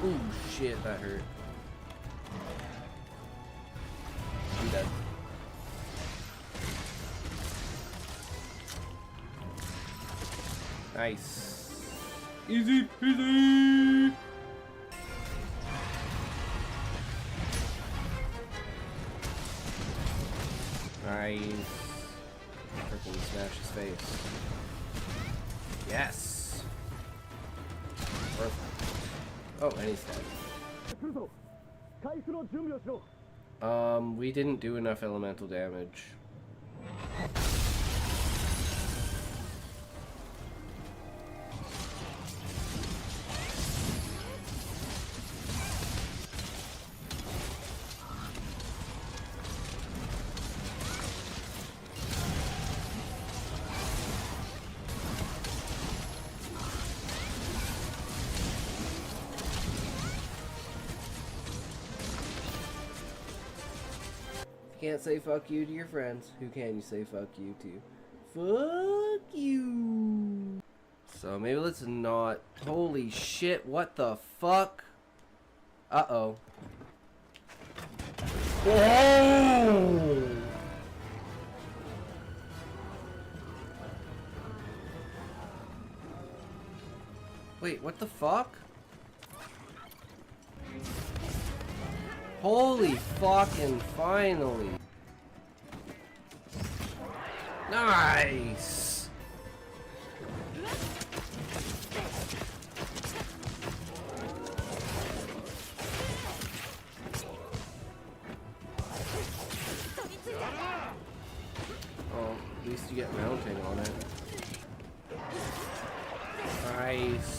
Ooh, shit, that hurt. I'm dead. Nice. Easy peasy! Nice. Freaking smash his face. Yes! Perfect. Oh, and he's dead. We didn't do enough elemental damage. Can't say fuck you to your friends. Who can you say fuck you to? Fuck you. So maybe let's not. Holy shit, what the fuck? Uh-oh. Whoa! Wait, what the fuck? Holy fucking finally. Nice. Oh, at least you get mounting on it. Nice.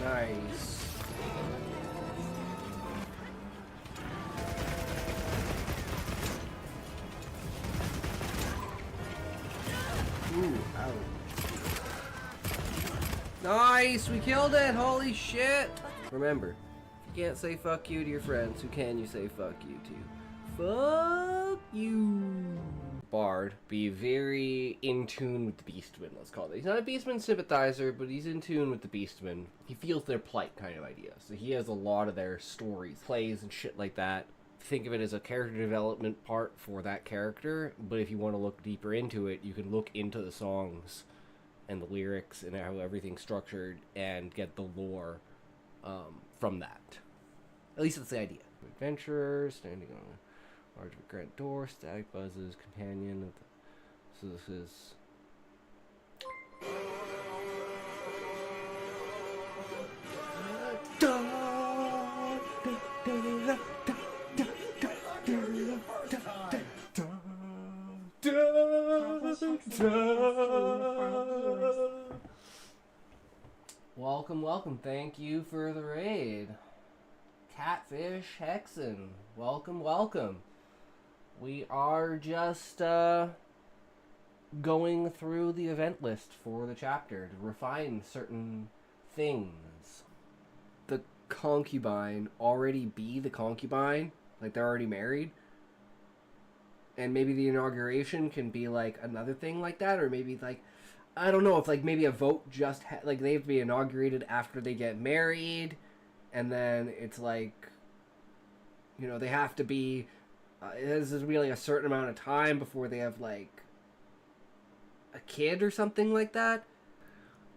Nice. Ooh, ow. Nice! We killed it! Holy shit! Remember, if you can't say fuck you to your friends, who can you say fuck you to? Fuck you! Bard be very in tune with the Beastmen, let's call it. He's not a Beastman sympathizer, but he's in tune with the Beastmen. He feels their plight kind of idea. So he has a lot of their stories, plays and shit like that. Think of it as a character development part for that character, but if you want to look deeper into it, you can look into the songs and the lyrics and how everything's structured and get the lore from that. At least that's the idea. Adventurer, standing on a large regret door, static buzzes, companion of the... So this is... Welcome, welcome. Thank you for the raid. Catfish Hexen. Welcome, welcome. We are just going through the event list for the chapter to refine certain things. The concubine already be the concubine, like they're already married. And maybe the inauguration can be like another thing like that, or maybe like, I don't know, if like maybe a vote just like they have to be inaugurated after they get married, and then it's like, you know, they have to be this is really a certain amount of time before they have like a kid or something like that.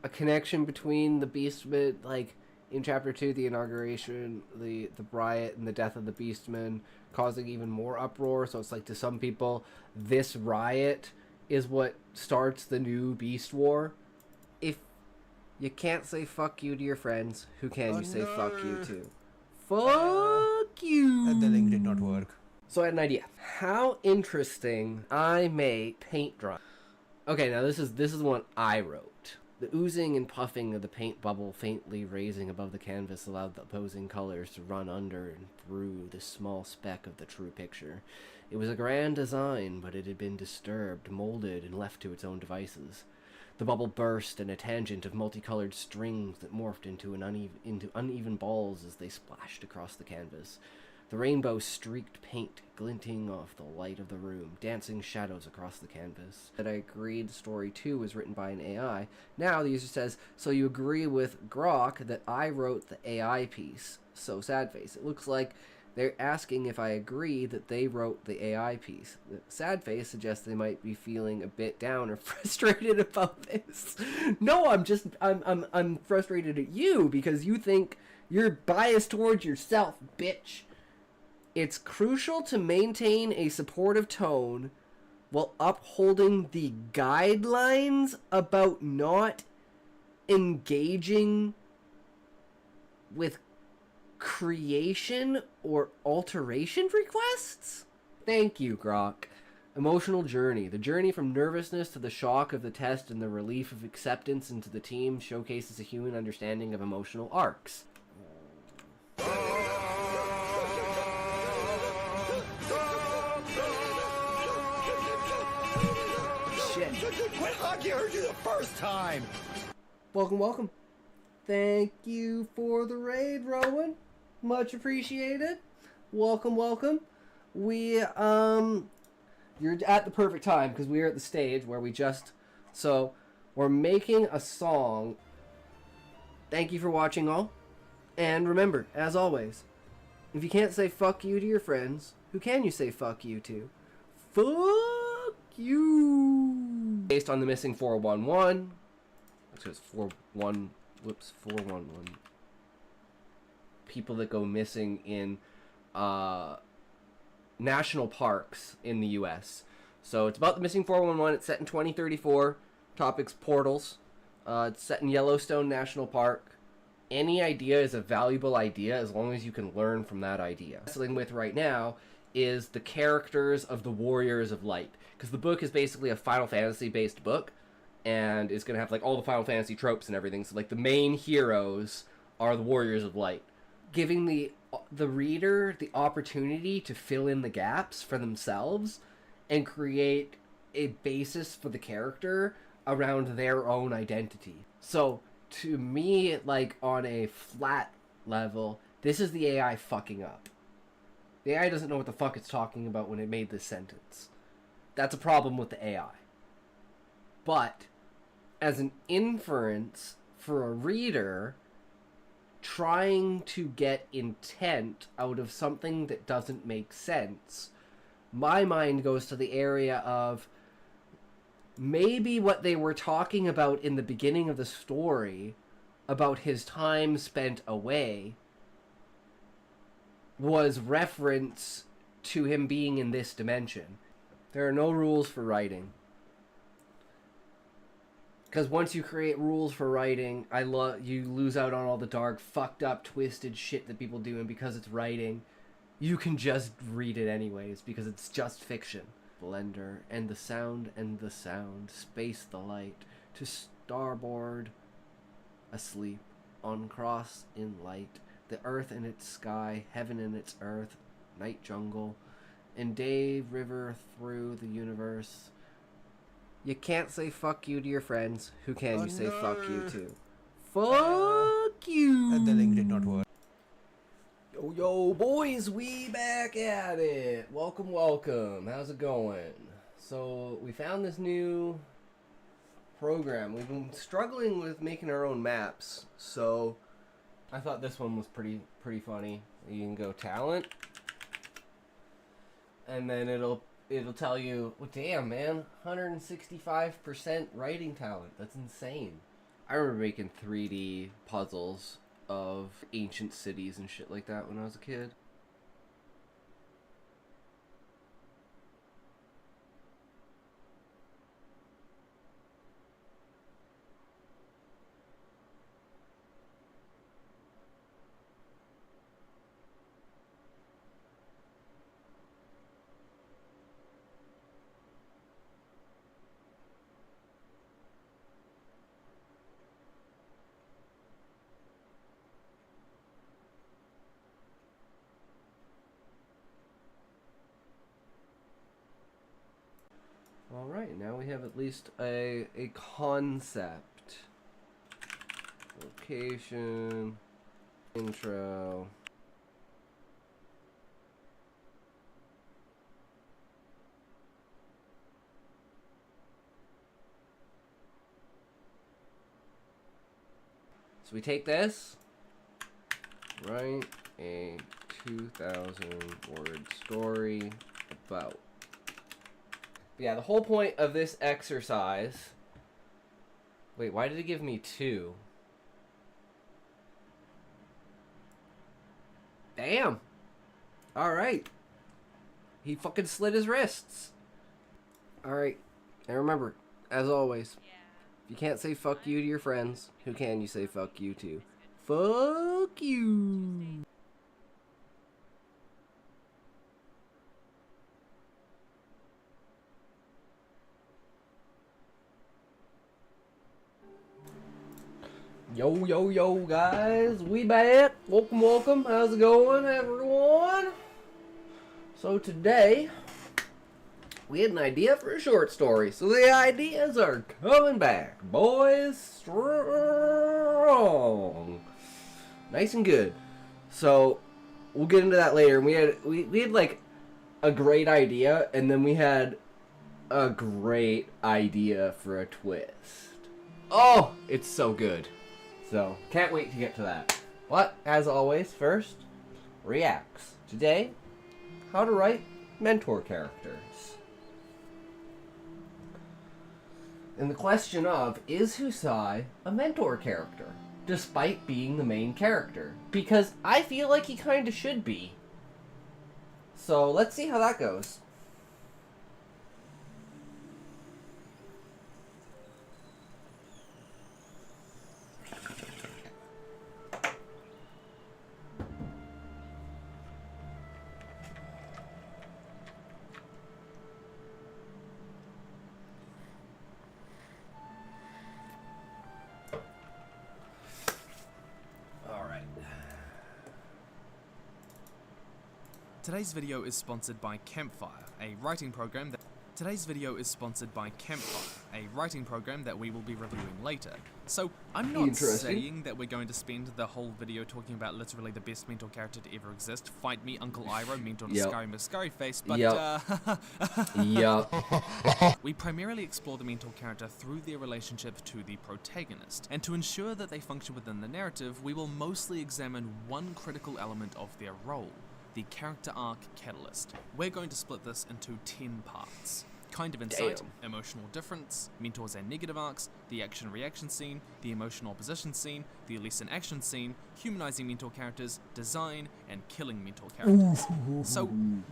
A connection between the Beastmen, like in chapter 2, the inauguration, the riot, and the death of the Beastmen, causing even more uproar. So it's like, to some people, this riot is what starts the new Beast War. If you can't say fuck you to your friends, who can you say fuck you to? Fuck you! And the link did not work. So I had an idea. How interesting I make paint dry. Okay, now this is the one I wrote. The oozing and puffing of the paint bubble faintly raising above the canvas allowed the opposing colors to run under and through the small speck of the true picture. It was a grand design, but it had been disturbed, molded, and left to its own devices. The bubble burst in a tangent of multicolored strings that morphed into uneven balls as they splashed across the canvas. The rainbow streaked paint glinting off the light of the room, dancing shadows across the canvas. That I agreed story 2 was written by an AI. Now the user says, so you agree with Grok that I wrote the AI piece. So sad face. It looks like they're asking if I agree that they wrote the AI piece. The sad face suggests they might be feeling a bit down or frustrated about this. No, I'm frustrated at you because you think you're biased towards yourself, bitch. It's crucial to maintain a supportive tone while upholding the guidelines about not engaging with creation or alteration requests? Thank you, Grok. Emotional journey. The journey from nervousness to the shock of the test and the relief of acceptance into the team showcases a human understanding of emotional arcs. Shit. Quit hockey! I heard you the first time! Welcome, welcome. Thank you for the raid, Rowan. Much appreciated. Welcome, welcome. You're at the perfect time because we're at the stage where we're making a song. Thank you for watching all. And remember, as always, if you can't say fuck you to your friends, who can you say fuck you to? Fuck you. Based on the missing 411. It says 411 people that go missing in national parks in the US. So it's about the missing 411. It's set in 2034. Topic's portals. It's set in Yellowstone National Park. Any idea is a valuable idea as long as you can learn from that idea. What I'm wrestling with right now is the characters of the Warriors of Light, because the book is basically a Final Fantasy based book, and it's gonna have like all the Final Fantasy tropes and everything. So like the main heroes are the Warriors of Light, giving the reader the opportunity to fill in the gaps for themselves and create a basis for the character around their own identity. So to me, like on a flat level, this is the AI fucking up. The AI doesn't know what the fuck it's talking about when it made this sentence. That's a problem with the AI. But as an inference for a reader trying to get intent out of something that doesn't make sense, my mind goes to the area of maybe what they were talking about in the beginning of the story about his time spent away was reference to him being in this dimension. There are no rules for writing. Because once you create rules for writing, you lose out on all the dark, fucked up, twisted shit that people do, and because it's writing, you can just read it anyways, because it's just fiction. Blender, and the sound, space the light, to starboard, asleep, on cross in light, the earth in its sky, heaven in its earth, night jungle, and day river through the universe. You can't say fuck you to your friends. Who can you say fuck you to? Fuck you! The link did not work. Yo, boys, we back at it. Welcome, welcome. How's it going? So, we found this new program. We've been struggling with making our own maps, so I thought this one was pretty funny. You can go talent, and then it'll tell you, well, damn, man, 165% writing talent. That's insane. I remember making 3D puzzles of ancient cities and shit like that when I was a kid. Alright, now we have at least a concept. Location, intro. So we take this, write a 2,000 word story about. But yeah, the whole point of this exercise. Wait, why did it give me 2? Damn. Alright. He fucking slit his wrists. Alright. And remember, as always, if you can't say fuck you to your friends, who can you say fuck you to? Fuck you. Yo, yo, yo, guys. We back. Welcome, welcome. How's it going, everyone? So today, we had an idea for a short story. So the ideas are coming back. Boys, strong. Nice and good. So, we'll get into that later. We had like a great idea, and then we had a great idea for a twist. Oh, it's so good. So, can't wait to get to that. But, as always, first, reacts. Today, how to write mentor characters. And the question of, is Husai a mentor character, despite being the main character? Because I feel like he kind of should be. So, let's see how that goes. Today's video is sponsored by Campfire, a writing program that we will be reviewing later. So, I'm not saying that we're going to spend the whole video talking about literally the best mentor character to ever exist. Fight me, Uncle Iroh, mentor to Scary Muscari Face, but we primarily explore the mentor character through their relationship to the protagonist. And to ensure that they function within the narrative, we will mostly examine one critical element of their role: the character arc catalyst. We're going to split this into 10 parts. Kind of insight, emotional difference, mentors and negative arcs, the action-reaction scene, the emotional opposition scene, the lesson action scene, humanizing mentor characters, design, and killing mentor characters. So,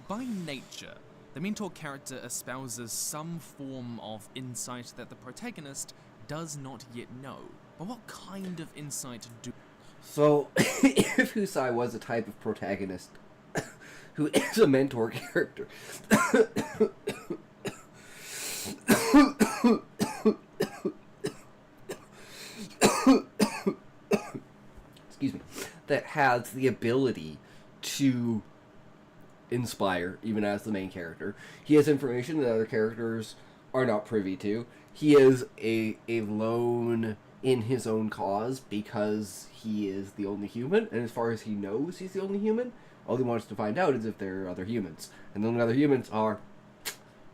by nature, the mentor character espouses some form of insight that the protagonist does not yet know. But what kind of insight do... So, if Husai was a type of protagonist who is a mentor character. Excuse me. That has the ability to inspire, even as the main character. He has information that other characters are not privy to. He is a lone in his own cause because he is the only human, and as far as he knows, he's the only human. All he wants to find out is if there are other humans. And the only other humans are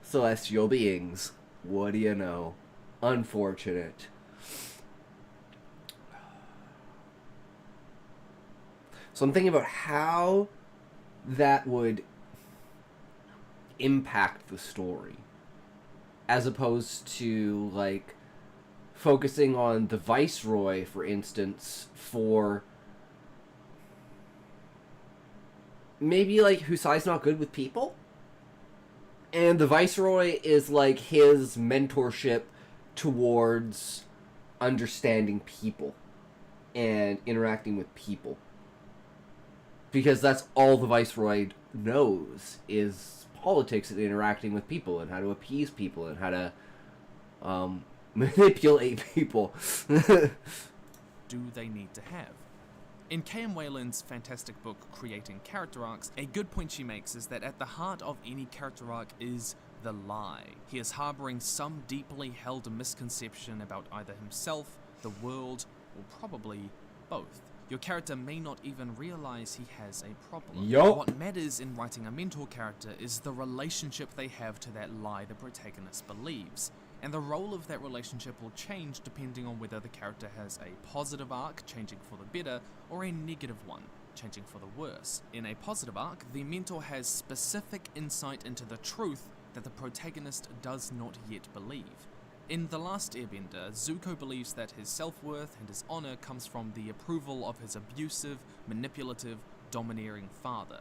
celestial beings. What do you know? Unfortunate. So I'm thinking about how that would impact the story. As opposed to, like, focusing on the Viceroy, for instance, for... maybe, like, Husai's not good with people? And the Viceroy is, like, his mentorship towards understanding people and interacting with people. Because that's all the Viceroy knows, is politics and interacting with people, and how to appease people, and how to, manipulate people. do they need to have? In K.M. Wayland's fantastic book, Creating Character Arcs, a good point she makes is that at the heart of any character arc is the lie. He is harboring some deeply held misconception about either himself, the world, or probably both. Your character may not even realize he has a problem. Yup. What matters in writing a mentor character is the relationship they have to that lie the protagonist believes. And the role of that relationship will change depending on whether the character has a positive arc, changing for the better, or a negative one, changing for the worse. In a positive arc, the mentor has specific insight into the truth that the protagonist does not yet believe. In The Last Airbender, Zuko believes that his self-worth and his honor comes from the approval of his abusive, manipulative, domineering father.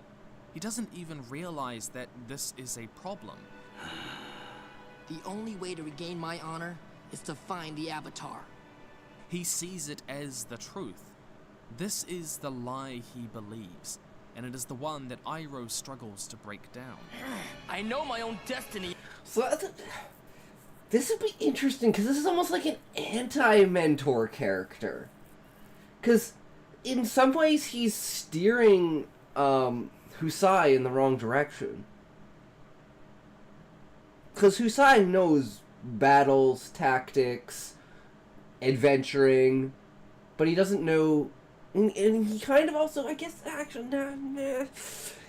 He doesn't even realize that this is a problem. The only way to regain my honor is to find the Avatar. He sees it as the truth. This is the lie he believes, and it is the one that Iroh struggles to break down. I know my own destiny. So this would be interesting, because this is almost like an anti-mentor character. Because in some ways he's steering Husai in the wrong direction. Because Husai knows battles, tactics, adventuring, but he doesn't know... And he kind of also, I guess, actually,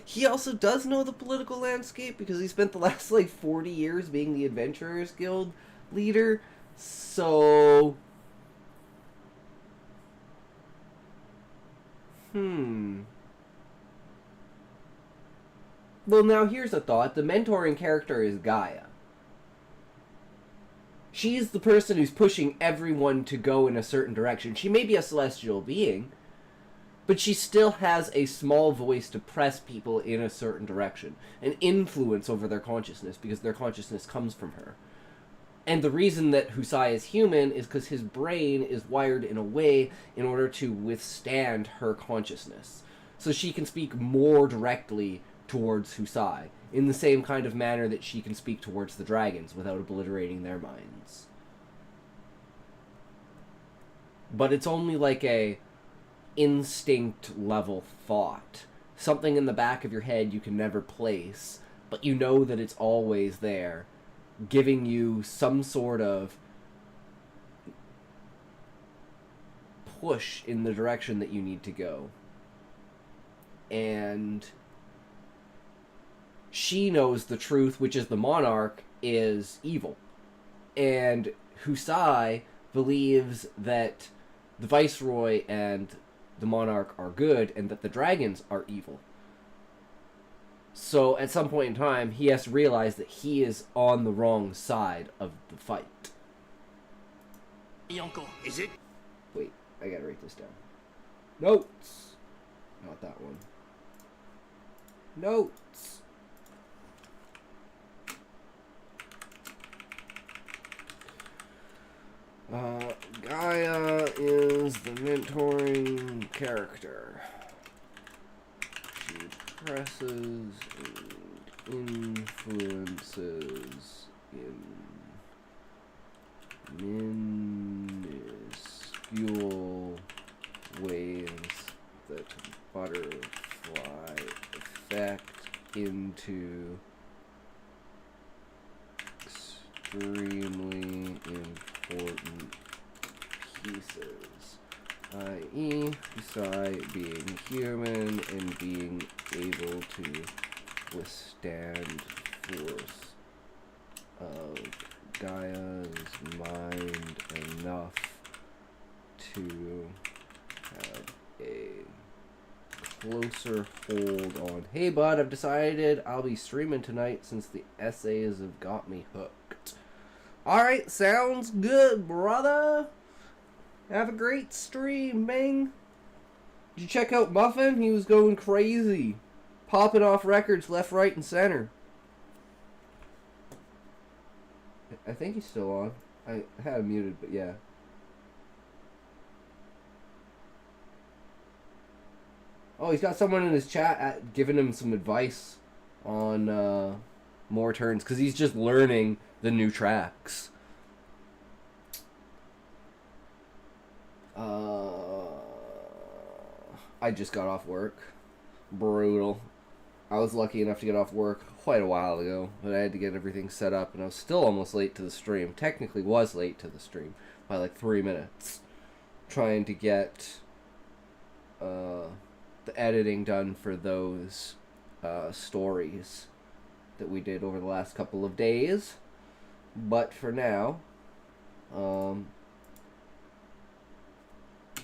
he also does know the political landscape because he spent the last, 40 years being the Adventurers Guild leader. So... Well, now here's a thought. The mentoring character is Gaia. She's the person who's pushing everyone to go in a certain direction. She may be a celestial being, but she still has a small voice to press people in a certain direction, an influence over their consciousness, because their consciousness comes from her. And the reason that Husai is human is because his brain is wired in a way in order to withstand her consciousness. So she can speak more directly towards Husai, in the same kind of manner that she can speak towards the dragons without obliterating their minds. But it's only like a instinct level thought. Something in the back of your head you can never place, but you know that it's always there, giving you some sort of push in the direction that you need to go. And she knows the truth, which is the monarch is evil. And Husai believes that the viceroy and the monarch are good, and that the dragons are evil. So, at some point in time, he has to realize that he is on the wrong side of the fight. Hey, Uncle. Is it? Wait, I gotta write this down. Notes! Not that one. Notes! Gaia is the mentoring character. She presses and influences in minuscule ways that butterfly effect into extremely important pieces, i.e. Husai being human and being able to withstand force of Gaia's mind enough to have a closer hold on. Hey bud, I've decided I'll be streaming tonight since the essays have got me hooked. Alright, sounds good, brother. Have a great stream, man. Did you check out Muffin? He was going crazy. Popping off records left, right, and center. I think he's still on. I had him muted, but yeah. Oh, he's got someone in his chat giving him some advice on more turns, because he's just learning the new tracks. I just got off work. Brutal. I was lucky enough to get off work quite a while ago, but I had to get everything set up, and I was still almost late to the stream. Technically was late to the stream by like 3 minutes. Trying to get the editing done for those stories that we did over the last couple of days. But for now,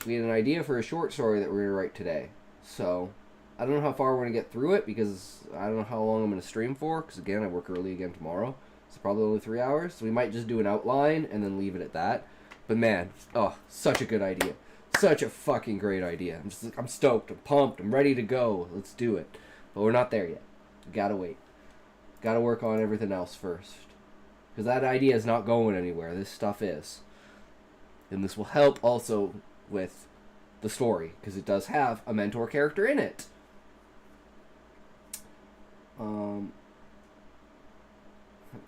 we had an idea for a short story that we're going to write today. So, I don't know how far we're going to get through it, because I don't know how long I'm going to stream for, because again, I work early again tomorrow. It's probably only 3 hours, so we might just do an outline and then leave it at that. But man, oh, such a good idea. Such a fucking great idea. I'm stoked, I'm pumped, I'm ready to go. Let's do it. But we're not there yet. We gotta wait. Gotta work on everything else first. Because that idea is not going anywhere. This stuff is. And this will help also with the story, because it does have a mentor character in it.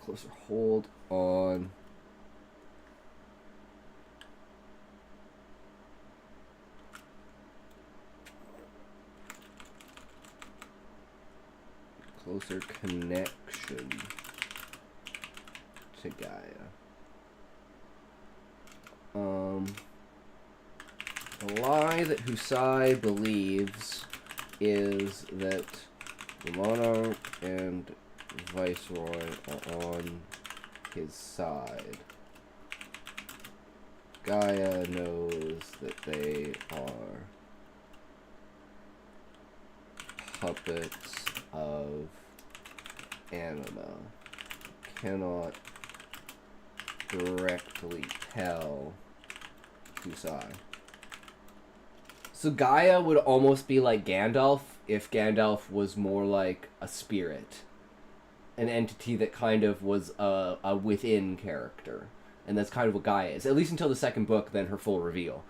Closer hold on. Closer connection to Gaia. The lie that Husai believes is that the monarch and viceroy are on his side. Gaia knows that they are puppets of Anima. Cannot directly tell Husai. So Gaia would almost be like Gandalf if Gandalf was more like a spirit. An entity that kind of was a within character. And that's kind of what Gaia is. At least until the second book, then her full reveal.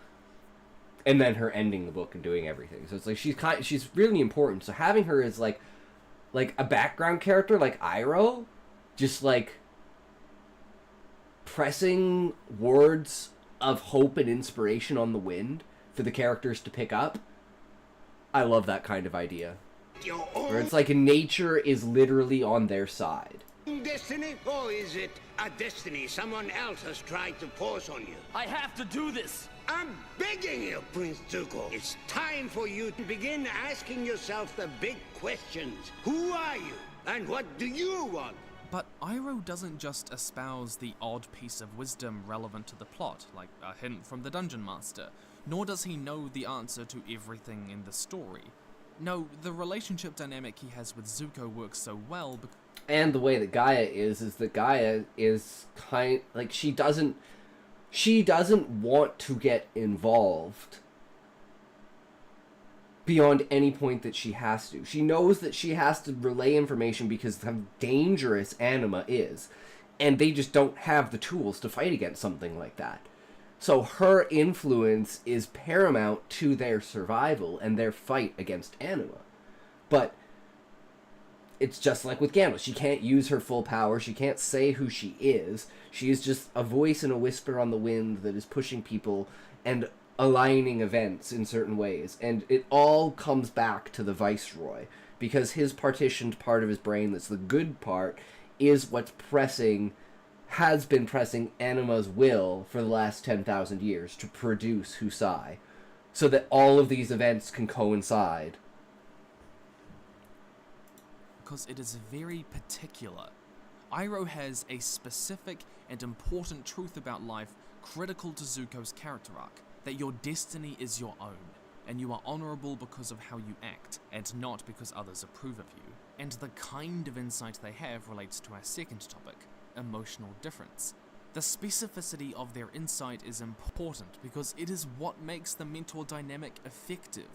And then her ending the book and doing everything. So it's like she's really important. So having her as like a background character like Iroh, just like pressing words of hope and inspiration on the wind for the characters to pick up. I love that kind of idea. Where it's like nature is literally on their side. Destiny? Or is it a destiny someone else has tried to force on you? I have to do this! I'm begging you, Prince Zuko. It's time for you to begin asking yourself the big questions. Who are you? And what do you want? But Iroh doesn't just espouse the odd piece of wisdom relevant to the plot, like a hint from the Dungeon Master, nor does he know the answer to everything in the story. No, the relationship dynamic he has with Zuko works so well because... And the way that Gaia is that Gaia is she doesn't want to get involved beyond any point that she has to. She knows that she has to relay information because of how dangerous Anima is, and they just don't have the tools to fight against something like that. So her influence is paramount to their survival and their fight against Anima. But it's just like with Gandalf. She can't use her full power. She can't say who she is. She is just a voice and a whisper on the wind that is pushing people and aligning events in certain ways. And it all comes back to the Viceroy, because his partitioned part of his brain that's the good part is what's has been pressing Anima's will for the last 10,000 years to produce Husai, so that all of these events can coincide. Because it is very particular. Iroh has a specific and important truth about life critical to Zuko's character arc, that your destiny is your own, and you are honorable because of how you act, and not because others approve of you. And the kind of insight they have relates to our second topic, emotional difference. The specificity of their insight is important because it is what makes the mentor dynamic effective.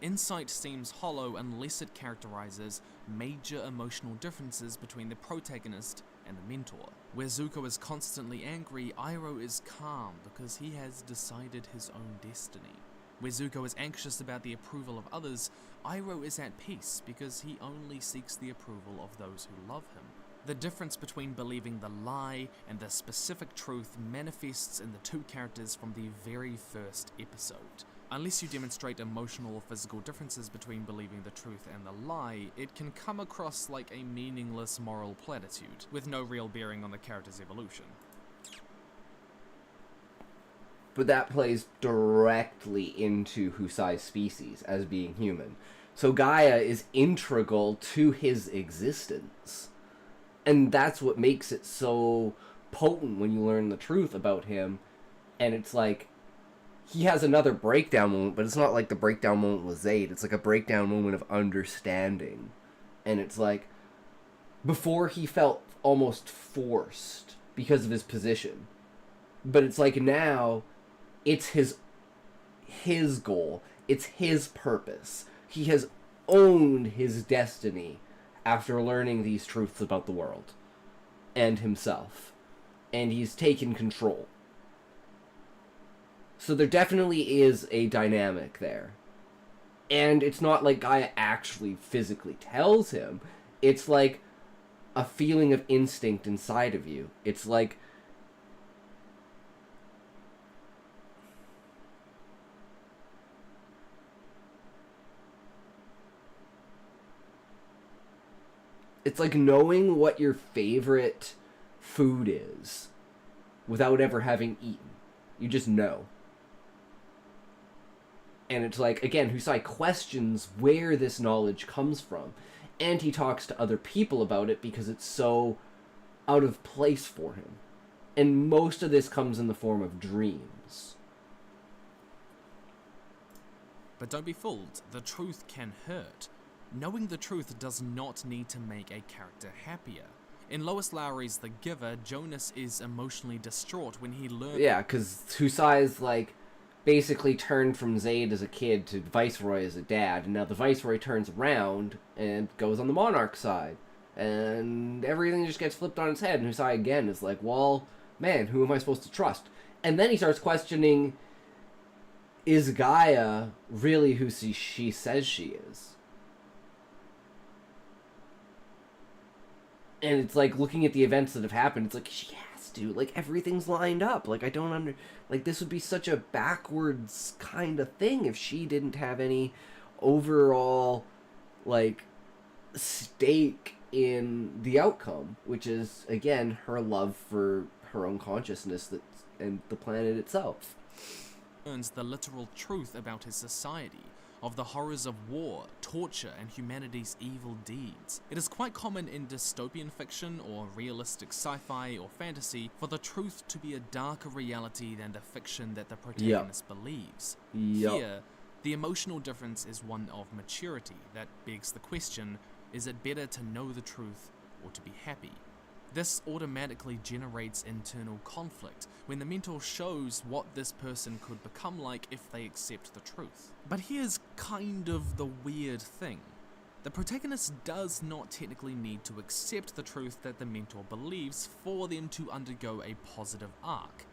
Insight seems hollow unless it characterizes major emotional differences between the protagonist and the mentor. Where Zuko is constantly angry, Iroh is calm because he has decided his own destiny. Where Zuko is anxious about the approval of others, Iroh is at peace because he only seeks the approval of those who love him. The difference between believing the lie and the specific truth manifests in the two characters from the very first episode. Unless you demonstrate emotional or physical differences between believing the truth and the lie, it can come across like a meaningless moral platitude, with no real bearing on the character's evolution. But that plays directly into Husai's species as being human. So Gaia is integral to his existence. And that's what makes it so potent when you learn the truth about him. And it's like, he has another breakdown moment, but it's not like the breakdown moment with Zaid. It's like a breakdown moment of understanding. And it's like, before he felt almost forced because of his position. But it's like now, it's his goal. It's his purpose. He has owned his destiny after learning these truths about the world and himself. And he's taken control. So there definitely is a dynamic there. And it's not like Gaia actually physically tells him. It's like a feeling of instinct inside of you. It's like, it's like knowing what your favorite food is without ever having eaten. You just know. And it's like, again, Husai questions where this knowledge comes from. And he talks to other people about it because it's so out of place for him. And most of this comes in the form of dreams. But don't be fooled, the truth can hurt. Knowing the truth does not need to make a character happier. In Lois Lowry's The Giver, Jonas is emotionally distraught when he learns... Yeah, because Husai's like, basically turned from Zaid as a kid to Viceroy as a dad, and now the Viceroy turns around and goes on the Monarch side, and everything just gets flipped on its head, and Husai again is like, well, man, who am I supposed to trust? And then he starts questioning, is Gaia really who she says she is? And it's like, looking at the events that have happened, it's like, she has to, like, everything's lined up, like, I don't like, this would be such a backwards kind of thing if she didn't have any overall, like, stake in the outcome, which is, again, her love for her own consciousness and the planet itself. Learns the literal truth about his society, of the horrors of war, torture, and humanity's evil deeds. It is quite common in dystopian fiction or realistic sci-fi or fantasy for the truth to be a darker reality than the fiction that the protagonist believes. Here, the emotional difference is one of maturity that begs the question, is it better to know the truth or to be happy? This automatically generates internal conflict when the mentor shows what this person could become like if they accept the truth. But here's kind of the weird thing. The protagonist does not technically need to accept the truth that the mentor believes for them to undergo a positive arc.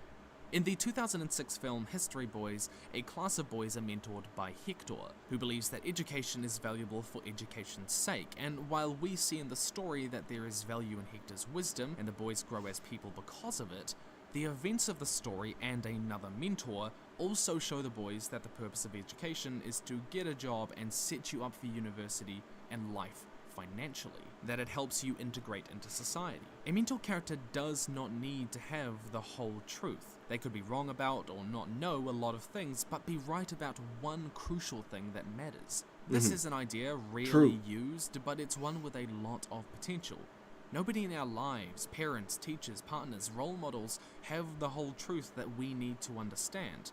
In the 2006 film History Boys, a class of boys are mentored by Hector, who believes that education is valuable for education's sake, and while we see in the story that there is value in Hector's wisdom and the boys grow as people because of it, the events of the story and another mentor also show the boys that the purpose of education is to get a job and set you up for university and life financially, that it helps you integrate into society. A mentor character does not need to have the whole truth. They could be wrong about or not know a lot of things, but be right about one crucial thing that matters. This is an idea rarely used, but it's one with a lot of potential. Nobody in our lives, parents, teachers, partners, role models, have the whole truth that we need to understand.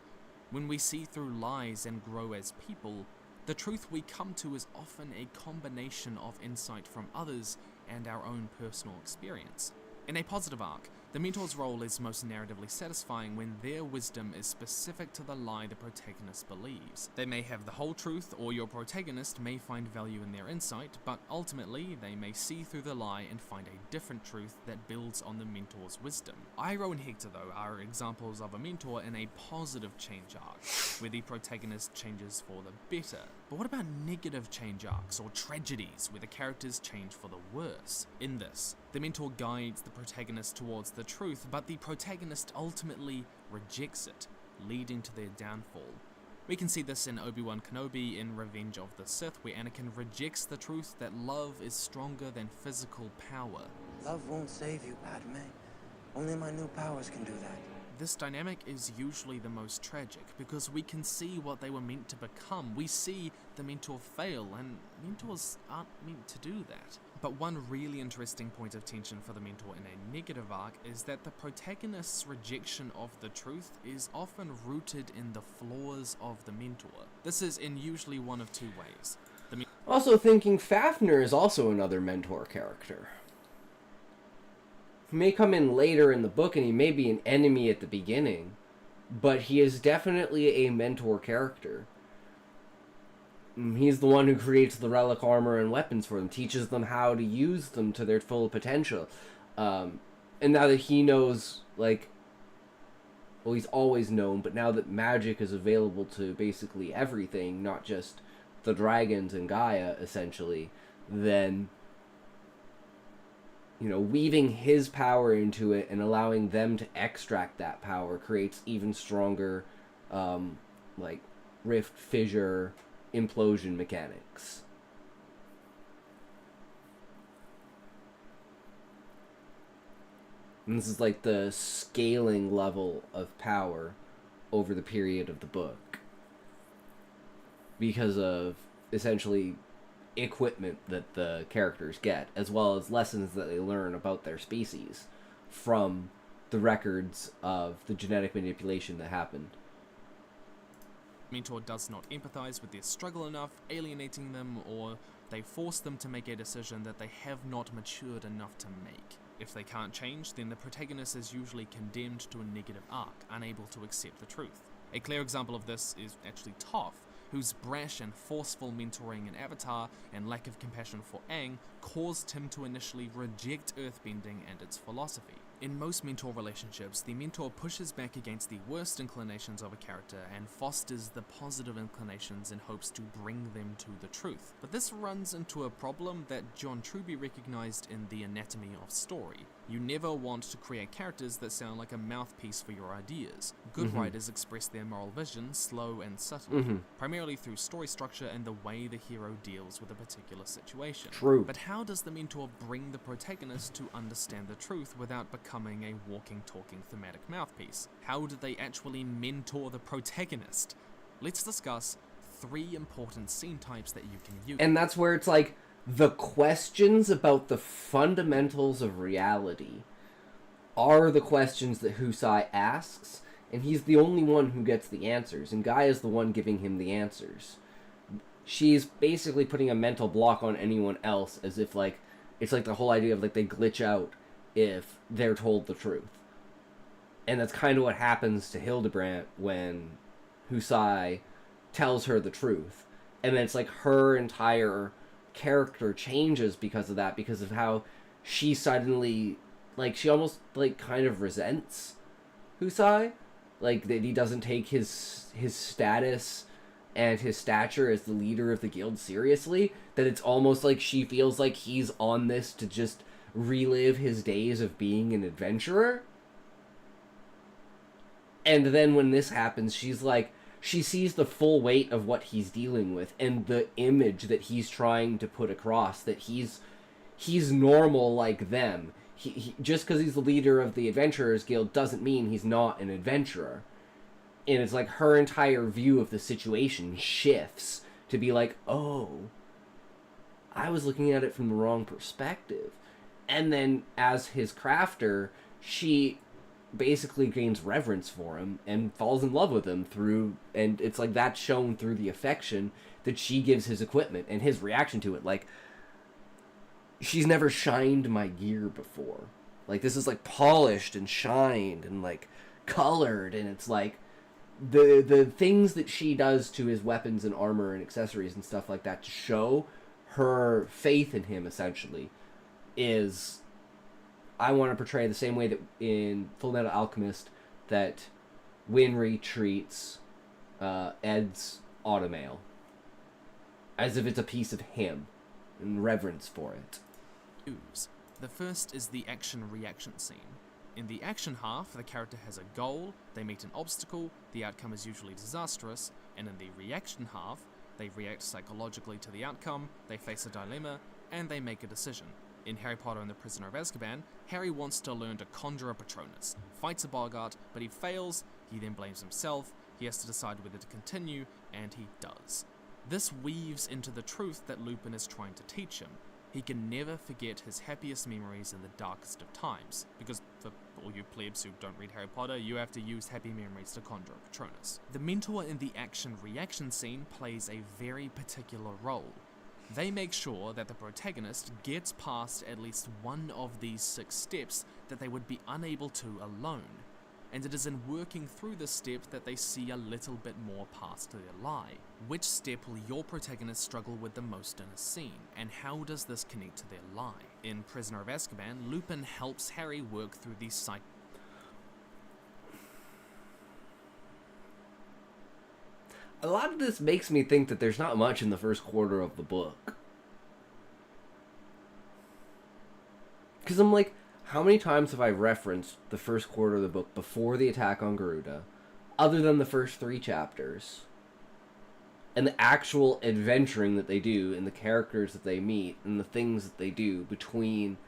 When we see through lies and grow as people, the truth we come to is often a combination of insight from others and our own personal experience. In a positive arc, the mentor's role is most narratively satisfying when their wisdom is specific to the lie the protagonist believes. They may have the whole truth, or your protagonist may find value in their insight, but ultimately they may see through the lie and find a different truth that builds on the mentor's wisdom. Iroh and Hector, though, are examples of a mentor in a positive change arc, where the protagonist changes for the better. But what about negative change arcs, or tragedies, where the characters change for the worse? In this, the mentor guides the protagonist towards the truth, but the protagonist ultimately rejects it, leading to their downfall. We can see this in Obi-Wan Kenobi in Revenge of the Sith, where Anakin rejects the truth that love is stronger than physical power. Love won't save you, Padme. Only my new powers can do that. This dynamic is usually the most tragic, because we can see what they were meant to become. We see the mentor fail, and mentors aren't meant to do that. But one really interesting point of tension for the mentor in a negative arc is that the protagonist's rejection of the truth is often rooted in the flaws of the mentor. This is in usually one of two ways. Also thinking Fafnir is also another mentor character. He may come in later in the book and he may be an enemy at the beginning, but he is definitely a mentor character. He's the one who creates the relic armor and weapons for them, teaches them how to use them to their full potential. And now that he knows, like, well, he's always known, but now that magic is available to basically everything, not just the dragons and Gaia, essentially, then, you know, weaving his power into it and allowing them to extract that power creates even stronger, like, rift, fissure, implosion mechanics. And this is like the scaling level of power over the period of the book, because of essentially equipment that the characters get, as well as lessons that they learn about their species from the records of the genetic manipulation that happened. Mentor does not empathize with their struggle enough, alienating them, or they force them to make a decision that they have not matured enough to make. If they can't change, then the protagonist is usually condemned to a negative arc, unable to accept the truth. A clear example of this is actually Toph, whose brash and forceful mentoring in Avatar and lack of compassion for Aang caused him to initially reject earthbending and its philosophy. In most mentor relationships, the mentor pushes back against the worst inclinations of a character and fosters the positive inclinations in hopes to bring them to the truth. But this runs into a problem that John Truby recognized in The Anatomy of Story. You never want to create characters that sound like a mouthpiece for your ideas. Good writers express their moral vision slow and subtly, primarily through story structure and the way the hero deals with a particular situation. True. But how does the mentor bring the protagonist to understand the truth without becoming a walking, talking thematic mouthpiece? How do they actually mentor the protagonist? Let's discuss 3 important scene types that you can use. And that's where it's like, the questions about the fundamentals of reality are the questions that Husai asks, and he's the only one who gets the answers, and Gaia is the one giving him the answers. She's basically putting a mental block on anyone else, as if, like, it's like the whole idea of, like, they glitch out if they're told the truth. And that's kind of what happens to Hildebrandt when Husai tells her the truth. And then it's like her entire character changes because of that, because of how she suddenly, like, she almost, like, kind of resents Husai, like, that he doesn't take his status and his stature as the leader of the guild seriously, that it's almost like she feels like he's on this to just relive his days of being an adventurer. And then when this happens, she's like, she sees the full weight of what he's dealing with and the image that he's trying to put across, that he's normal like them. He just because he's the leader of the Adventurers Guild doesn't mean he's not an adventurer. And it's like her entire view of the situation shifts to be like, oh, I was looking at it from the wrong perspective. And then as his crafter, she basically gains reverence for him and falls in love with him through, and it's like that's shown through the affection that she gives his equipment and his reaction to it. Like, she's never shined my gear before. Like, this is like polished and shined and like colored, and it's like the things that she does to his weapons and armor and accessories and stuff like that to show her faith in him, essentially, is, I want to portray the same way that in Fullmetal Alchemist that Winry treats Ed's automail, as if it's a piece of him, and reverence for it. The first is the action-reaction scene. In the action half, the character has a goal, they meet an obstacle, the outcome is usually disastrous, and in the reaction half, they react psychologically to the outcome, they face a dilemma, and they make a decision. In Harry Potter and the Prisoner of Azkaban, Harry wants to learn to conjure a Patronus, fights a Boggart, but he fails, he then blames himself, he has to decide whether to continue, and he does. This weaves into the truth that Lupin is trying to teach him. He can never forget his happiest memories in the darkest of times, because for all you plebs who don't read Harry Potter, you have to use happy memories to conjure a Patronus. The mentor in the action-reaction scene plays a very particular role. They make sure that the protagonist gets past at least one of these 6 steps that they would be unable to alone, and it is in working through this step that they see a little bit more past their lie. Which step will your protagonist struggle with the most in a scene, and how does this connect to their lie? In Prisoner of Azkaban, Lupin helps Harry work through these A lot of this makes me think that there's not much in the first quarter of the book. Because I'm like, how many times have I referenced the first quarter of the book before the attack on Garuda, other than the first 3 chapters? And the actual adventuring that they do, and the characters that they meet, and the things that they do between...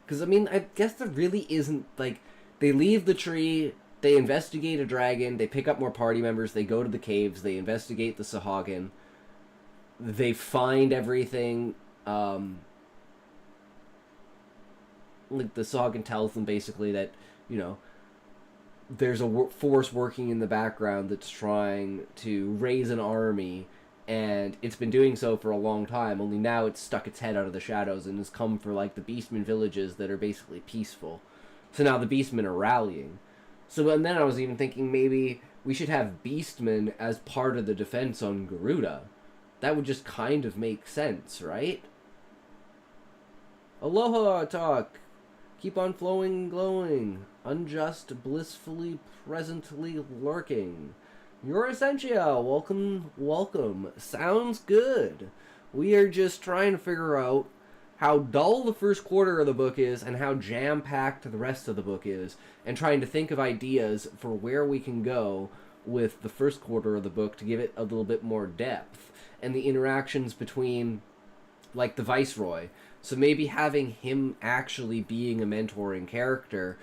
Because, I mean, I guess there really isn't, like, they leave the tree, they investigate a dragon, they pick up more party members, they go to the caves, they investigate the Sahagin, they find everything, like, the Sahagin tells them basically that, you know, there's a force working in the background that's trying to raise an army, and it's been doing so for a long time, only now it's stuck its head out of the shadows and has come for, like, the Beastmen villages that are basically peaceful. So now the Beastmen are rallying. So, and then I was even thinking maybe we should have Beastmen as part of the defense on Garuda. That would just kind of make sense, right? Aloha, talk! Keep on flowing and glowing. Unjust, blissfully, presently lurking. You're Essentia. Welcome, welcome. Sounds good. We are just trying to figure out how dull the first quarter of the book is and how jam-packed the rest of the book is, and trying to think of ideas for where we can go with the first quarter of the book to give it a little bit more depth, and the interactions between, like, the Viceroy. So maybe having him actually being a mentoring character.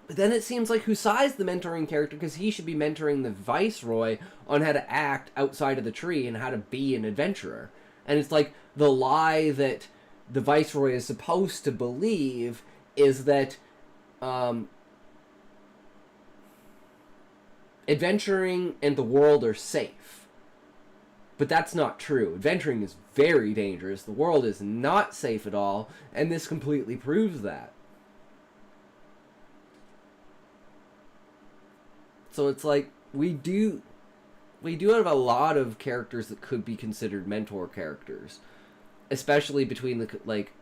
But then it seems like Husai's the mentoring character because he should be mentoring the Viceroy on how to act outside of the tree and how to be an adventurer. And it's like the lie that the Viceroy is supposed to believe is that adventuring and the world are safe. But that's not true. Adventuring is very dangerous. The world is not safe at all, and this completely proves that. So it's like, we do have a lot of characters that could be considered mentor characters. Especially between, the like,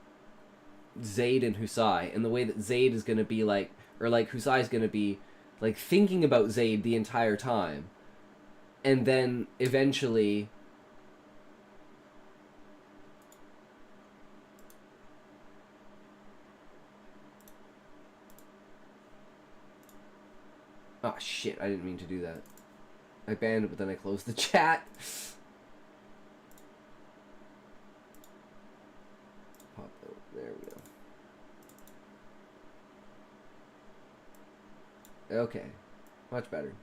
Zaid and Husai. And the way that Zaid is going to be, like, or, like, Husai's going to be, like, thinking about Zaid the entire time. And then, eventually... Oh, shit, I didn't mean to do that. I banned it, but then I closed the chat. Pop out. There we go. Okay. Much better.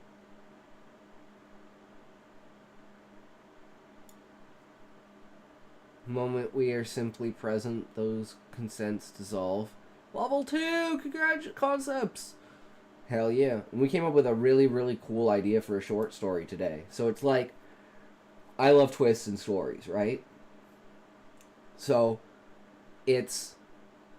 Moment we are simply present, those consents dissolve. Level 2! Concepts! Hell yeah. And we came up with a really, really cool idea for a short story today. So it's like, I love twists in stories, right? So, it's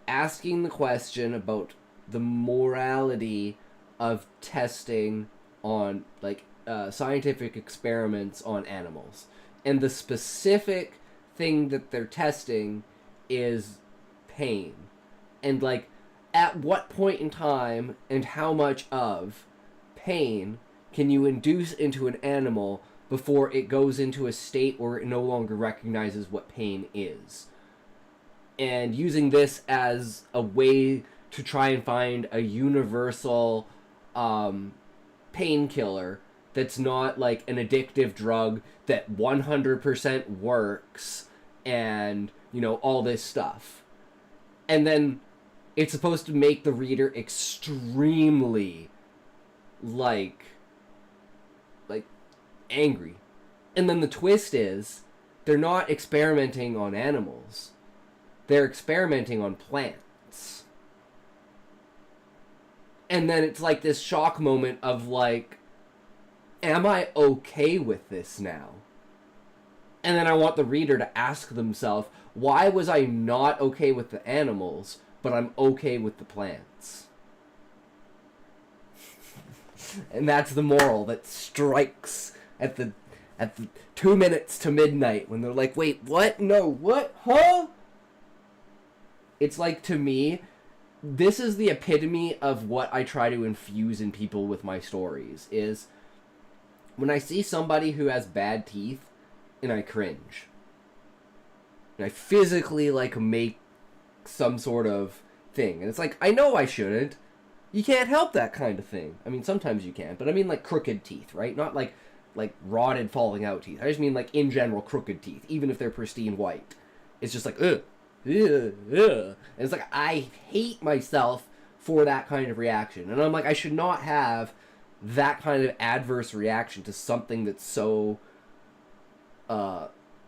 asking the question about the morality of testing on, like, scientific experiments on animals. And the specific thing that they're testing is pain. And, like, at what point in time and how much of pain can you induce into an animal before it goes into a state where it no longer recognizes what pain is? And using this as a way to try and find a universal painkiller that's not like an addictive drug that 100% works and, you know, all this stuff. And then it's supposed to make the reader extremely, like angry. And then the twist is, they're not experimenting on animals. They're experimenting on plants. And then it's like this shock moment of like, am I okay with this now? And then I want the reader to ask themselves, why was I not okay with the animals, but I'm okay with the plants? And that's the moral that strikes at the 2 minutes to midnight when they're like, wait, what? No, what? Huh? It's like, to me, this is the epitome of what I try to infuse in people with my stories, is when I see somebody who has bad teeth, and I cringe. And I physically, like, make some sort of thing. And it's like, I know I shouldn't. You can't help that kind of thing. I mean, sometimes you can, but I mean, like, crooked teeth, right? Not like rotted, falling out teeth. I just mean, like, in general, crooked teeth, even if they're pristine white. It's just like, ugh. Ugh, ugh. And it's like, I hate myself for that kind of reaction. And I'm like, I should not have that kind of adverse reaction to something that's so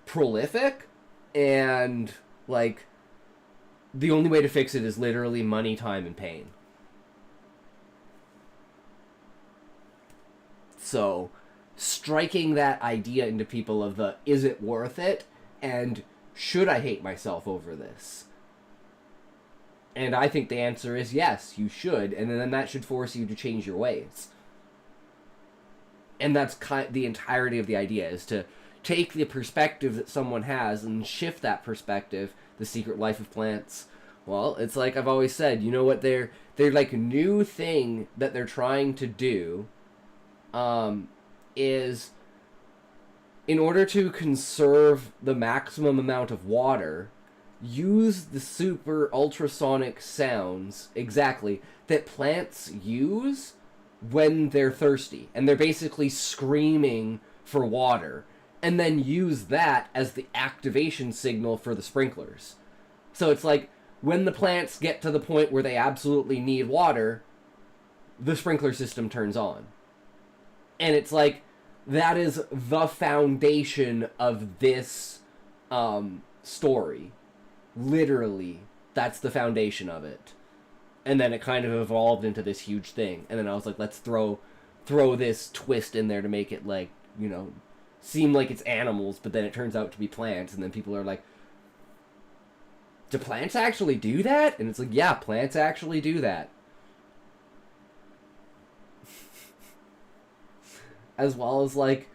prolific, and like the only way to fix it is literally money, time, and pain. So striking that idea into people of the, is it worth it, and should I hate myself over this? And I think the answer is yes, you should, and then that should force you to change your ways. And that's the entirety of the idea, is to take the perspective that someone has and shift that perspective. The Secret Life of Plants. Well, it's like I've always said, you know what, they're like, new thing that they're trying to do is, in order to conserve the maximum amount of water, use the super ultrasonic sounds, exactly, that plants use when they're thirsty. And they're basically screaming for water. And then use that as the activation signal for the sprinklers. So it's like, when the plants get to the point where they absolutely need water, the sprinkler system turns on. And it's like, that is the foundation of this story. Literally, that's the foundation of it. And then it kind of evolved into this huge thing. And then I was like, let's throw this twist in there to make it, like, you know, seem like it's animals, but then it turns out to be plants. And then people are like, do plants actually do that? And it's like, yeah, plants actually do that. As well as, like,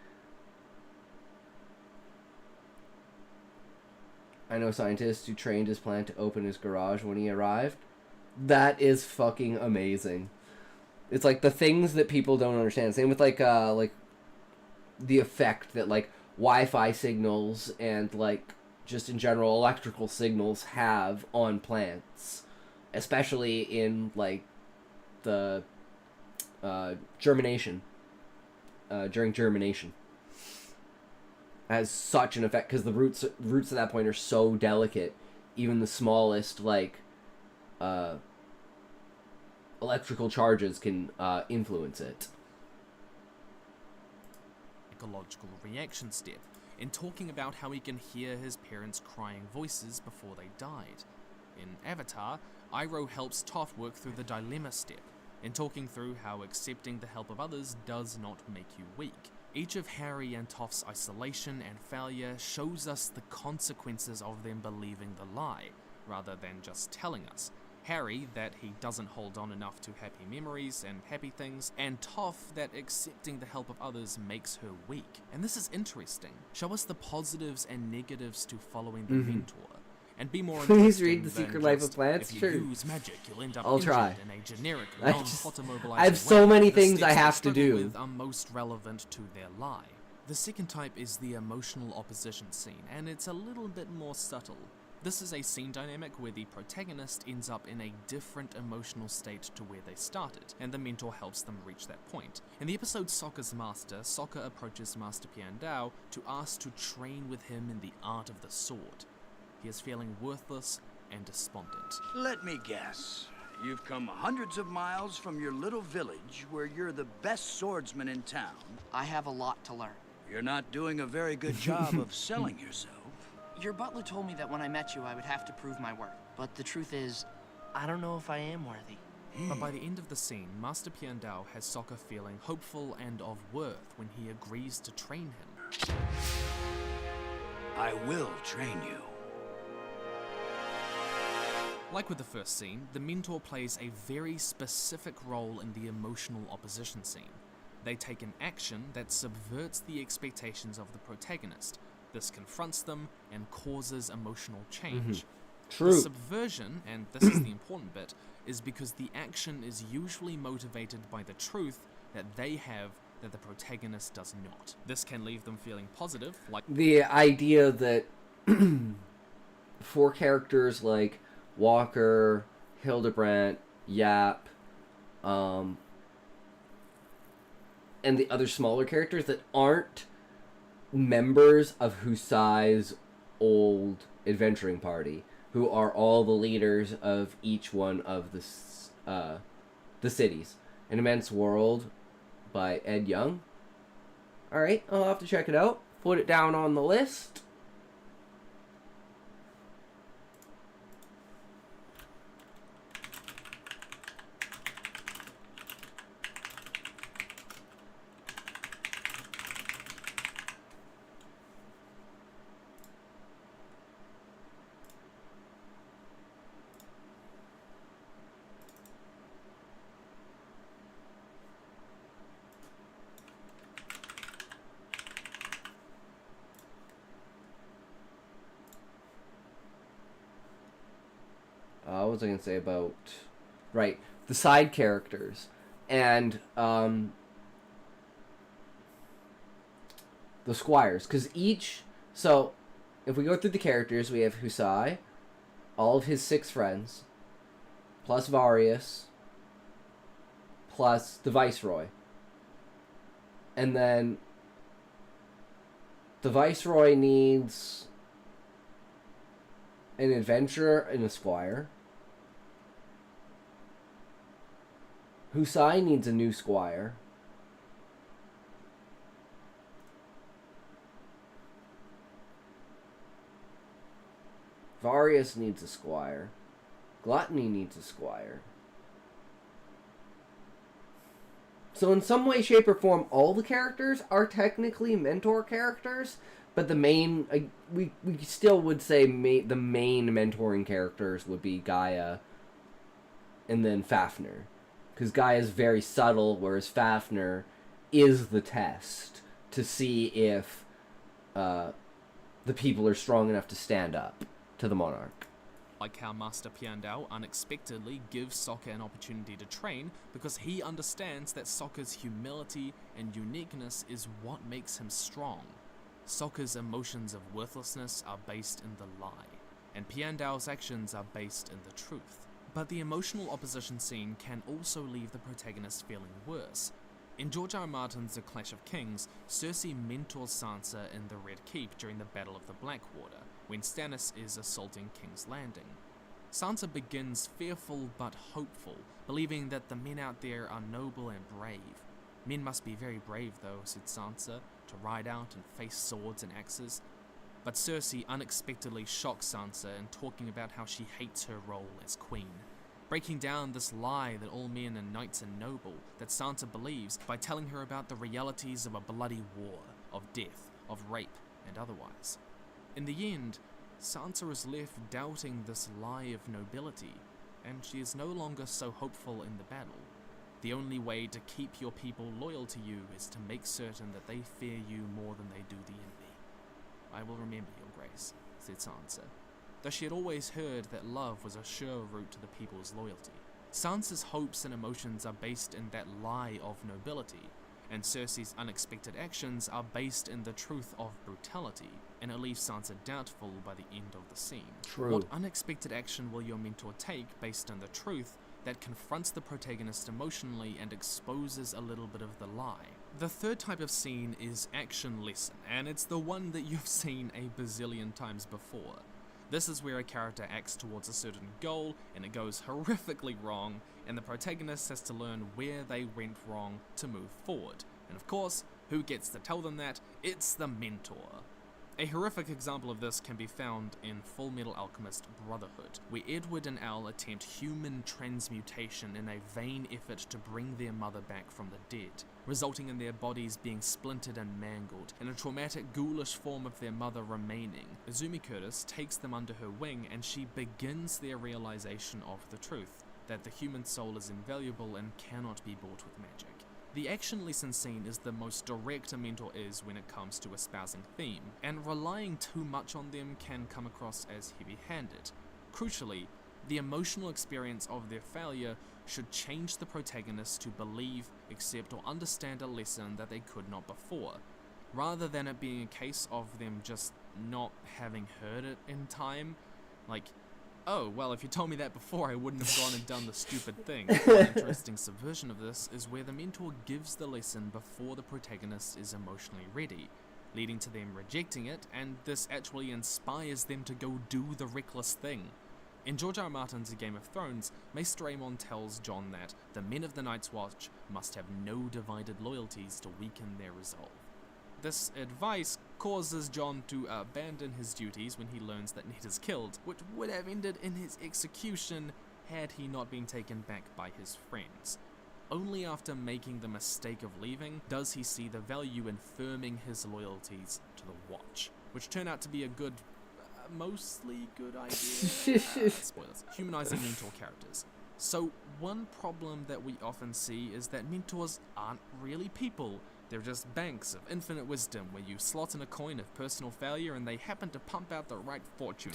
I know a scientist who trained his plant to open his garage when he arrived. That is fucking amazing. It's like the things that people don't understand. Same with like the effect that like Wi-Fi signals and like just in general electrical signals have on plants, especially in like the germination. During germination, has such an effect because the roots at that point are so delicate. Even the smallest like electrical charges can influence it. Ecological reaction step, in talking about how he can hear his parents' crying voices before they died. In Avatar, Iroh helps Toph work through the dilemma step, in talking through how accepting the help of others does not make you weak. Each of Harry and Toph's isolation and failure shows us the consequences of them believing the lie, rather than just telling us. Harry, that he doesn't hold on enough to happy memories and happy things, and Toph, that accepting the help of others makes her weak. And this is interesting. Show us the positives and negatives to following the mentor. And be more Please read The Secret Life of Plants. If Sure. you use magic, you'll end up I'll try. in a generic, I have so many things I have to do. With are most relevant to their lie. The second type is the emotional opposition scene, and it's a little bit more subtle. This is a scene dynamic where the protagonist ends up in a different emotional state to where they started, and the mentor helps them reach that point. In the episode Sokka's Master, Sokka approaches Master Piandao to ask to train with him in the art of the sword. He is feeling worthless and despondent. Let me guess. You've come hundreds of miles from your little village where you're the best swordsman in town. I have a lot to learn. You're not doing a very good job of selling yourself. Your butler told me that when I met you, I would have to prove my worth. But the truth is, I don't know if I am worthy. But by the end of the scene, Master Piandao has Sokka feeling hopeful and of worth when he agrees to train him. I will train you. Like with the first scene, the mentor plays a very specific role in the emotional opposition scene. They take an action that subverts the expectations of the protagonist. This confronts them and causes emotional change. True. The subversion, and this is the important bit, is because the action is usually motivated by the truth that they have that the protagonist does not. This can leave them feeling positive, like The idea that for characters like Walker, Hildebrandt, Yap, and the other smaller characters that aren't members of Husai's old adventuring party, who are all the leaders of each one of the cities. An Immense World by Ed Young. Alright, I'll have to check it out. Put it down on the list. What was I going to say about... Right, the side characters. And, the squires. Because each... So, if we go through the characters, we have Husai, all of his 6 friends, plus Varius, plus the Viceroy. And then the Viceroy needs an adventurer and a squire. Husai needs a new squire. Varius needs a squire. Gluttony needs a squire. So in some way, shape, or form, all the characters are technically mentor characters, but the main... we still would say the main mentoring characters would be Gaia and then Fafnir. Because Gaia is very subtle, whereas Fafnir is the test to see if the people are strong enough to stand up to the monarch. like how Master Piandao unexpectedly gives Sokka an opportunity to train because he understands that Sokka's humility and uniqueness is what makes him strong. Sokka's emotions of worthlessness are based in the lie, and Piandao's actions are based in the truth. But the emotional opposition scene can also leave the protagonist feeling worse. In George R. R. Martin's The Clash of Kings, Cersei mentors Sansa in the Red Keep during the Battle of the Blackwater, when Stannis is assaulting King's Landing. Sansa begins fearful but hopeful, believing that the men out there are noble and brave. Men must be very brave though, said Sansa, to ride out and face swords and axes. But Cersei unexpectedly shocks Sansa in talking about how she hates her role as queen, breaking down this lie that all men and knights are noble that Sansa believes by telling her about the realities of a bloody war, of death, of rape, and otherwise. In the end, Sansa is left doubting this lie of nobility, and she is no longer so hopeful in the battle. The only way to keep your people loyal to you is to make certain that they fear you more than they do the enemy. I will remember your grace, said Sansa, though she had always heard that love was a sure route to the people's loyalty. Sansa's hopes and emotions are based in that lie of nobility, and Cersei's unexpected actions are based in the truth of brutality, and it leaves Sansa doubtful by the end of the scene. True. What unexpected action will your mentor take based on the truth that confronts the protagonist emotionally and exposes a little bit of the lie? The third type of scene is action lesson, and it's the one that you've seen a bazillion times before. This is where a character acts towards a certain goal and it goes horrifically wrong, and the protagonist has to learn where they went wrong to move forward. And of course, who gets to tell them that? It's the mentor. A horrific example of this can be found in Full Metal Alchemist Brotherhood, where Edward and Al attempt human transmutation in a vain effort to bring their mother back from the dead, resulting in their bodies being splintered and mangled, and a traumatic ghoulish form of their mother remaining. Izumi Curtis takes them under her wing and she begins their realization of the truth, that the human soul is invaluable and cannot be bought with magic. The action lesson scene is the most direct a mentor is when it comes to espousing theme, and relying too much on them can come across as heavy-handed. Crucially, the emotional experience of their failure should change the protagonist to believe, accept, or understand a lesson that they could not before, rather than it being a case of them just not having heard it in time. Like, oh, well, if you told me that before, I wouldn't have gone and done the stupid thing. One interesting subversion of this is where the mentor gives the lesson before the protagonist is emotionally ready, leading to them rejecting it, and this actually inspires them to go do the reckless thing. In George R. R. Martin's Game of Thrones, Maester Aemon tells Jon that the men of the Night's Watch must have no divided loyalties to weaken their resolve. This advice causes Jon to abandon his duties when he learns that Ned is killed, which would have ended in his execution had he not been taken back by his friends. Only after making the mistake of leaving does he see the value in firming his loyalties to the Watch, which turn out to be a good, mostly good idea. Spoilers. Humanizing mentor characters. So one problem that we often see is that mentors aren't really people. They're just banks of infinite wisdom where you slot in a coin of personal failure and they happen to pump out the right fortune.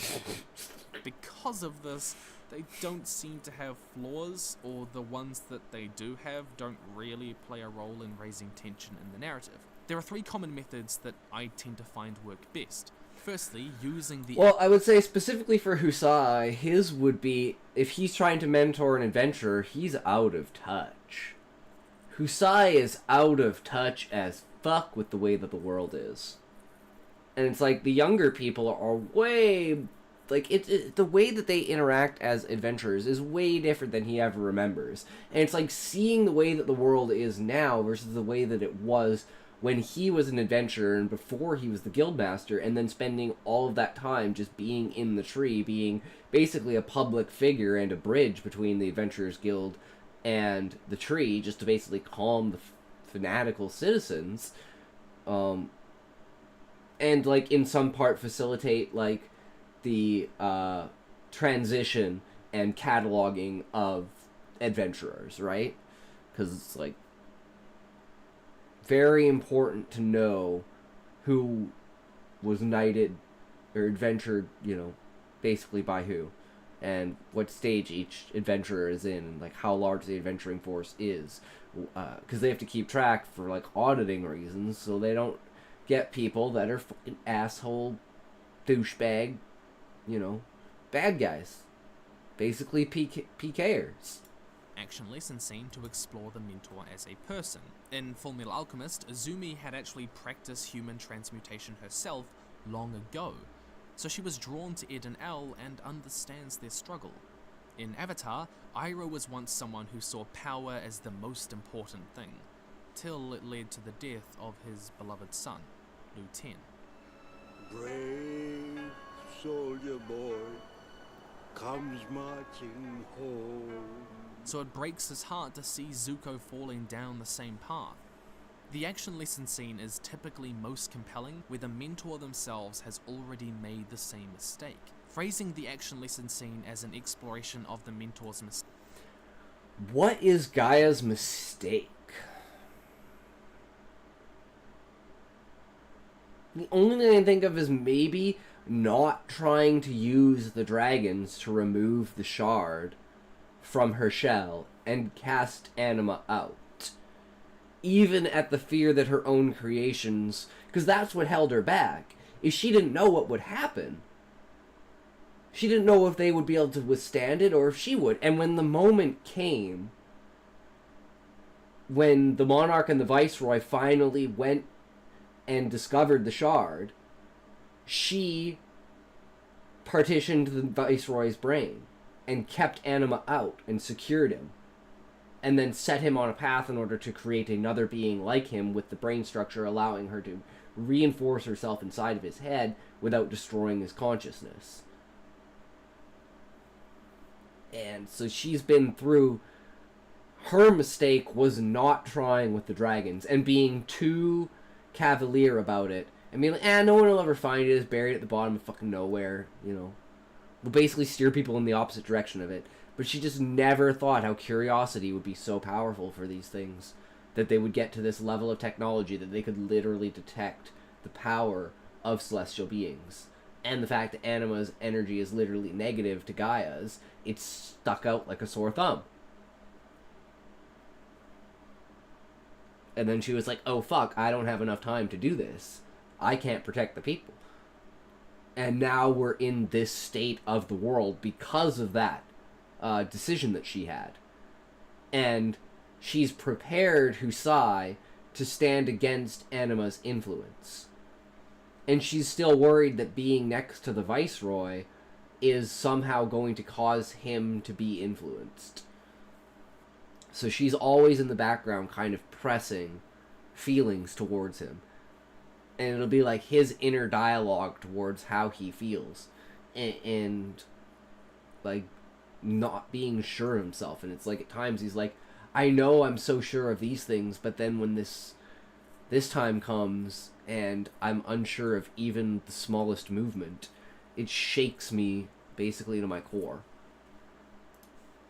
Because of this, they don't seem to have flaws, or the ones that they do have don't really play a role in raising tension in the narrative. There are three common methods that I tend to find work best. Firstly, using the... Well, I would say specifically for Husai, his would be, if he's trying to mentor an adventurer, he's out of touch. Husai is out of touch as fuck with the way that the world is. And it's like, the younger people are way... Like, the way that they interact as adventurers is way different than he ever remembers. And it's like seeing the way that the world is now versus the way that it was when he was an adventurer and before he was the guildmaster, and then spending all of that time just being in the tree, being basically a public figure and a bridge between the Adventurers Guild and the tree, just to basically calm the fanatical citizens, and like in some part facilitate like the transition and cataloging of adventurers, right? Because it's like very important to know who was knighted or adventured, you know, basically by who, and what stage each adventurer is in, and like how large the adventuring force is, because they have to keep track for like auditing reasons, so they don't get people that are fucking asshole, douchebag, you know, bad guys, basically PKers. Action lesson scene to explore the mentor as a person. In Full Metal Alchemist, Izumi had actually practiced human transmutation herself long ago, so she was drawn to Ed and Al and understands their struggle. In Avatar, Iroh was once someone who saw power as the most important thing, till it led to the death of his beloved son, Lu Ten. Brave soldier boy comes marching home. So it breaks his heart to see Zuko falling down the same path. The action lesson scene is typically most compelling where the mentor themselves has already made the same mistake, phrasing the action lesson scene as an exploration of the mentor's mistake. What is Gaia's mistake? The only thing I can think of is maybe not trying to use the dragons to remove the shard from her shell and cast Anima out. even at the fear that her own creations, because that's what held her back, is she didn't know what would happen. She didn't know if they would be able to withstand it or if she would. And when the moment came, when the monarch and the viceroy finally went and discovered the shard, she partitioned the viceroy's brain and kept Anima out and secured him, and then set him on a path in order to create another being like him with the brain structure allowing her to reinforce herself inside of his head without destroying his consciousness. And so she's been through... Her mistake was not trying with the dragons and being too cavalier about it and being like, no one will ever find it, it's buried at the bottom of fucking nowhere, you know. We'll basically steer people in the opposite direction of it. But she just never thought how curiosity would be so powerful for these things, that they would get to this level of technology that they could literally detect the power of celestial beings. And the fact that Anima's energy is literally negative to Gaia's, it's stuck out like a sore thumb. And then she was like, oh fuck, I don't have enough time to do this. I can't protect the people. And now we're in this state of the world because of that decision that she had. And she's prepared Husai to stand against Anima's influence. And she's still worried that being next to the Viceroy is somehow going to cause him to be influenced. So she's always in the background kind of pressing feelings towards him. And it'll be like his inner dialogue towards how he feels. And like not being sure of himself. And it's like at times he's like, I know I'm so sure of these things, but then when this time comes and I'm unsure of even the smallest movement, it shakes me basically to my core.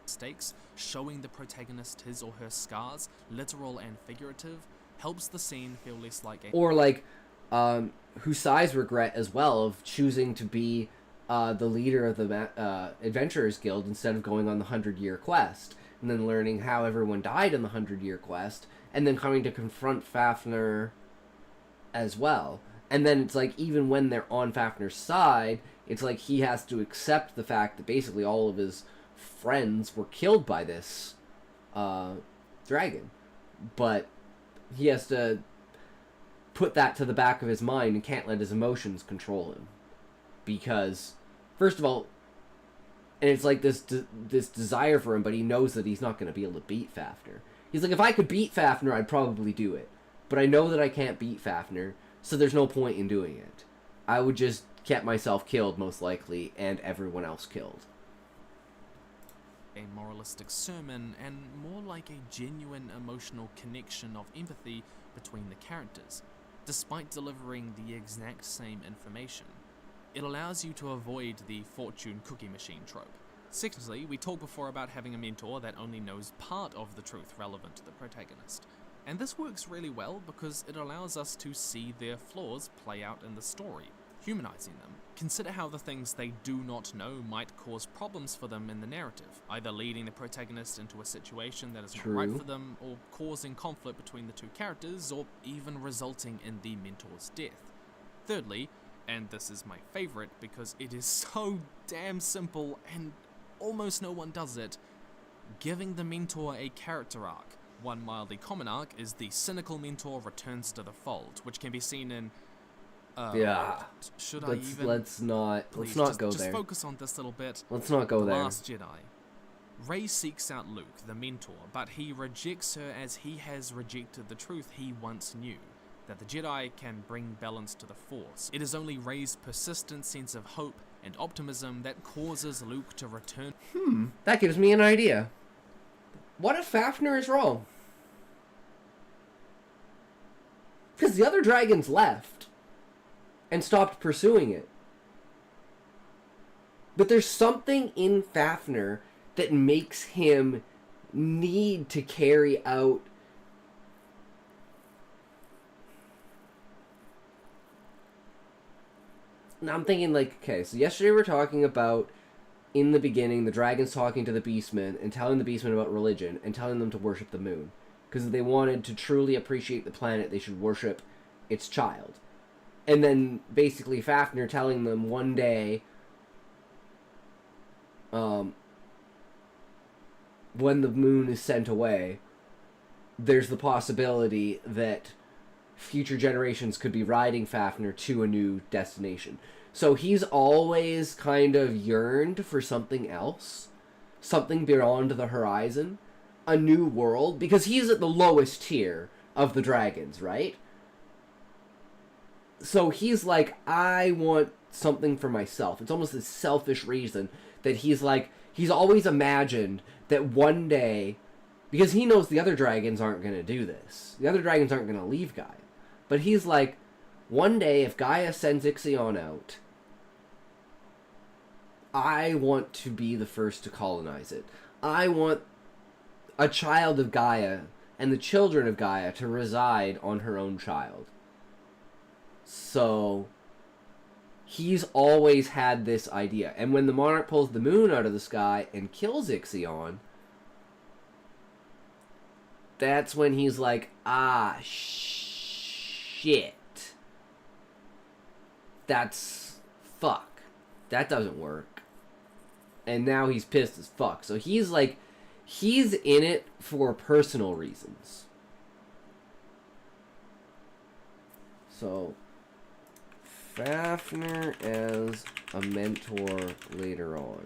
Mistakes, showing the protagonist his or her scars, literal and figurative, helps the scene feel less like a... Or like Husai's regret as well of choosing to be the leader of the Adventurers Guild instead of going on the 100-year quest, and then learning how everyone died in the 100-year quest, and then coming to confront Fafnir as well. And then it's like, even when they're on Fafnir's side, it's like he has to accept the fact that basically all of his friends were killed by this dragon. But he has to put that to the back of his mind and can't let his emotions control him. Because, first of all, and it's like this desire for him, but he knows that he's not going to be able to beat Fafnir. He's like, if I could beat Fafnir, I'd probably do it. But I know that I can't beat Fafnir, so there's no point in doing it. I would just get myself killed, most likely, and everyone else killed. A moralistic sermon, and more like a genuine emotional connection of empathy between the characters, despite delivering the exact same information. It allows you to avoid the fortune cookie machine trope. Secondly, we talked before about having a mentor that only knows part of the truth relevant to the protagonist. And this works really well because it allows us to see their flaws play out in the story, humanizing them. Consider how the things they do not know might cause problems for them in the narrative, either leading the protagonist into a situation that is not right for them, or causing conflict between the two characters, or even resulting in the mentor's death. Thirdly, and this is my favorite because it is so damn simple and almost no one does it, giving the mentor a character arc. One mildly common arc is the cynical mentor returns to the fold, which can be seen in let's not go there. Just focus on this little bit. Let's not go there. The Last Jedi. Rey seeks out Luke, the mentor, but he rejects her as he has rejected the truth he once knew, that the Jedi can bring balance to the Force. It is only Rey's persistent sense of hope and optimism that causes Luke to return. That gives me an idea. What if Fafnir is wrong? Because the other dragons left and stopped pursuing it. But there's something in Fafnir that makes him need to carry out now I'm thinking like, okay, so yesterday we were talking about, in the beginning, the dragons talking to the beastmen and telling the beastmen about religion and telling them to worship the moon. Because if they wanted to truly appreciate the planet, they should worship its child. And then basically Fafnir telling them one day, when the moon is sent away, there's the possibility that future generations could be riding Fafnir to a new destination. So he's always kind of yearned for something else, something beyond the horizon, a new world, because he's at the lowest tier of the dragons, right? So he's like, I want something for myself. It's almost this selfish reason that he's like, he's always imagined that one day, because he knows the other dragons aren't going to do this. The other dragons aren't going to leave Gaia. But he's like, one day if Gaia sends Ixion out, I want to be the first to colonize it. I want a child of Gaia and the children of Gaia to reside on her own child. So he's always had this idea. And when the monarch pulls the moon out of the sky and kills Ixion, that's when he's like, ah, shit. That's fuck. That doesn't work. And now he's pissed as fuck. So he's like, he's in it for personal reasons. So Fafnir as a mentor later on.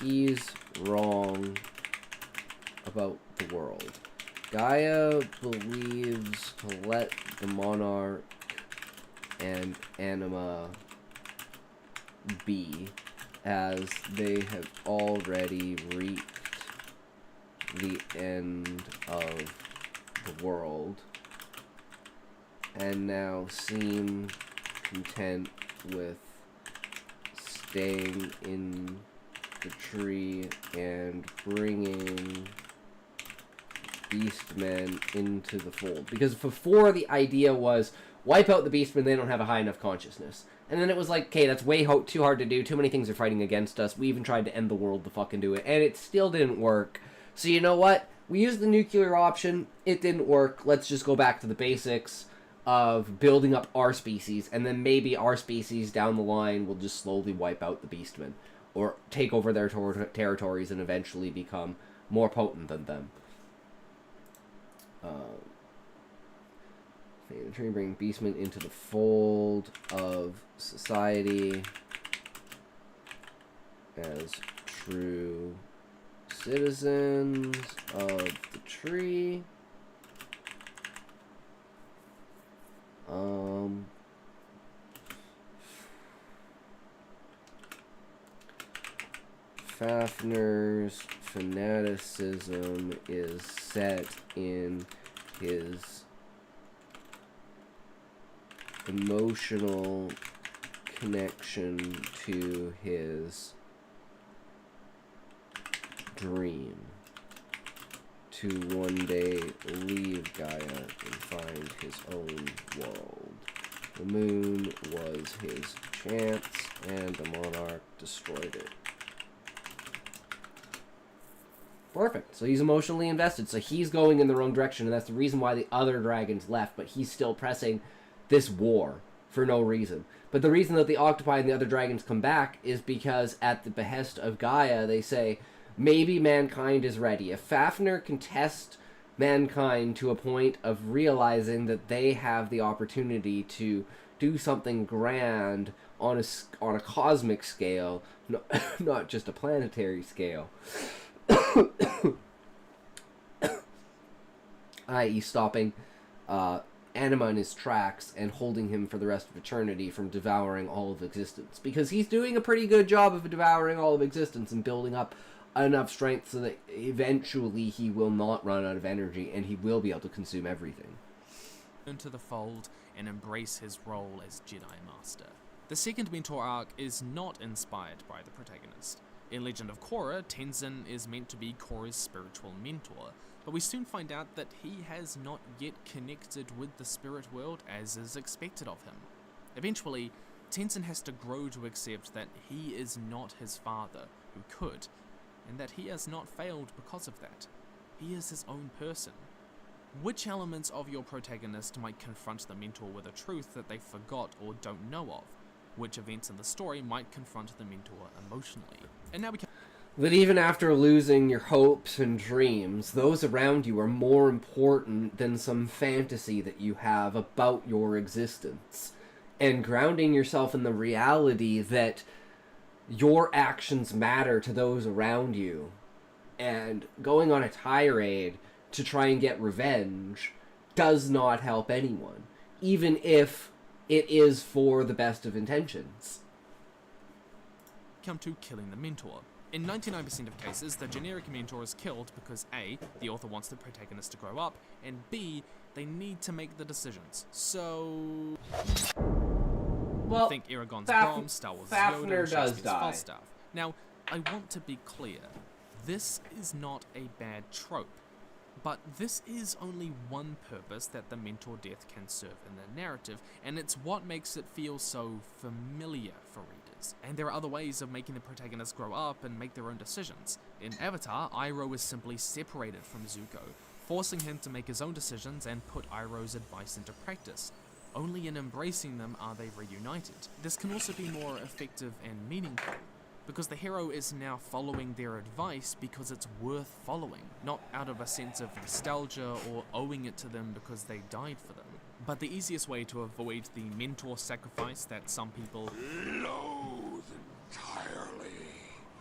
He's wrong about the world. Gaia believes to let the monarch and Anima be, as they have already reached the end of the world and now seem content with staying in the tree and bringing Beastmen into the fold. Because before the idea was, wipe out the Beastmen, they don't have a high enough consciousness. And then it was like, okay, that's way too hard to do, too many things are fighting against us, we even tried to end the world to fucking do it, and it still didn't work. So you know what? We used the nuclear option, it didn't work, let's just go back to the basics of building up our species, and then maybe our species down the line will just slowly wipe out the Beastmen, or take over their territories and eventually become more potent than them. The tree bring Beastmen into the fold of society as true citizens of the tree. Fafnir's fanaticism is set in his emotional connection to his dream to one day leave Gaia and find his own world. The moon was his chance, and the monarch destroyed it. Perfect. So he's emotionally invested. So he's going in the wrong direction, and that's the reason why the other dragons left, but he's still pressing this war for no reason. But the reason that the octopi and the other dragons come back is because at the behest of Gaia, they say, maybe mankind is ready. If Fafnir can test mankind to a point of realizing that they have the opportunity to do something grand on a cosmic scale, not just a planetary scale, i.e. stopping Anima in his tracks and holding him for the rest of eternity from devouring all of existence. Because he's doing a pretty good job of devouring all of existence and building up enough strength so that eventually he will not run out of energy and he will be able to consume everything. Into the fold and embrace his role as Jedi Master. The second mentor arc is not inspired by the protagonist. In Legend of Korra, Tenzin is meant to be Korra's spiritual mentor, but we soon find out that he has not yet connected with the spirit world as is expected of him. Eventually, Tenzin has to grow to accept that he is not his father, who could, and that he has not failed because of that. He is his own person. Which elements of your protagonist might confront the mentor with a truth that they forgot or don't know of? Which events in the story might confront the mentor emotionally? And now we can... That even after losing your hopes and dreams, those around you are more important than some fantasy that you have about your existence. And grounding yourself in the reality that your actions matter to those around you, and going on a tirade to try and get revenge does not help anyone, even if it is for the best of intentions. Come to killing the mentor. In 99% of cases, the generic mentor is killed because A, the author wants the protagonist to grow up, and B, they need to make the decisions. So... Well, think Eragon's Grom, Star Wars Fafnir Yoda, does Shakespeare's die. Falstaff. Now, I want to be clear. This is not a bad trope. But this is only one purpose that the mentor death can serve in the narrative, and it's what makes it feel so familiar for readers. And there are other ways of making the protagonist grow up and make their own decisions. In Avatar, Iroh is simply separated from Zuko, forcing him to make his own decisions and put Iroh's advice into practice. Only in embracing them are they reunited. This can also be more effective and meaningful, because the hero is now following their advice because it's worth following, not out of a sense of nostalgia or owing it to them because they died for them. But the easiest way to avoid the mentor sacrifice that some people Loathe entirely.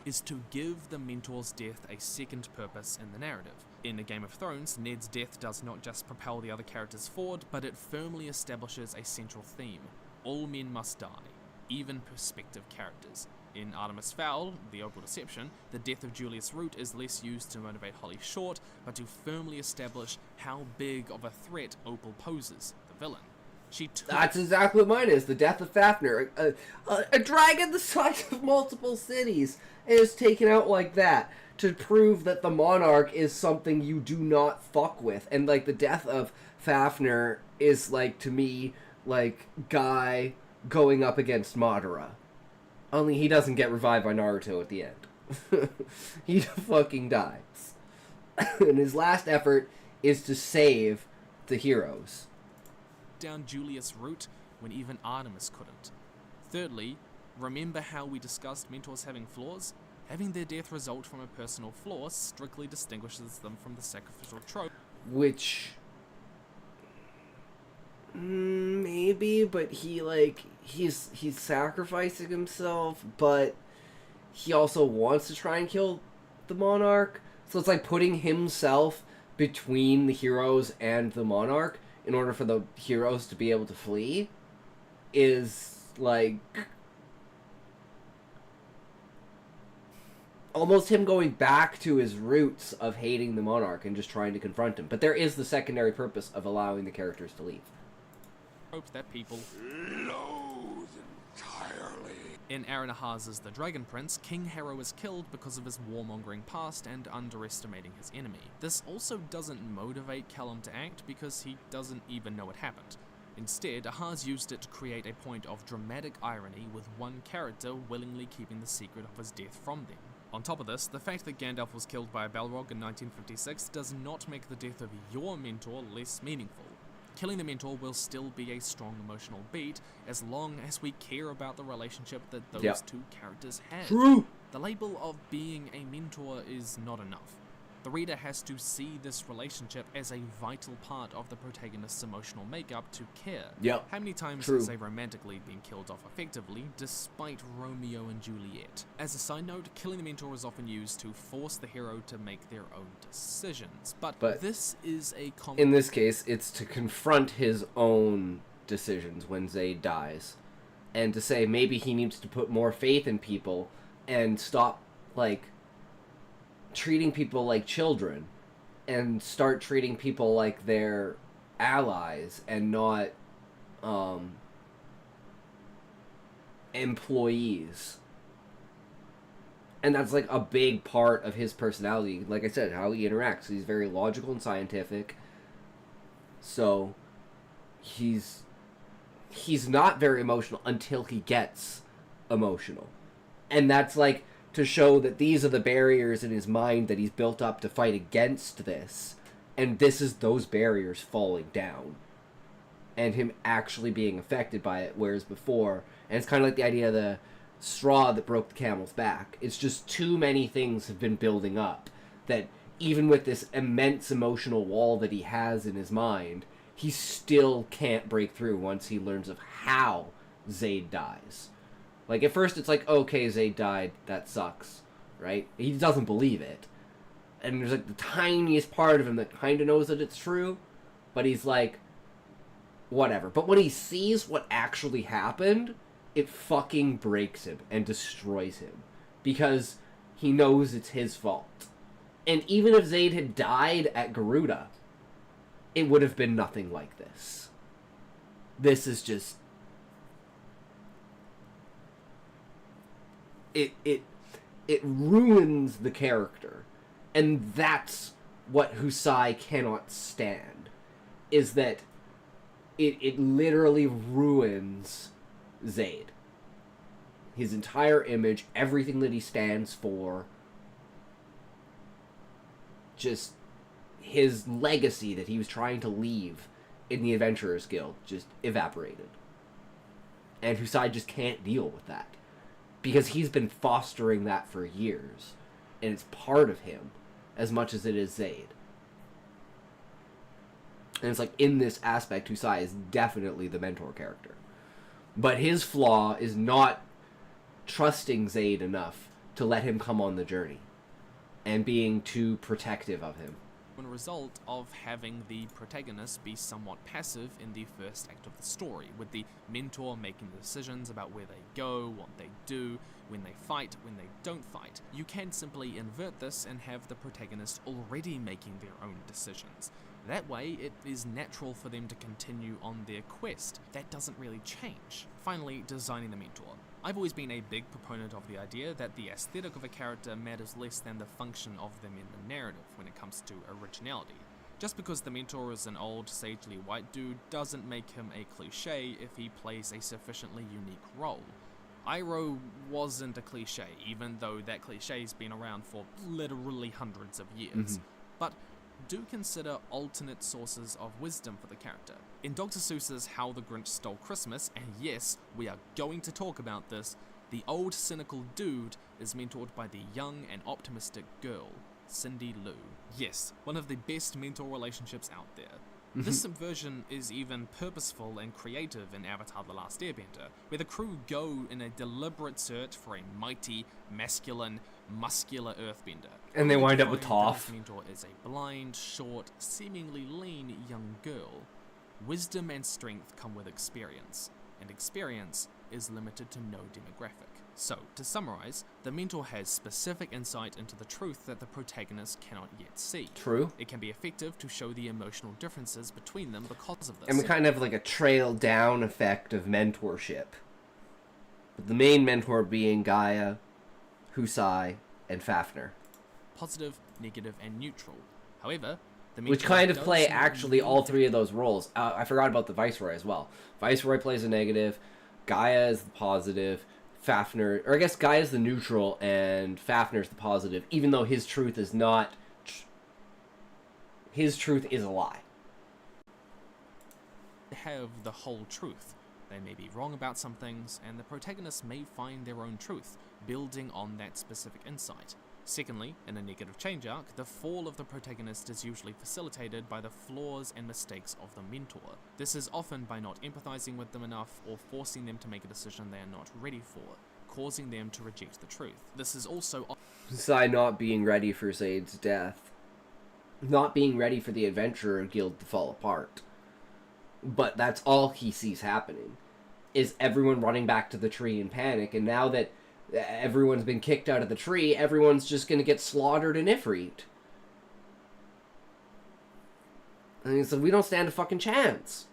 is to give the mentor's death a second purpose in the narrative. In A Game of Thrones, Ned's death does not just propel the other characters forward, but it firmly establishes a central theme. All men must die, even prospective characters. In Artemis Fowl, The Opal Deception, the death of Julius Root is less used to motivate Holly Short, but to firmly establish how big of a threat Opal poses, the villain. She took... That's exactly what mine is. The death of Fafnir. A dragon the size of multiple cities is taken out like that to prove that the monarch is something you do not fuck with. And, like, the death of Fafnir is, like, to me, like, Guy going up against Madara. Only he doesn't get revived by Naruto at the end. He fucking dies. And his last effort is to save the heroes. down Julius Root when even Artemis couldn't. Thirdly, remember how we discussed mentors having flaws? Having their death result from a personal flaw strictly distinguishes them from the sacrificial trope. Which... maybe, but he's sacrificing himself, but he also wants to try and kill the monarch. So it's like putting himself between the heroes and the monarch in order for the heroes to be able to flee is like almost him going back to his roots of hating the monarch and just trying to confront him. But there is the secondary purpose of allowing the characters to leave. Trope that people Loathe entirely. In Aaron Ahaz's The Dragon Prince, King Harrow is killed because of his warmongering past and underestimating his enemy. This also doesn't motivate Callum to act because he doesn't even know it happened. Instead, Ahaz used it to create a point of dramatic irony with one character willingly keeping the secret of his death from them. On top of this, the fact that Gandalf was killed by a Balrog in 1956 does not make the death of your mentor less meaningful. Killing the mentor will still be a strong emotional beat as long as we care about the relationship that those two characters have. True. The label of being a mentor is not enough. The reader has to see this relationship as a vital part of the protagonist's emotional makeup to care. Yep. How many times True. has a romantic lead been killed off effectively, despite Romeo and Juliet? As a side note, killing the mentor is often used to force the hero to make their own decisions, but this is a common... In this case, it's to confront his own decisions when Zayd dies. And to say maybe he needs to put more faith in people and stop, treating people like children and start treating people like their allies and not employees. And that's a big part of his personality. Like I said, how he interacts. He's very logical and scientific. So he's not very emotional until he gets emotional. And that's to show that these are the barriers in his mind that he's built up to fight against this, And this is those barriers falling down. And him actually being affected by it, whereas before... And it's kind of like the idea of the straw that broke the camel's back. It's just too many things have been building up that even with this immense emotional wall that he has in his mind, he still can't break through once he learns of how Zayd dies. Like, at first it's like, okay, Zayd died, that sucks, right? He doesn't believe it. And there's like the tiniest part of him that kind of knows that it's true, but he's like, whatever. But when he sees what actually happened, it fucking breaks him and destroys him. Because he knows it's his fault. And even if Zayd had died at Garuda, it would have been nothing like this. This is just... It ruins the character. And that's what Husai cannot stand. Is that it literally ruins Zayd. His entire image, everything that he stands for, just his legacy that he was trying to leave in the Adventurers Guild just evaporated. And Husai just can't deal with that. Because he's been fostering that for years. And it's part of him as much as it is Zayd. And it's like, in this aspect, Husai is definitely the mentor character. But his flaw is not trusting Zayd enough to let him come on the journey. And being too protective of him. A result of having the protagonist be somewhat passive in the first act of the story, with the mentor making the decisions about where they go, what they do, when they fight, when they don't fight. You can simply invert this and have the protagonist already making their own decisions. That way, it is natural for them to continue on their quest. That doesn't really change. Finally, designing the mentor. I've always been a big proponent of the idea that the aesthetic of a character matters less than the function of them in the narrative when it comes to originality. Just because the mentor is an old, sagely white dude doesn't make him a cliché if he plays a sufficiently unique role. Iroh wasn't a cliché, even though that cliché's been around for literally hundreds of years. But do consider alternate sources of wisdom for the character. In Dr. Seuss's How the Grinch Stole Christmas, and yes, we are going to talk about this, the old cynical dude is mentored by the young and optimistic girl, Cindy Lou. Yes, one of the best mentor relationships out there. This subversion is even purposeful and creative in Avatar: The Last Airbender, where the crew go in a deliberate search for a mighty, masculine, muscular earthbender. And they wind up with Toph. Toph. Mentor is a blind, short, seemingly lean young girl. Wisdom and strength come with experience, and experience is limited to no demographic. So, to summarize, the mentor has specific insight into the truth that the protagonist cannot yet see. True. It can be effective to show the emotional differences between them because of this. And we kind of have like a trail down effect of mentorship. With the main mentor being Gaia, Husai, and Fafnir. Positive, negative, and neutral. However, the Which mentor kind of does play not actually all need- three of those roles. I forgot about the Viceroy as well. Viceroy plays a negative, Gaia is the positive, Fafnir, or I guess Gaia's the neutral, and Fafnir's the positive, even though his truth is not... His truth is a lie. have the whole truth. They may be wrong about some things, and the protagonists may find their own truth, building on that specific insight. Secondly, in a negative change arc, the fall of the protagonist is usually facilitated by the flaws and mistakes of the mentor. This is often by not empathizing with them enough or forcing them to make a decision they are not ready for, causing them to reject the truth. This is also Husai not being ready for Zayd's death. Not being ready for the Adventurer Guild to fall apart. But that's all he sees happening, is everyone running back to the tree in panic, and now that everyone's been kicked out of the tree, everyone's just going to get slaughtered in Ifrit. And so we don't stand a fucking chance.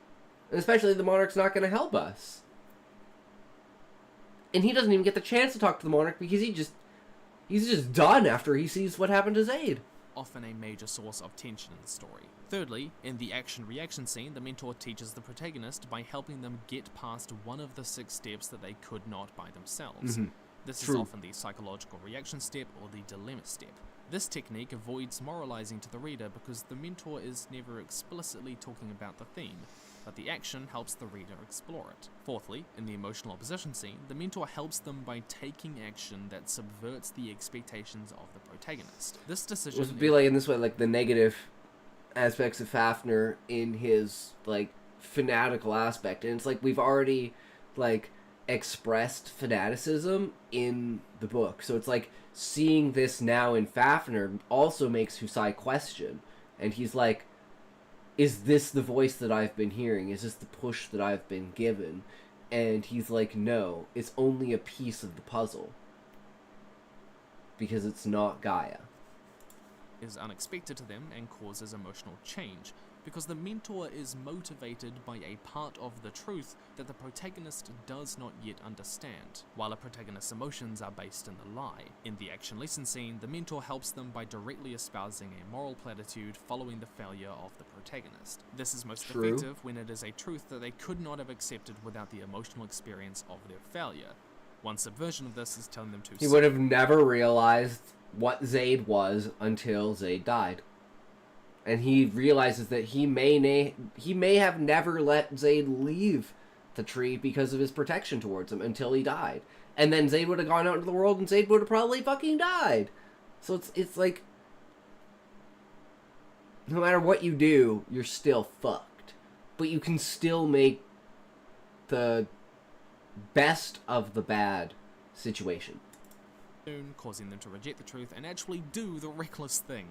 And especially the Monarch's not going to help us. And he doesn't even get the chance to talk to the Monarch because he's just done after he sees what happened to Zayd. often a major source of tension in the story. Thirdly, in the action-reaction scene, the mentor teaches the protagonist by helping them get past one of the 6 steps that they could not by themselves. This is often the psychological reaction step or the dilemma step. This technique avoids moralizing to the reader because the mentor is never explicitly talking about the theme, but the action helps the reader explore it. Fourthly, in the emotional opposition scene, the mentor helps them by taking action that subverts the expectations of the protagonist. This decision would be like in this way, like the negative aspects of Fafnir in his like fanatical aspect, and it's like we've already like expressed fanaticism in the book, so it's like seeing this now in Fafnir also makes Husai question, and he's like, is this the voice that I've been hearing? Is this the push that I've been given? And he's like, no, it's only a piece of the puzzle. Because it's not Gaia. Is unexpected to them and causes emotional change, because the mentor is motivated by a part of the truth that the protagonist does not yet understand, while a protagonist's emotions are based in the lie. In the action lesson scene, the mentor helps them by directly espousing a moral platitude following the failure of the protagonist. This is most effective when it is a truth that they could not have accepted without the emotional experience of their failure. One subversion of this is telling them to... He would have never realized what Zaid was until Zaid died. And he realizes that he may have never let Zaid leave the tree because of his protection towards him until he died. And then Zaid would have gone out into the world and Zaid would have probably fucking died. So it's like, no matter what you do, you're still fucked. But you can still make the best of the bad situation. Causing them to reject the truth and actually do the reckless thing.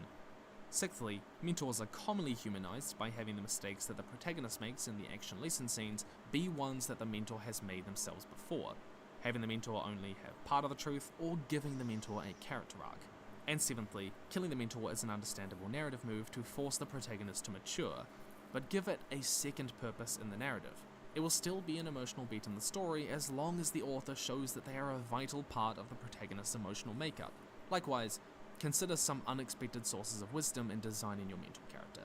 Sixthly, mentors are commonly humanized by having the mistakes that the protagonist makes in the action lesson scenes be ones that the mentor has made themselves before, having the mentor only have part of the truth or giving the mentor a character arc. And seventhly, killing the mentor is an understandable narrative move to force the protagonist to mature, but give it a second purpose in the narrative. It will still be an emotional beat in the story as long as the author shows that they are a vital part of the protagonist's emotional makeup. Likewise, consider some unexpected sources of wisdom in designing your mentor character.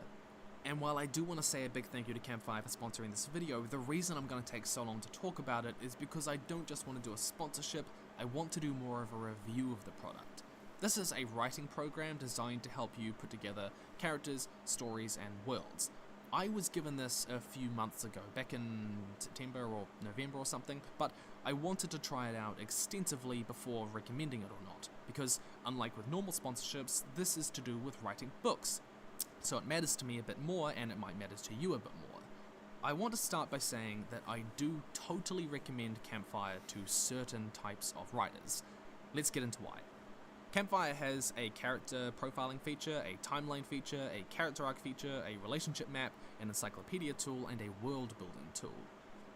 And while I do want to say a big thank you to Campfire for sponsoring this video, the reason I'm going to take so long to talk about it is because I don't just want to do a sponsorship, I want to do more of a review of the product. This is a writing program designed to help you put together characters, stories, and worlds. I was given this a few months ago, back in September or November or something, but I wanted to try it out extensively before recommending it or not, because unlike with normal sponsorships, this is to do with writing books. So it matters to me a bit more, and it might matter to you a bit more. I want to start by saying that I do totally recommend Campfire to certain types of writers. Let's get into why. Campfire has a character profiling feature, a timeline feature, a character arc feature, a relationship map, an encyclopedia tool, and a world building tool.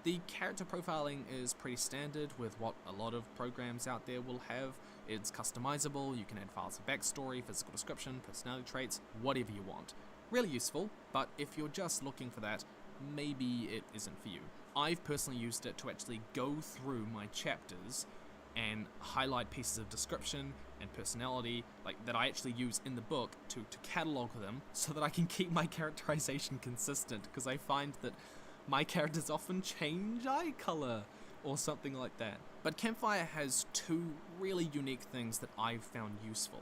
The character profiling is pretty standard with what a lot of programs out there will have. It's customizable, you can add files of backstory, physical description, personality traits, whatever you want. Really useful, but if you're just looking for that, maybe it isn't for you. I've personally used it to actually go through my chapters and highlight pieces of description and personality like that I actually use in the book to catalog them so that I can keep my characterization consistent, because I find that my characters often change eye color or something like that. But Campfire has two really unique things that I've found useful.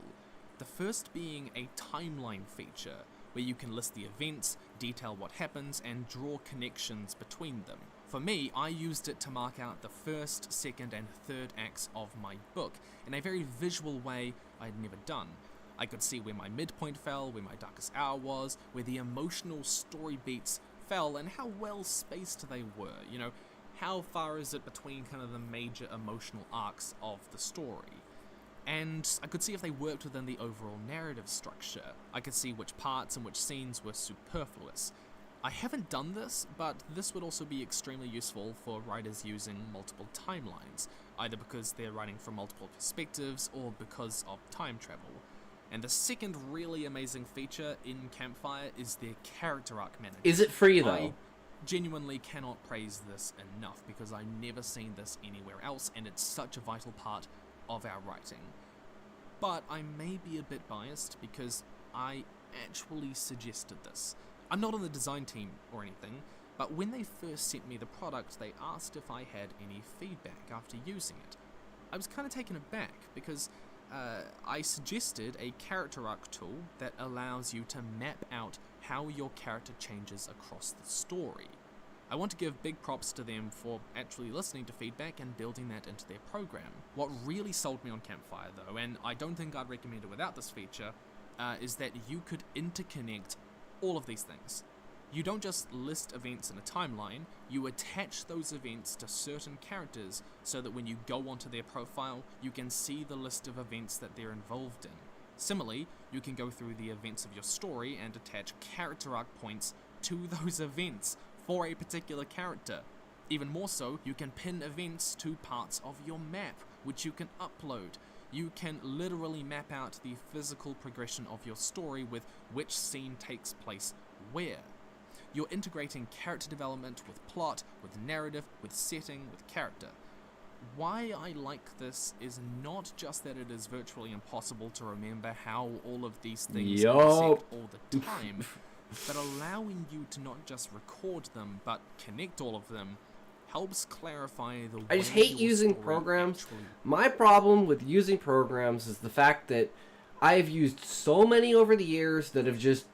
The first being a timeline feature, where you can list the events, detail what happens, and draw connections between them. For me, I used it to mark out the first, second, and third acts of my book in a very visual way I'd never done. I could see where my midpoint fell, where my darkest hour was, where the emotional story beats fell, and how well spaced they were. You know, how far is it between kind of the major emotional arcs of the story? And I could see if they worked within the overall narrative structure. I could see which parts and which scenes were superfluous. I haven't done this, but this would also be extremely useful for writers using multiple timelines, either because they're writing from multiple perspectives or because of time travel. And the second really amazing feature in Campfire is their character arc manager. Is it free though? I genuinely cannot praise this enough because I've never seen this anywhere else, and it's such a vital part of our writing. But I may be a bit biased because I actually suggested this. I'm not on the design team or anything, but when they first sent me the product, they asked if I had any feedback after using it. I was kind of taken aback because I suggested a character arc tool that allows you to map out how your character changes across the story. I want to give big props to them for actually listening to feedback and building that into their program. What really sold me on Campfire though, and I don't think I'd recommend it without this feature, is that you could interconnect all of these things. You don't just list events in a timeline, you attach those events to certain characters so that when you go onto their profile, you can see the list of events that they're involved in. Similarly, you can go through the events of your story and attach character arc points to those events for a particular character. Even more so, you can pin events to parts of your map, which you can upload. You can literally map out the physical progression of your story with which scene takes place where. You're integrating character development with plot, with narrative, with setting, with character. Why I like this is not just that it is virtually impossible to remember how all of these things intersect all the time, but allowing you to not just record them, but connect all of them, helps clarify the way I just hate your using story programs. actually. My problem with using programs is the fact that I've used so many over the years that have just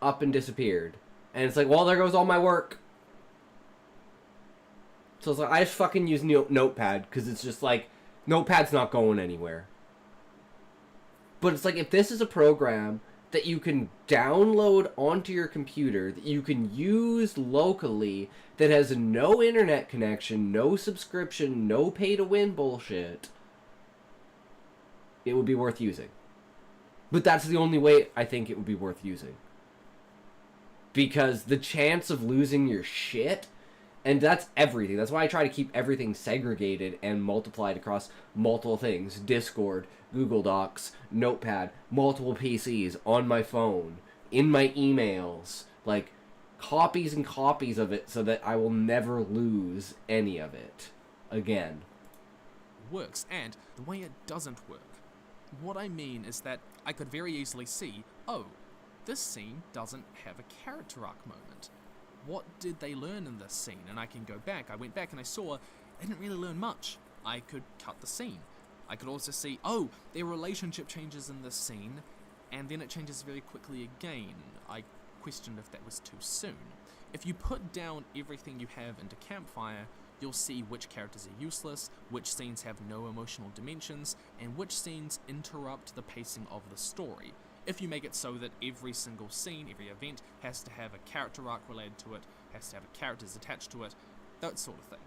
up and disappeared. And it's like, well, there goes all my work. So it's like, I just fucking use Notepad, because it's just like, Notepad's not going anywhere. But it's like, if this is a program that you can download onto your computer, that you can use locally, that has no internet connection, no subscription, no pay-to-win bullshit, it would be worth using. But that's the only way I think it would be worth using. Because the chance of losing your shit, and that's everything. That's why I try to keep everything segregated and multiplied across multiple things. Discord, Google Docs, Notepad, multiple PCs, on my phone, in my emails. Like, copies and copies of it so that I will never lose any of it again. Works, and the way it doesn't work. What I mean is that I could very easily see, oh, this scene doesn't have a character arc moment. What did they learn in this scene? And I can go back. I went back and I saw they didn't really learn much. I could cut the scene. I could also see, oh, their relationship changes in this scene, and then it changes very quickly again. I questioned if that was too soon. If you put down everything you have into Campfire, you'll see which characters are useless, which scenes have no emotional dimensions, and which scenes interrupt the pacing of the story. If you make it so that every single scene, every event, has to have a character arc related to it, has to have characters attached to it, that sort of thing.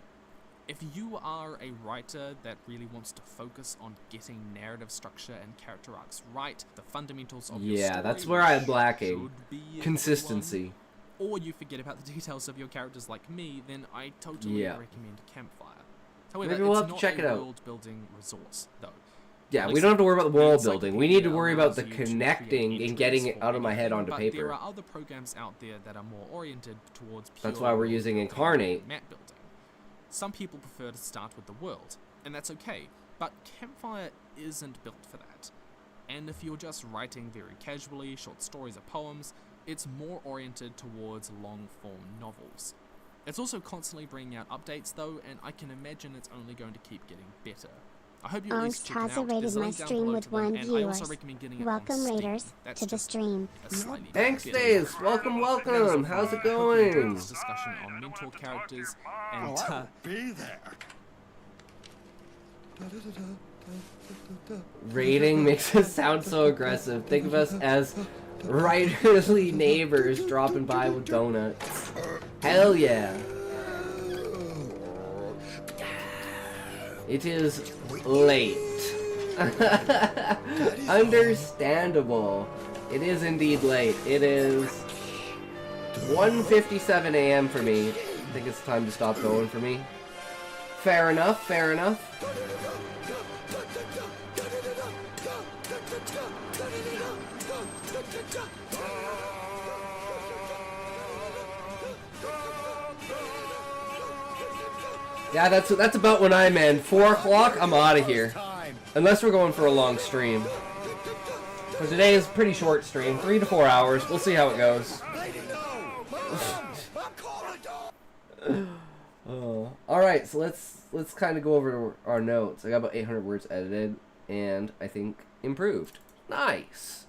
If you are a writer that really wants to focus on getting narrative structure and character arcs right, the fundamentals of your story, that's where I'm which lacking. should be Consistency. or you forget about the details of your characters like me, then I totally recommend Campfire. However, Maybe we'll it's have to not check a it out. world-building resource, though. Yeah, At we least don't have to worry about the world the building. We need to encyclopedia worry about the allows you to connecting create and getting entries it for out of my head anything, onto but paper. there are other programs out there that are more oriented towards pure That's why we're using world building Incarnate. and map building. Some people prefer to start with the world, and that's okay, but Campfire isn't built for that. And if you're just writing very casually, short stories or poems, it's more oriented towards long-form novels. It's also constantly bringing out updates though, and I can imagine it's only going to keep getting better. I hope you at least check it Angst out. has There's a rated my link down stream below with to them, 1 and I viewers. also recommend getting it Welcome, on Steam. Raiders, That's to the just stream. a slightly Thanks, better Days. version. Welcome, That is welcome. all. How's it I hope you enjoyed going? this discussion on mentor characters, and Oh, I'll be there. Rating makes us sound so aggressive. Think of us as writerly neighbors dropping by with donuts. Hell yeah. It is late. Understandable. It is indeed late. It is 1:57 a.m. for me. I think it's time to stop going for me. Fair enough, fair enough. Yeah, that's about when I'm in. 4 o'clock, I'm out of here. Unless we're going for a long stream. For today is a pretty short stream, 3 to 4 hours. We'll see how it goes. Alright, so let's kind of go over our notes. I got about 800 words edited. and I think improved. Nice.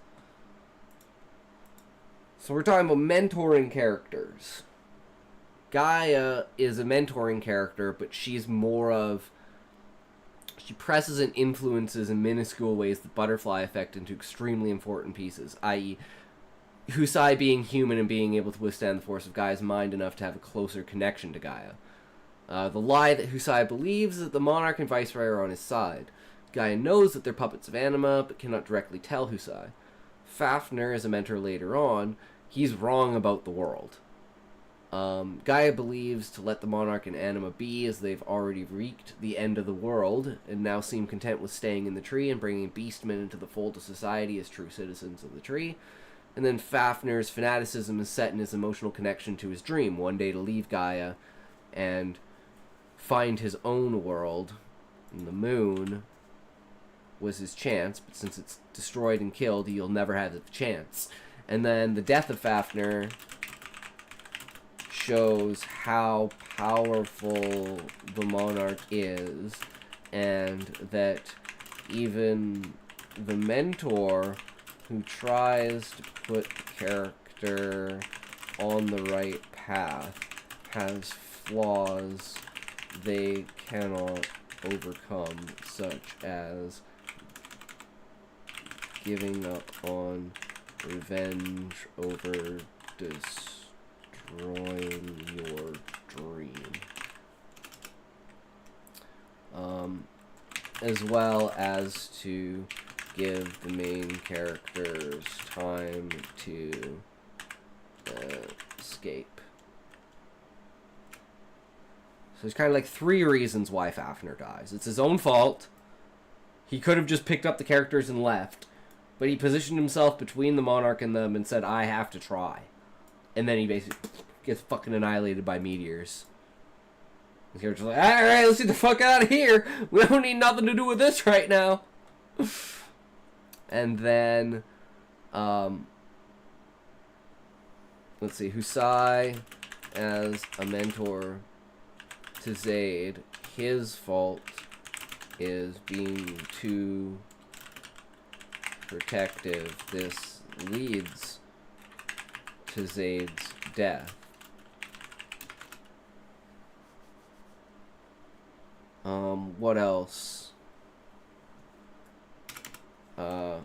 So we're talking about mentoring characters. Gaia is a mentoring character, but she's more of... She presses and influences in minuscule ways the butterfly effect into extremely important pieces, i.e. Husai being human and being able to withstand the force of Gaia's mind enough to have a closer connection to Gaia. The lie that Husai believes that the monarch and viceroy are on his side. Gaia knows that they're puppets of Anima, but cannot directly tell Husai. Fafnir is a mentor later on. He's wrong about the world. Gaia believes to let the monarch and Anima be, as they've already reached the end of the world, and now seem content with staying in the tree and bringing beastmen into the fold of society as true citizens of the tree. And then Fafnir's fanaticism is set in his emotional connection to his dream, one day to leave Gaia and find his own world. And the moon was his chance, but since it's destroyed and killed, he'll never have the chance. And then the death of Fafnir shows how powerful the monarch is, and that even the mentor who tries to put the character on the right path has flaws they cannot overcome, such as giving up on revenge over destroying your dream. As well as to give the main characters time to escape. So there's kind of like 3 reasons why Fafnir dies. It's his own fault. He could have just picked up the characters and left, but he positioned himself between the monarch and them and said, I have to try. And then he basically gets fucking annihilated by meteors. The character's like, alright, let's get the fuck out of here. We don't need nothing to do with this right now. And then, let's see, Husai as a mentor to Zaid. His fault is being too protective. This leads to Zaid's death. What else? The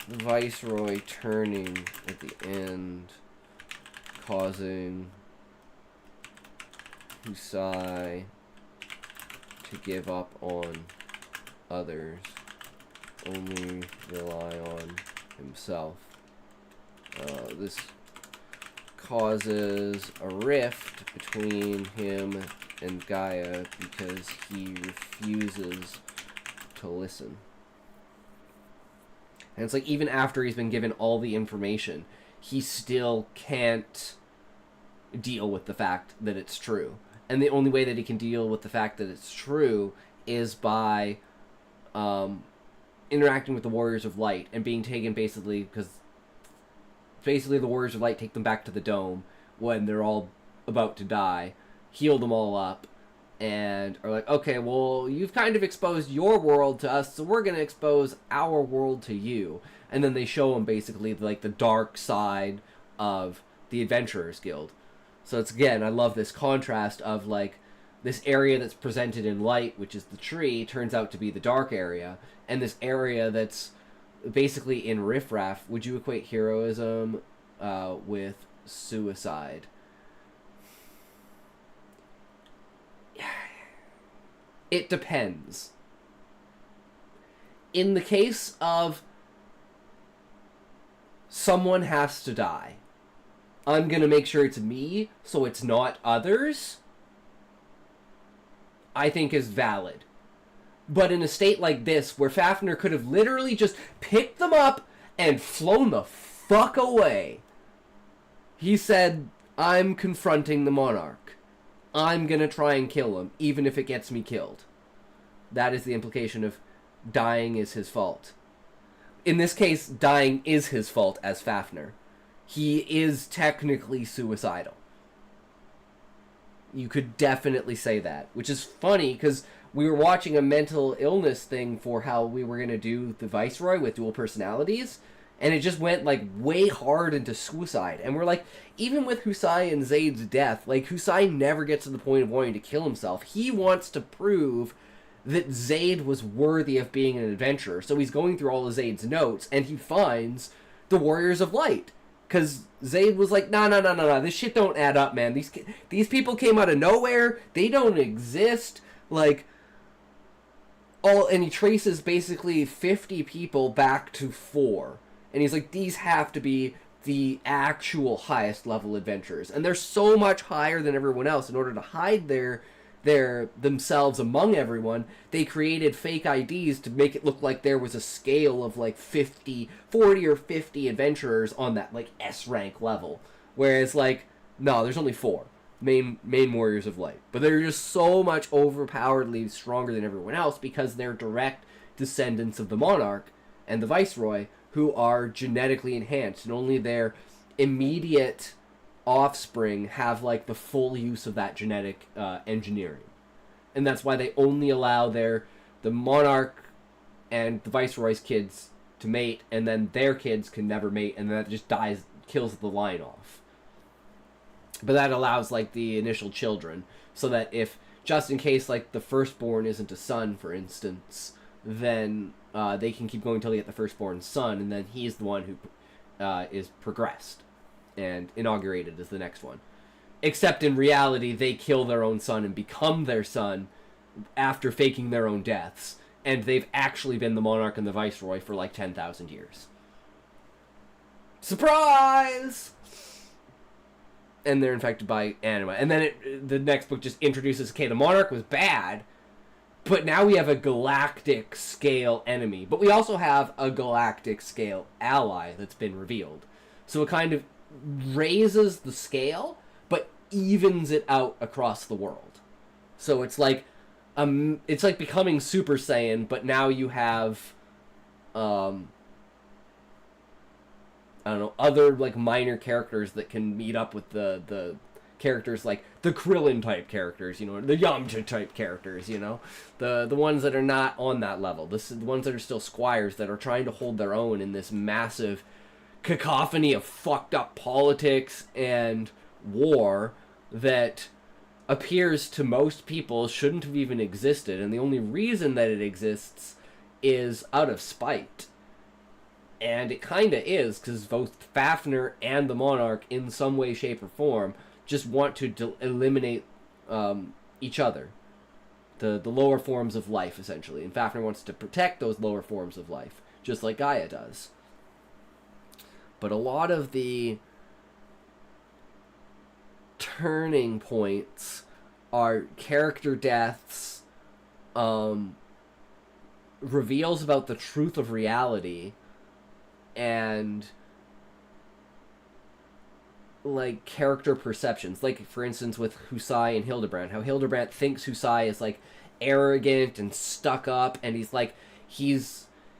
Viceroy turning at the end, causing Husai to give up on others, only rely on himself. This causes a rift between him and Gaia because he refuses to listen. And it's like, even after he's been given all the information, he still can't deal with the fact that it's true. And the only way that he can deal with the fact that it's true is by interacting with the Warriors of Light and being taken basically, because basically the Warriors of Light take them back to the dome when they're all about to die, heal them all up, and are like, okay, well, you've kind of exposed your world to us, so we're going to expose our world to you. And then they show them basically like the dark side of the Adventurers Guild. So it's, again, I love this contrast of like this area that's presented in light, which is the tree, turns out to be the dark area, and this area that's basically in riffraff. Would you equate heroism with suicide? It depends. In the case of someone has to die, I'm going to make sure it's me, so it's not others, I think is valid. But in a state like this, where Fafnir could have literally just picked them up and flown the fuck away, he said, I'm confronting the monarch. I'm gonna try and kill him, even if it gets me killed. That is the implication of dying is his fault. In this case, dying is his fault as Fafnir. He is technically suicidal. You could definitely say that, which is funny, because we were watching a mental illness thing for how we were going to do the Viceroy with dual personalities, and it just went, like, way hard into suicide. And we're like, even with Husai and Zaid's death, like, Husai never gets to the point of wanting to kill himself. He wants to prove that Zaid was worthy of being an adventurer. So he's going through all of Zaid's notes, and he finds the Warriors of Light. Because Zaid was like, no, this shit don't add up, man. These people came out of nowhere. They don't exist. Like, and he traces basically 50 people back to 4. And he's like, these have to be the actual highest level adventurers. And they're so much higher than everyone else. In order to hide their themselves among everyone, they created fake IDs to make it look like there was a scale of like 40 or 50 adventurers on that like S rank level. Whereas like, no, there's only 4 main Warriors of Light. But they're just so much overpoweredly stronger than everyone else because they're direct descendants of the Monarch and the Viceroy, who are genetically enhanced, and only their immediate offspring have like the full use of that genetic engineering. And that's why they only allow the Monarch and the Viceroy's kids to mate, and then their kids can never mate, and that just kills the line off. But that allows like the initial children, so that if, just in case like the firstborn isn't a son, for instance, then they can keep going till they get the firstborn son, and then he's the one who is progressed and inaugurated as the next one. Except in reality, they kill their own son and become their son after faking their own deaths, and they've actually been the Monarch and the Viceroy for like 10,000 years. Surprise! And they're infected by anima. And then the next book just introduces, okay, the Monarch was bad, but now we have a galactic scale enemy. But we also have a galactic scale ally that's been revealed. So it kind of raises the scale, but evens it out across the world. So it's like becoming Super Saiyan, but now you have I don't know, other like minor characters that can meet up with the characters, like the Krillin type characters, you know, the Yamcha type characters, you know, the ones that are not on that level, the ones that are still squires that are trying to hold their own in this massive cacophony of fucked up politics and war that appears to most people shouldn't have even existed, and the only reason that it exists is out of spite. And it kind of is, because both Fafnir and the Monarch, in some way, shape, or form, just want to eliminate each other. The lower forms of life, essentially. And Fafnir wants to protect those lower forms of life, just like Gaia does. But a lot of the turning points are character deaths, reveals about the truth of reality, and like character perceptions, like for instance with Husai and Hildebrand, how Hildebrand thinks Husai is like arrogant and stuck up, and he's like he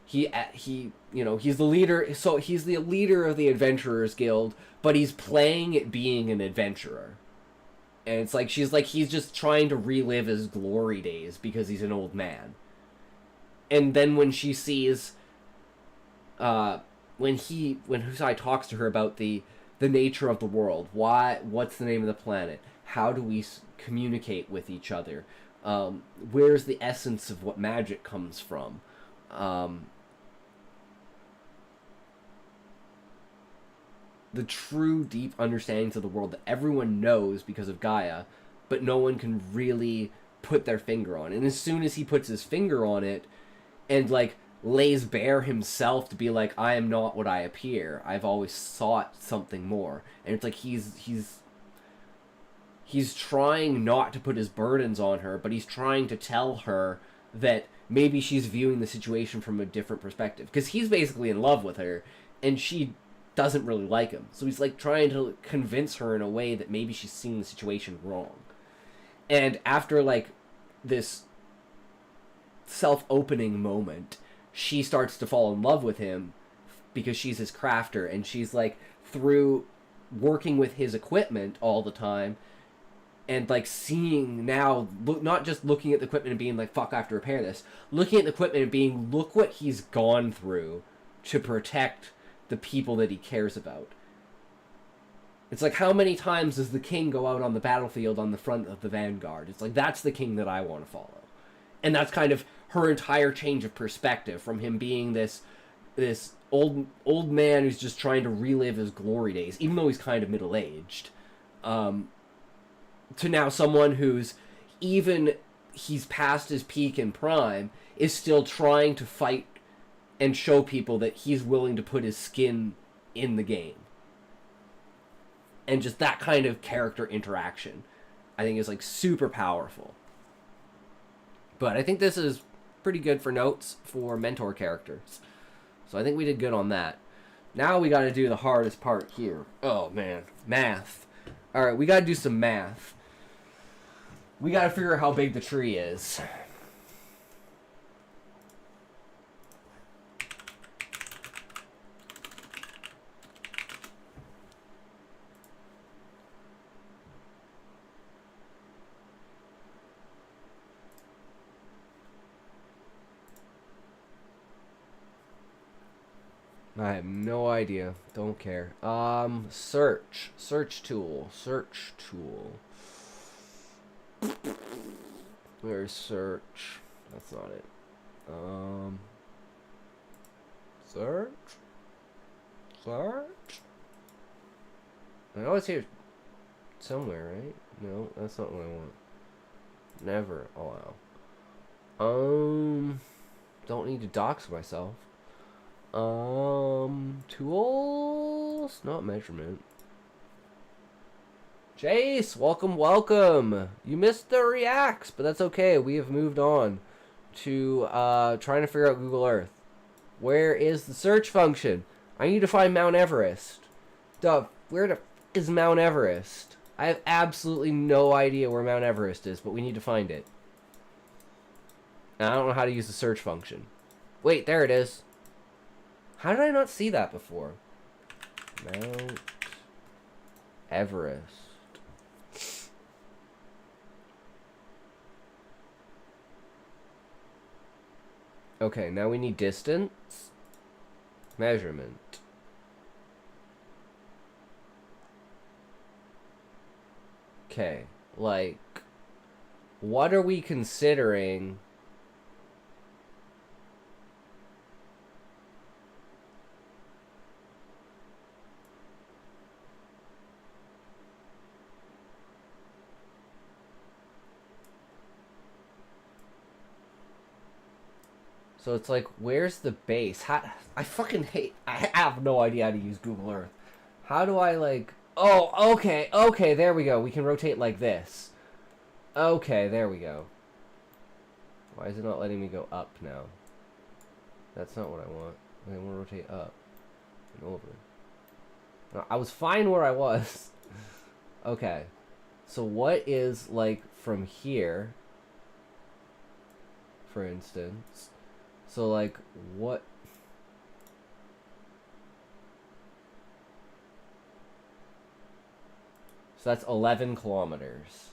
you know, he's the leader, so he's the leader of the Adventurers Guild, but he's playing at being an adventurer. And it's like she's like he's just trying to relive his glory days because he's an old man. And then when she sees when Husai talks to her about the nature of the world, what's the name of the planet, how do we communicate with each other, where's the essence of what magic comes from, the true deep understandings of the world that everyone knows because of Gaia, but no one can really put their finger on. And as soon as he puts his finger on it and like lays bare himself to be like, I am not what I appear, I've always sought something more. And it's like he's trying not to put his burdens on her, but he's trying to tell her that maybe she's viewing the situation from a different perspective, because he's basically in love with her and she doesn't really like him. So he's like trying to convince her in a way that maybe she's seeing the situation wrong. And after like this self-opening moment, she starts to fall in love with him because she's his crafter, and she's like, through working with his equipment all the time and like seeing now, not just looking at the equipment and being like, fuck, I have to repair this. Looking at the equipment and being, look what he's gone through to protect the people that he cares about. It's like, how many times does the king go out on the battlefield on the front of the vanguard? It's like, that's the king that I want to follow. And that's kind of her entire change of perspective, from him being this old man who's just trying to relive his glory days, even though he's kind of middle-aged, to now someone who's, even he's past his peak and prime, is still trying to fight and show people that he's willing to put his skin in the game. And just that kind of character interaction, I think, is like super powerful. But I think this is pretty good for notes for mentor characters. So I think we did good on that. Now we got to do the hardest part here. Oh man, math. All right, we got to do some math. We got to figure out how big the tree is. I have no idea. Don't care. Search. Search tool. Search tool. Where's search? That's not it. Search? Search? I always hear somewhere, right? No, that's not what I want. Never allow. Don't need to dox myself. Tools? Not measurement. Jace, welcome. You missed the reacts, but that's okay. We have moved on to trying to figure out Google Earth. Where is the search function? I need to find Mount Everest. Duh, where the is Mount Everest? I have absolutely no idea where Mount Everest is, but we need to find it. And I don't know how to use the search function. Wait, there it is. How did I not see that before? Mount Everest. Okay, now we need distance. Measurement. Okay, like, what are we considering? So it's like, where's the base? I fucking hate... I have no idea how to use Google Earth. How do I, like... Oh, okay, there we go. We can rotate like this. Okay, there we go. Why is it not letting me go up now? That's not what I want. I want to rotate up and over. No, I was fine where I was. Okay. So what is, like, from here, for instance... So, like, what... So that's 11 kilometers.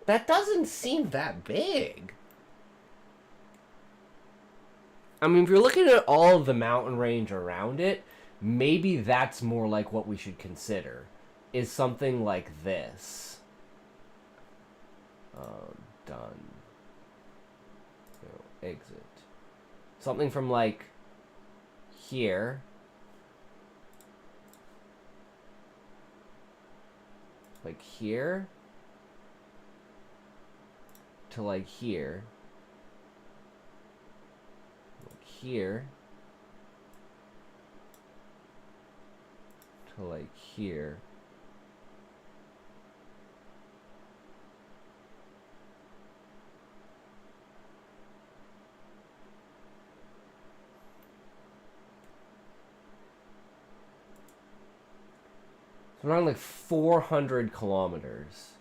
That doesn't seem that big. I mean, if you're looking at all of the mountain range around it, maybe that's more like what we should consider, is something like this. Done. No, exit. Something from like here. Like here. To like here. Like here. To like here. It's around like 400 kilometers.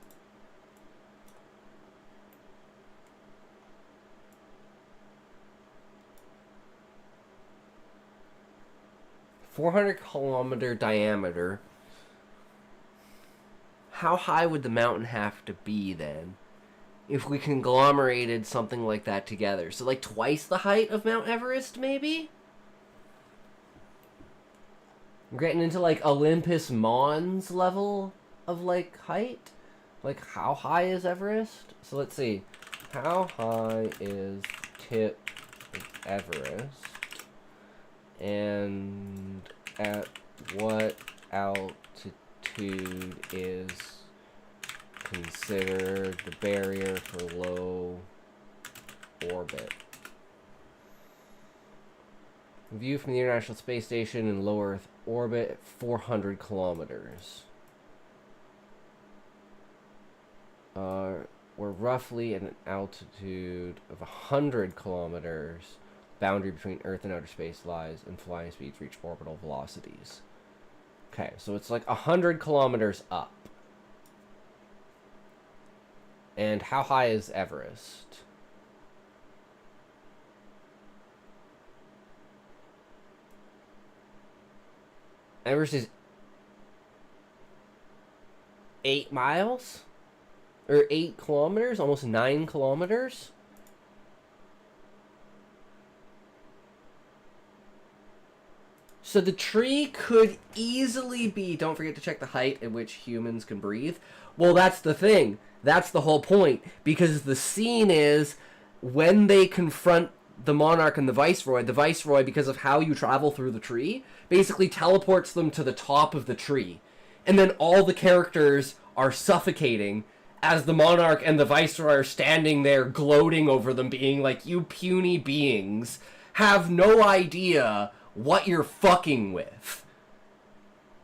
400-kilometer diameter. How high would the mountain have to be then? If we conglomerated something like that together. So like twice the height of Mount Everest, maybe? We're getting into like Olympus Mons level of like height. Like how high is Everest? So let's see. How high is tip of Everest? And at what altitude is considered the barrier for low orbit? View from the International Space Station in low Earth orbit at 400 kilometers. We're roughly at an altitude of 100 kilometers. Boundary between Earth and outer space lies, and flying speeds reach orbital velocities. Okay, so it's like 100 kilometers up. And how high is Everest? Everest is 8 miles? Or 8 kilometers? Almost 9 kilometers? So the tree could easily be... Don't forget to check the height at which humans can breathe. Well, that's the thing. That's the whole point. Because the scene is when they confront the monarch and the viceroy, because of how you travel through the tree, basically teleports them to the top of the tree. And then all the characters are suffocating as the monarch and the viceroy are standing there gloating over them, being like, you puny beings have no idea what you're fucking with.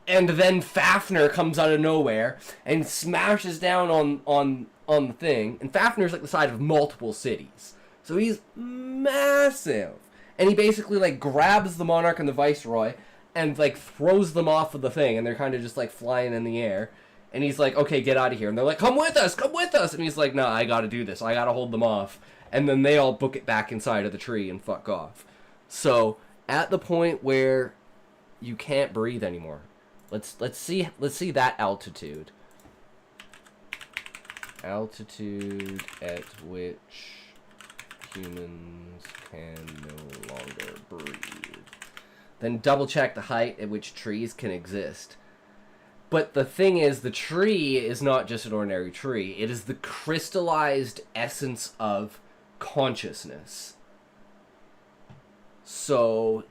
And then Fafnir comes out of nowhere and smashes down on the thing. And Fafnir's like the size of multiple cities. So he's massive. And he basically like grabs the monarch and the viceroy and like throws them off of the thing. And they're kind of just like flying in the air. And he's like, okay, get out of here. And they're like, come with us, come with us. And he's like, no, I gotta do this. I gotta hold them off. And then they all book it back inside of the tree and fuck off. So at the point where you can't breathe anymore, let's see that altitude. Altitude at which humans can no longer breathe. Then double check the height at which trees can exist. But the thing is, the tree is not just an ordinary tree. It is the crystallized essence of consciousness. So,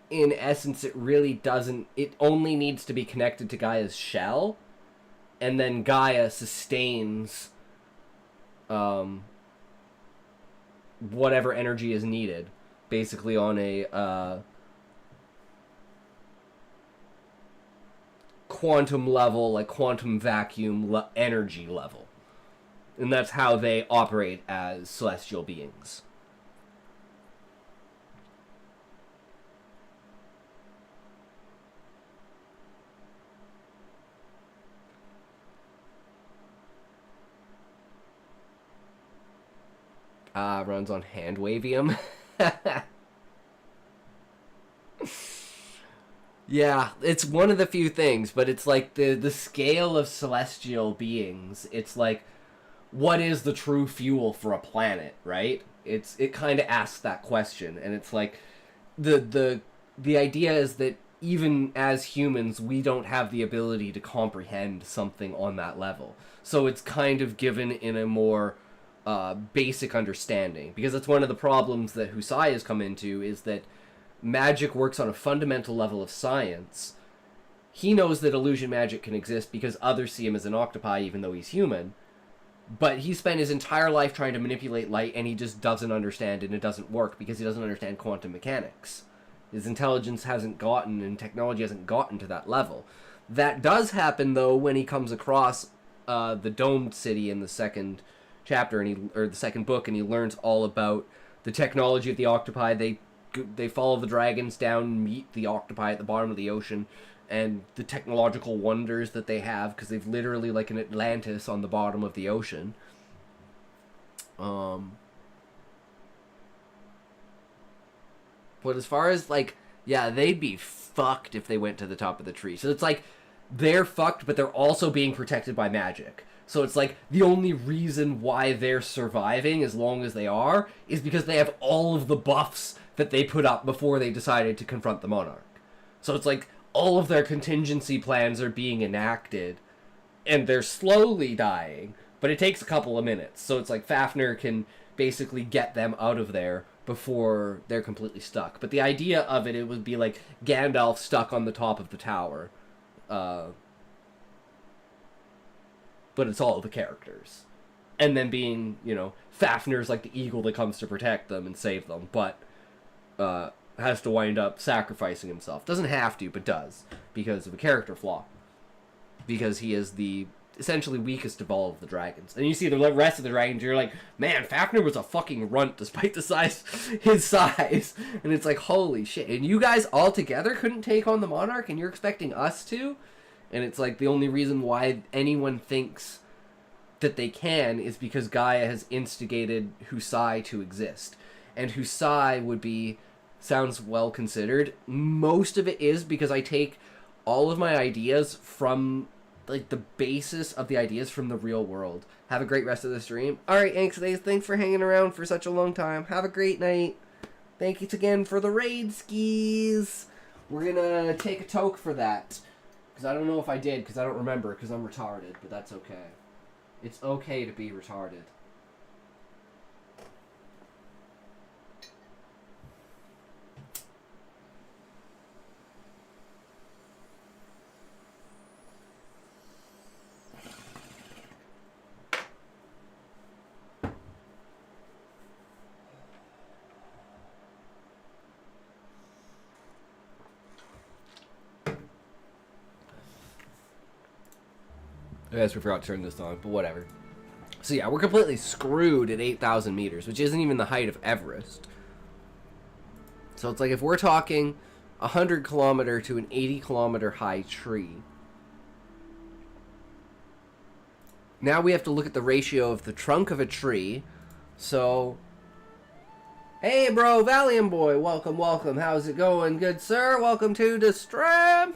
in essence, it really doesn't... It only needs to be connected to Gaia's shell, and then Gaia sustains whatever energy is needed, basically on a quantum level, like quantum vacuum energy level. And that's how they operate as celestial beings. Runs on Handwavium. Yeah, it's one of the few things, but it's like the scale of celestial beings. It's like, what is the true fuel for a planet, right? It kind of asks that question, and it's like the idea is that even as humans, we don't have the ability to comprehend something on that level. So it's kind of given in a more basic understanding, because that's one of the problems that Husai has come into, is that magic works on a fundamental level of science. He knows that illusion magic can exist because others see him as an octopi, even though he's human. But he spent his entire life trying to manipulate light, and he just doesn't understand, and it doesn't work because he doesn't understand quantum mechanics. His intelligence hasn't gotten, and technology hasn't gotten to that level. That does happen, though, when he comes across the domed city in the second chapter, or the second book, and he learns all about the technology of the octopi. They follow the dragons down, meet the octopi at the bottom of the ocean, and the technological wonders that they have, because they've literally like an Atlantis on the bottom of the ocean. But as far as like Yeah, they'd be fucked if they went to the top of the tree. So it's like they're fucked, but they're also being protected by magic. So it's like the only reason why they're surviving as long as they are is because they have all of the buffs that they put up before they decided to confront the Monarch. So it's like all of their contingency plans are being enacted, and they're slowly dying, but it takes a couple of minutes. So it's like Fafnir can basically get them out of there before they're completely stuck. But the idea of it would be like Gandalf stuck on the top of the tower. But it's all the characters. And then being, you know, Fafnir's like the eagle that comes to protect them and save them, but has to wind up sacrificing himself. Doesn't have to, but does, because of a character flaw. Because he is the essentially weakest of all of the dragons. And you see the rest of the dragons, you're like, man, Fafnir was a fucking runt despite his size. And it's like, holy shit. And you guys all together couldn't take on the Monarch, and you're expecting us to? And it's like the only reason why anyone thinks that they can is because Gaia has instigated Husai to exist. And Husai would be, sounds well considered. Most of it is because I take all of my ideas from, like, the basis of the ideas from the real world. Have a great rest of the stream. Alright, Anxidays, thanks for hanging around for such a long time. Have a great night. Thank you again for the raid skis. We're gonna take a toke for that. Because I don't know if I did, because I don't remember, because I'm retarded, but that's okay. It's okay to be retarded. I guess we forgot to turn this on, but whatever. So yeah, we're completely screwed at 8,000 meters, which isn't even the height of Everest. So it's like if we're talking 100 kilometer to an 80 kilometer high tree. Now we have to look at the ratio of the trunk of a tree. So, hey bro, Valiant boy, welcome, welcome. How's it going, good sir? Welcome to the stream.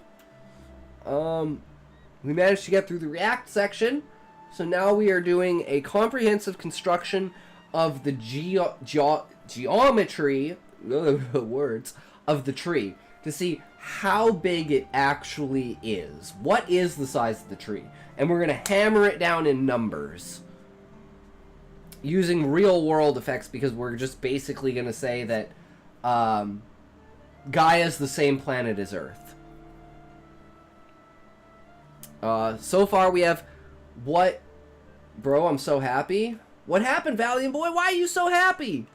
We managed to get through the React section, so now we are doing a comprehensive construction of the geometry words of the tree to see how big it actually is. What is the size of the tree? And we're going to hammer it down in numbers using real world effects, because we're just basically going to say that Gaia's the same planet as Earth. So far we have what... Bro, I'm so happy. What happened, Valiant boy? Why are you so happy?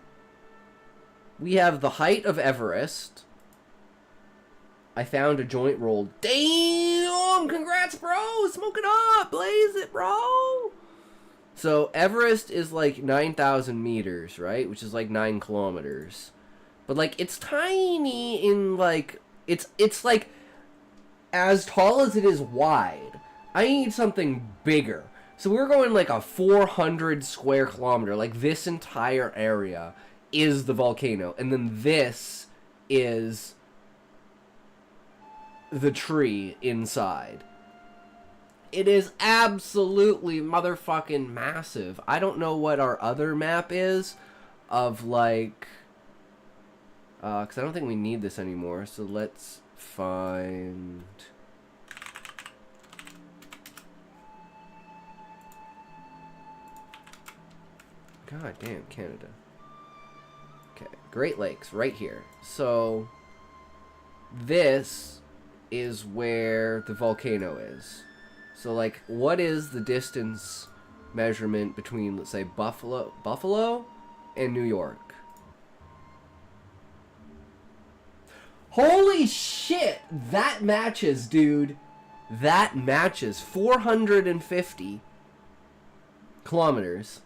We have the height of Everest. I found a joint roll. Damn! Congrats, bro! Smoke it up! Blaze it, bro! So, Everest is like 9,000 meters, right? Which is like 9 kilometers. But, like, it's tiny in, like... It's like... as tall as it is wide. I need something bigger. So we're going like a 400 square kilometer. Like this entire area is the volcano. And then this is the tree inside. It is absolutely motherfucking massive. I don't know what our other map is of like... because I don't think we need this anymore. So let's find... God damn, Canada. Okay, Great Lakes, right here. So, this is where the volcano is. So, like, what is the distance measurement between, let's say, Buffalo and New York? Holy shit! That matches, dude. That matches. 450 kilometers.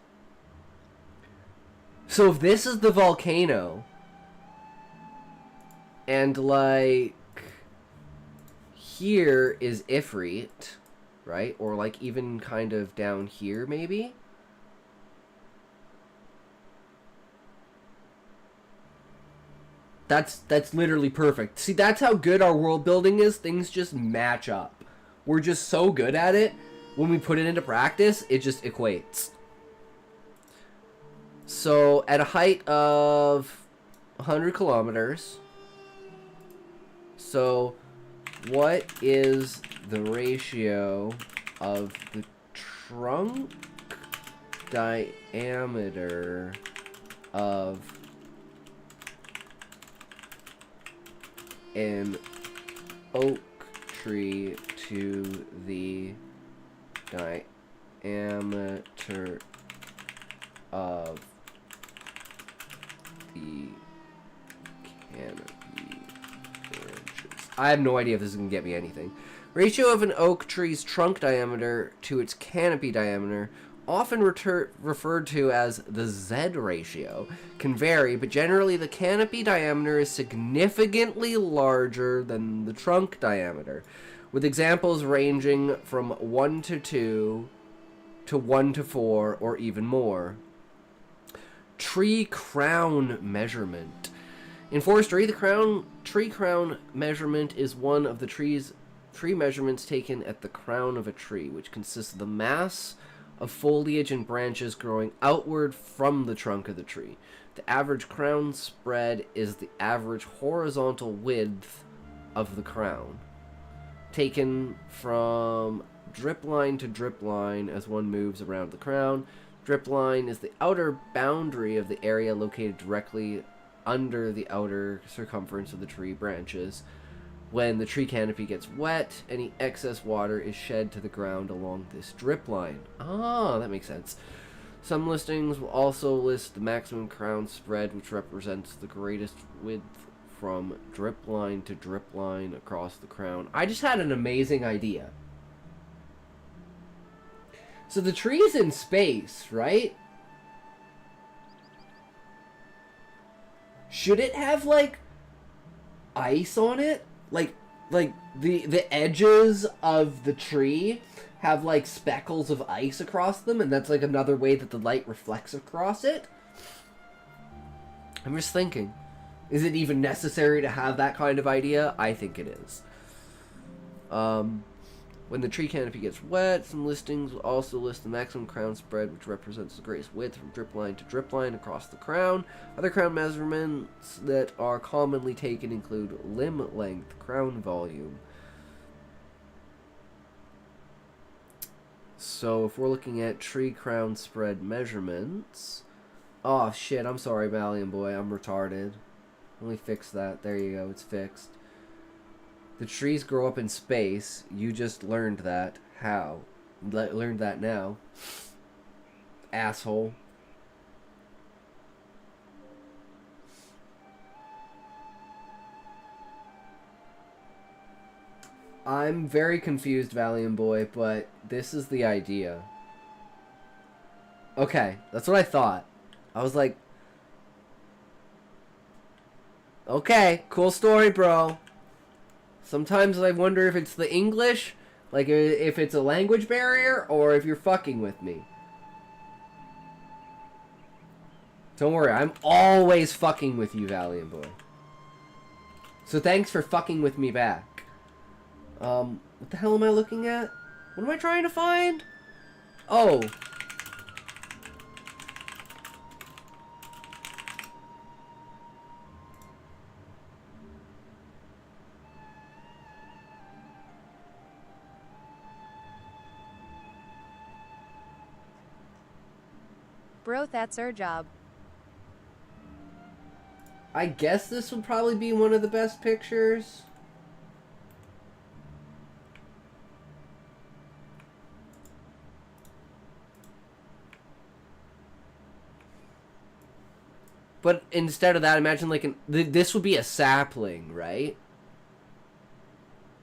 So if this is the volcano, and like, here is Ifrit, right? Or like even kind of down here, maybe? That's literally perfect. See, that's how good our world building is. Things just match up. We're just so good at it. When we put it into practice, it just equates. So, at a height of 100 kilometers. So, what is the ratio of the trunk diameter of an oak tree to the diameter of the canopy branches? I have no idea if this is going to get me anything. Ratio of an oak tree's trunk diameter to its canopy diameter, often referred to as the Z ratio, can vary, but generally the canopy diameter is significantly larger than the trunk diameter, with examples ranging from 1 to 2 to 1 to 4 or even more. Tree crown measurement. In forestry, the tree crown measurement is one of the tree measurements taken at the crown of a tree, which consists of the mass of foliage and branches growing outward from the trunk of the tree. The average crown spread is the average horizontal width of the crown, taken from drip line to drip line as one moves around the crown. Drip line is the outer boundary of the area located directly under the outer circumference of the tree branches. When the tree canopy gets wet, any excess water is shed to the ground along this drip line. Ah, that makes sense. Some listings will also list the maximum crown spread, which represents the greatest width from drip line to drip line across the crown. I just had an amazing idea. So the tree's in space, right? Should it have, like, ice on it? Like the edges of the tree have like speckles of ice across them, and that's like another way that the light reflects across it. I'm just thinking, is it even necessary to have that kind of idea? I think it is. When the tree canopy gets wet, some listings will also list the maximum crown spread, which represents the greatest width from drip line to drip line across the crown. Other crown measurements that are commonly taken include limb length, crown volume. So if we're looking at tree crown spread measurements... Oh shit, I'm sorry, Valiant Boy, I'm retarded. Let me fix that. There you go, it's fixed. The trees grow up in space. You just learned that. How? Learned that now. Asshole. I'm very confused, Valiant Boy, but this is the idea. Okay, that's what I thought. I was like... Okay, cool story, bro. Sometimes I wonder if it's the English, like if it's a language barrier, or if you're fucking with me. Don't worry, I'm always fucking with you, Valiant Boy. So thanks for fucking with me back. What the hell am I looking at? What am I trying to find? Oh. Bro, that's our job. I guess this would probably be one of the best pictures. But instead of that, imagine like this would be a sapling, right?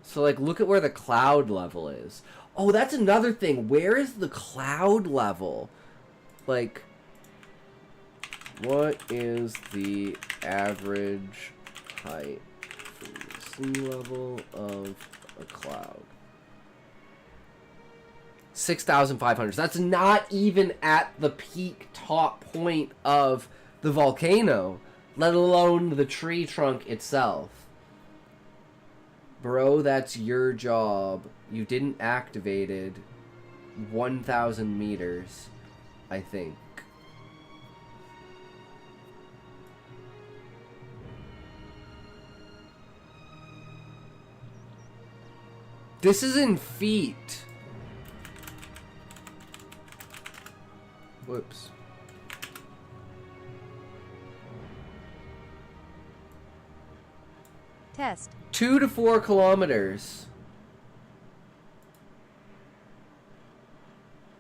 So like look at where the cloud level is. Oh, that's another thing. Where is the cloud level? Like, what is the average height from the sea level of a cloud? 6,500. That's not even at the peak top point of the volcano. let alone the tree trunk itself. Bro, that's your job. You didn't activate it. 1,000 meters, I think. This is in feet. Whoops. Test. 2 to 4 kilometers.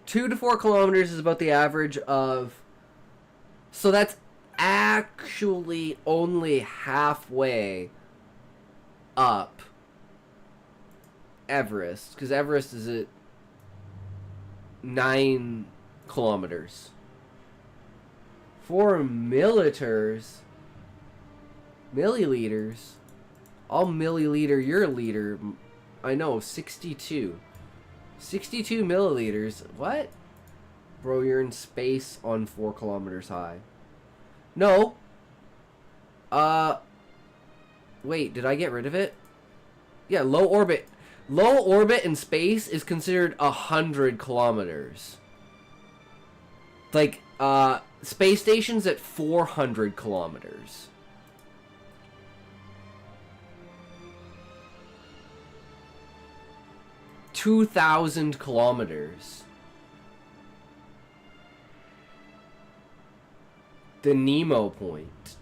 2 to 4 kilometers is about the average of... So that's actually only halfway up Everest. Because Everest is at 9 kilometers. 4 milliliters. Milliliters. I'll milliliter your liter. I know, 62. 62 milliliters. What? Bro, you're in space on 4 kilometers high. No. Wait, did I get rid of it? Yeah, low orbit. Low orbit in space is considered 100 kilometers. Like, space station's at 400 kilometers. $2,000 kilometers. The Nemo point.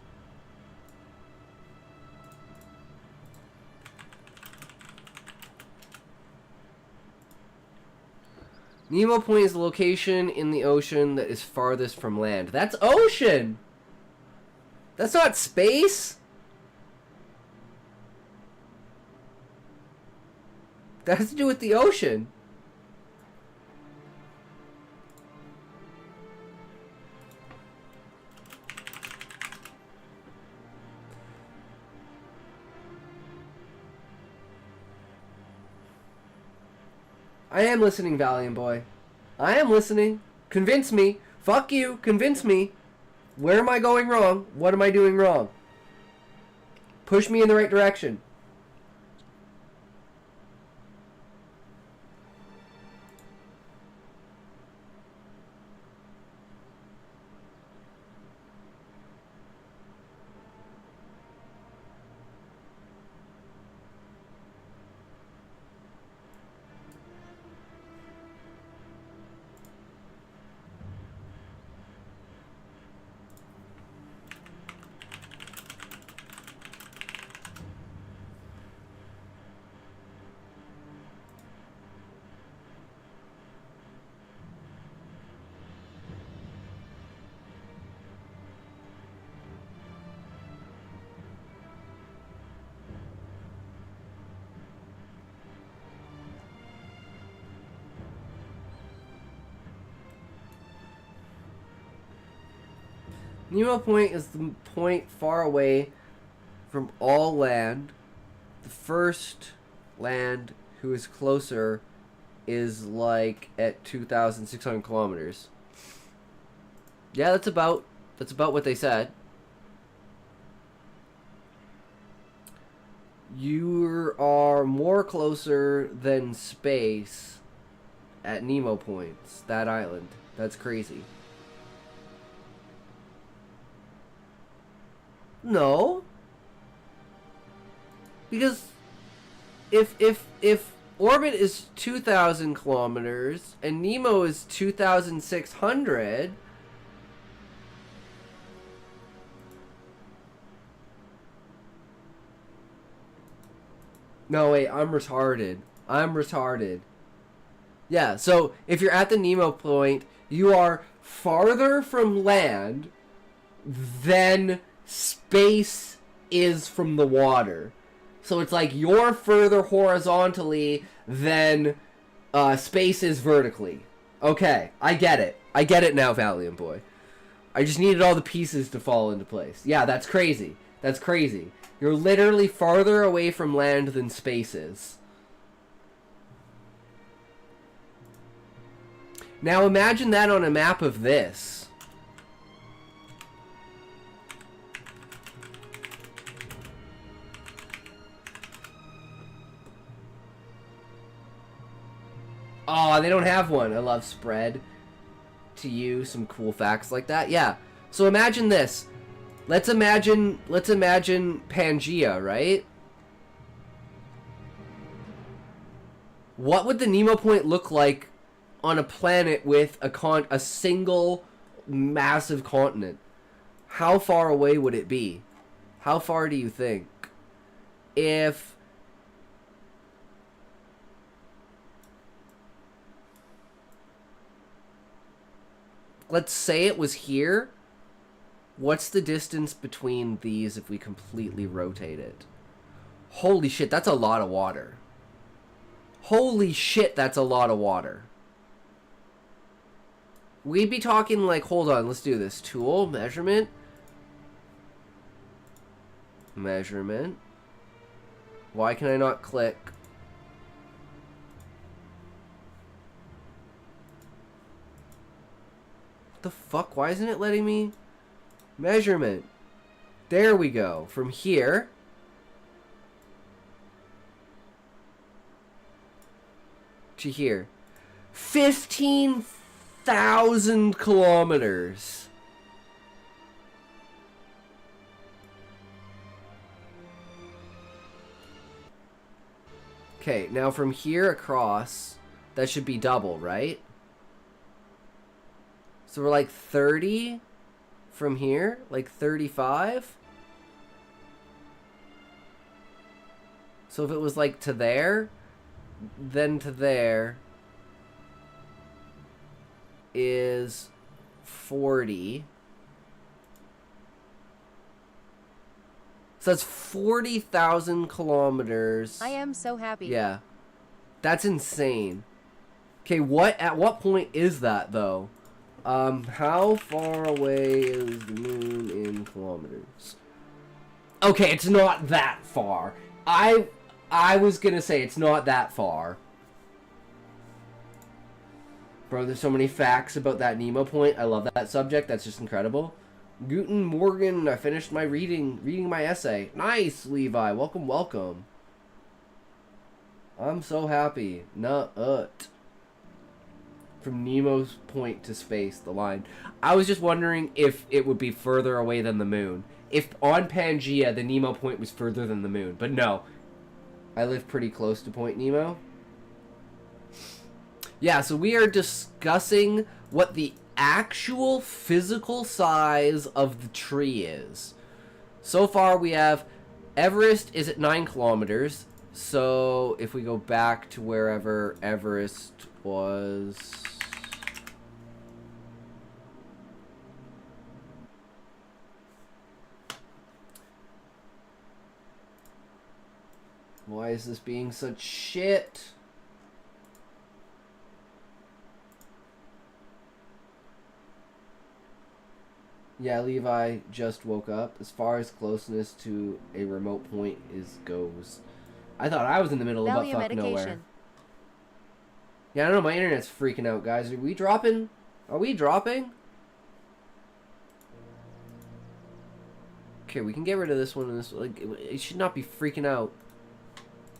Nemo point is the location in the ocean that is farthest from land. That's ocean! That's not space! That has to do with the ocean. I am listening, Valiant Boy. I am listening. Convince me. Fuck you. Convince me. Where am I going wrong? What am I doing wrong? Push me in the right direction. Nemo point is the point far away from all land. The first land who is closer is like at 2,600 kilometers. Yeah, that's about what they said. You are more closer than space at Nemo points, that island. That's crazy. No. Because if orbit is 2,000 kilometers and Nemo is 2,600, no, wait, I'm retarded. Yeah, so if you're at the Nemo point, you are farther from land than space is from the water. So it's like you're further horizontally than space is vertically. Okay, I get it. I get it now, Valiant Boy. I just needed all the pieces to fall into place. Yeah, that's crazy. That's crazy. You're literally farther away from land than space is. Now imagine that on a map of this. Oh, they don't have one. I love spread to you some cool facts like that. Yeah. So imagine this. Let's imagine Pangea, right? What would the Nemo Point look like on a planet with a single massive continent? How far away would it be? How far do you think? If let's say it was here, what's the distance between these if we completely rotate it? Holy shit, that's a lot of water. Holy shit, that's a lot of water. We'd be talking like, hold on, let's do this. Tool, measurement. Measurement. Why can I not click? What the fuck? Why isn't it letting me? Measurement. There we go. From here. To here. 15,000 kilometers. Okay, now from here across, that should be double, right? So we're like 30 from here, like 35. So if it was like to there, then to there is 40. So that's 40,000 kilometers. I am so happy. Yeah. That's insane. Okay, at what point is that though? How far away is the moon in kilometers? Okay, it's not that far. I was gonna say it's not that far. Bro, there's so many facts about that Nemo Point. I love that subject. That's just incredible. Guten Morgen. I finished my reading my essay. Nice, Levi. Welcome, welcome. I'm so happy. Nut. From Nemo's Point to space, the line. I was just wondering if it would be further away than the moon. If on Pangea, the Nemo Point was further than the moon. But no. I live pretty close to Point Nemo. Yeah, so we are discussing what the actual physical size of the tree is. So far we have Everest is at 9 kilometers. So if we go back to wherever Everest was... Why is this being such shit? Yeah, Levi just woke up. As far as closeness to a remote point goes. I thought I was in the middle of Value butt fuck medication. nowhere. Yeah, I don't know. My internet's freaking out, guys. Are we dropping? Are we dropping? Okay, we can get rid of this one and this. Like, it should not be freaking out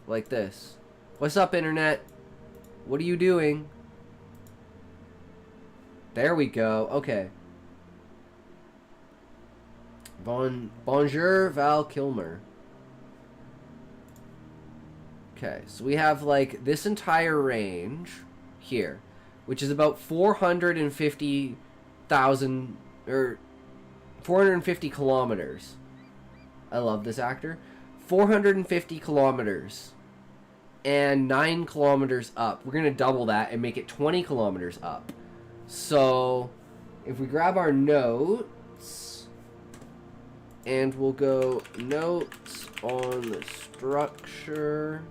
like this. What's up, internet? What are you doing? There we go. Okay. Bonjour, Val Kilmer. Okay, so we have like this entire range here, which is about 450,000 or 450 kilometers. I love this actor. 450 kilometers and 9 kilometers up. We're gonna double that and make it 20 kilometers up. So if we grab our notes and we'll go notes on the structure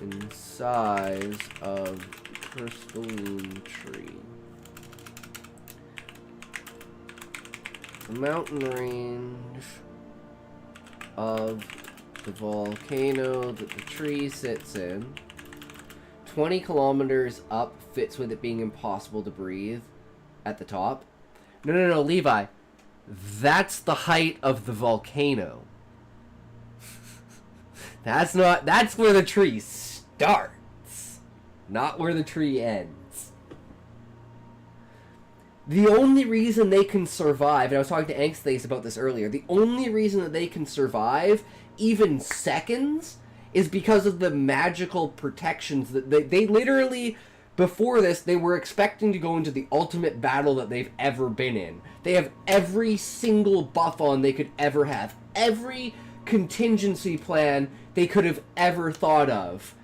and size of crystalline tree. The mountain range of the volcano that the tree sits in. 20 kilometers up fits with it being impossible to breathe at the top. No, Levi. That's the height of the volcano. That's where the tree starts, not where the tree ends. The only reason they can survive, and I was talking to Angsthace about this earlier, the only reason that they can survive even seconds is because of the magical protections that they literally, before this, they were expecting to go into the ultimate battle that they've ever been in. They have every single buff on they could ever have. Every contingency plan they could have ever thought of.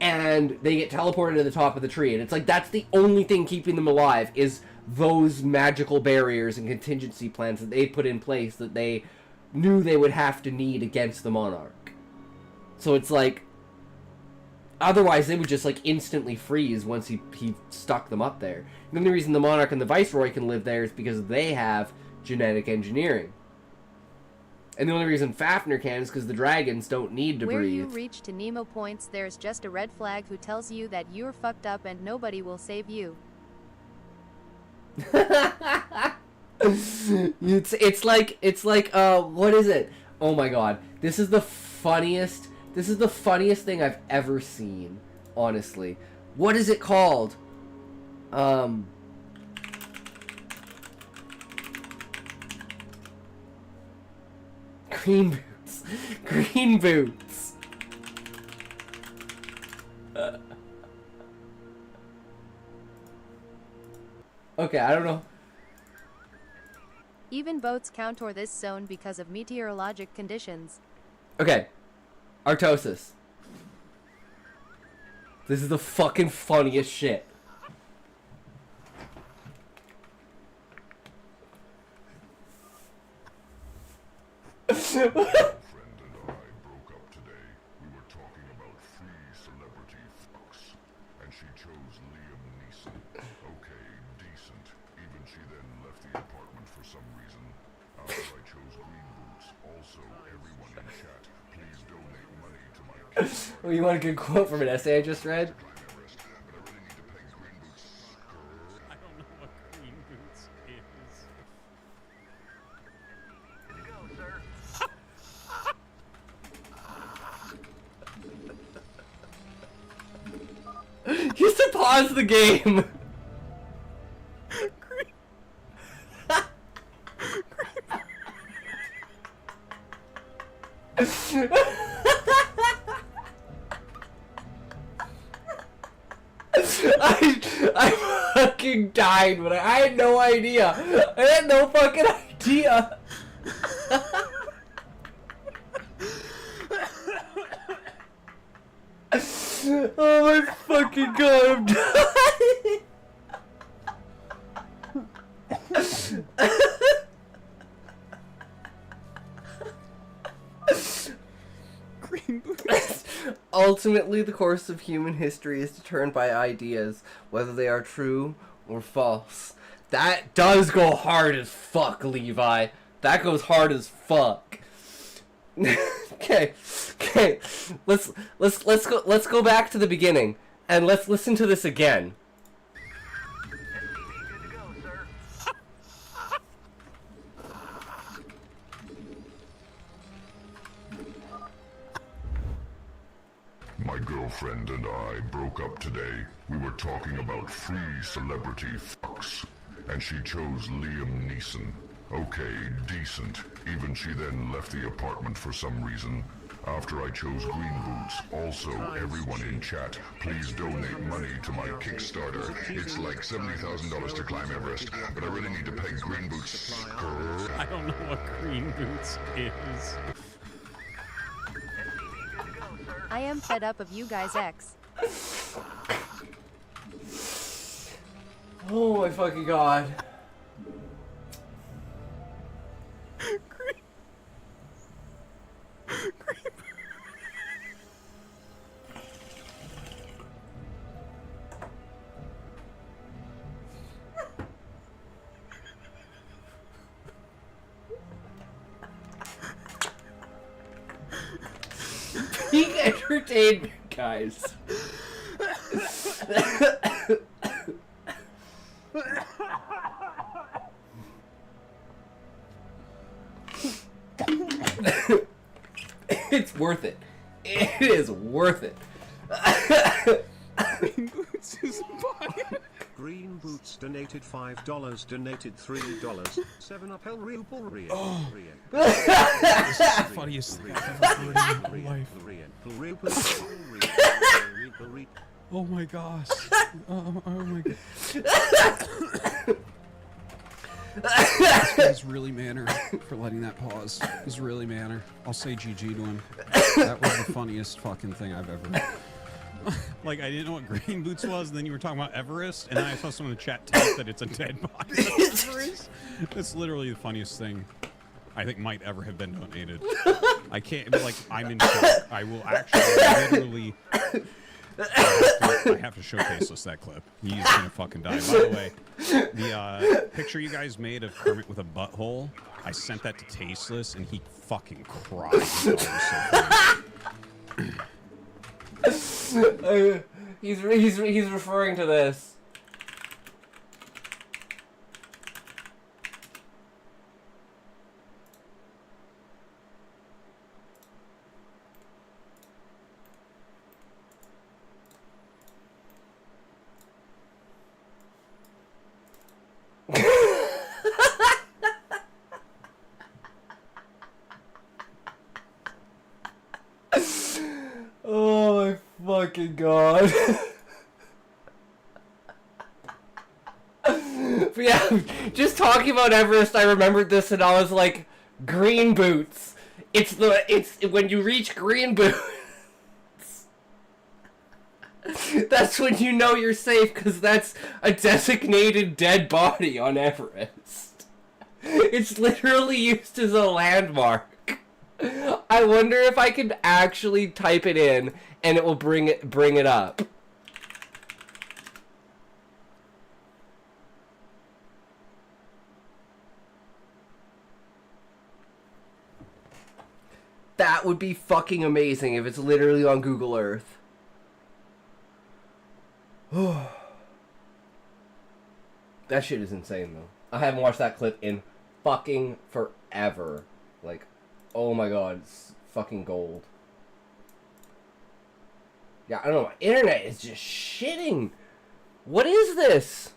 And they get teleported to the top of the tree. And it's like, that's the only thing keeping them alive, is those magical barriers and contingency plans that they put in place that they knew they would have to need against the Monarch. So it's like, otherwise they would just like instantly freeze once he stuck them up there. And the only reason the Monarch and the Viceroy can live there is because they have genetic engineering. And the only reason Fafnir can is because the dragons don't need to Where breathe. you reach to Nemo points, there's just a red flag who tells you that you're fucked up and nobody will save you. It's like what is it? Oh my god. This is the funniest thing I've ever seen, honestly. What is it called? Green boots. Green boots. Okay, I don't know. Even boats contour this zone because of meteorologic conditions. Okay. Artosis. This is the fucking funniest shit. Friend and I broke up today. We were talking about free celebrity fucks, and she chose Liam Neeson. Okay, decent. Even she then left the apartment for some reason. After I chose Green Boots, also everyone in chat, please donate money to my Kickstarter. Oh, you want a good quote from an essay I just read? Climb Everest, but I really need to peg Green Boots. I don't know what Green Boots is. You have to pause the game. I fucking died, but I had no idea. I had no fucking idea. Oh my fucking god, I'm dying. Green boots. Ultimately, the course of human history is determined by ideas, whether they are true or false. That does go hard as fuck, Levi. That goes hard as fuck. Okay. Let's go back to the beginning and let's listen to this again. My girlfriend and I broke up today. We were talking about free celebrity fucks, and she chose Liam Neeson. Okay, decent. Even she then left the apartment for some reason. After I chose Green Boots, also everyone in chat, please donate money to my Kickstarter. It's like $70,000 to climb Everest, but I really need to peg Green Boots. I don't know what Green Boots is. I am fed up of you guys X. Oh my fucking god. Peak entertainment, guys. It's worth it. It is worth it. Green Boots is fire. Green Boots donated $5, donated $3. 7-Up El Real Ria. This is the funniest thing I've ever heard in my life. Oh my gosh. Oh my god. This guy's really manner for letting that pause. He's really manner. I'll say GG to him. That was the funniest fucking thing I've ever. Like, I didn't know what Green Boots was, and then you were talking about Everest, and then I saw someone in the chat type that it's a dead body. That's literally the funniest thing I think might ever have been donated. I can't, like, I'm in shock. I will actually literally... I have to showcase us that clip. He's gonna fucking die. By the way, the picture you guys made of Kermit with a butthole, I sent that to Tasteless, and he fucking cried. He thought it was so funny. He's referring to this. Oh my fucking god. But yeah, just talking about Everest, I remembered this and I was like, Green Boots. It's when you reach Green Boots. That's when you know you're safe, because that's a designated dead body on Everest. It's literally used as a landmark. I wonder if I can actually type it in and it will bring it up. That would be fucking amazing if it's literally on Google Earth. That shit is insane though. I haven't watched that clip in fucking forever. Like, oh my god, it's fucking gold. Yeah, I don't know, my internet is just shitting. What is this?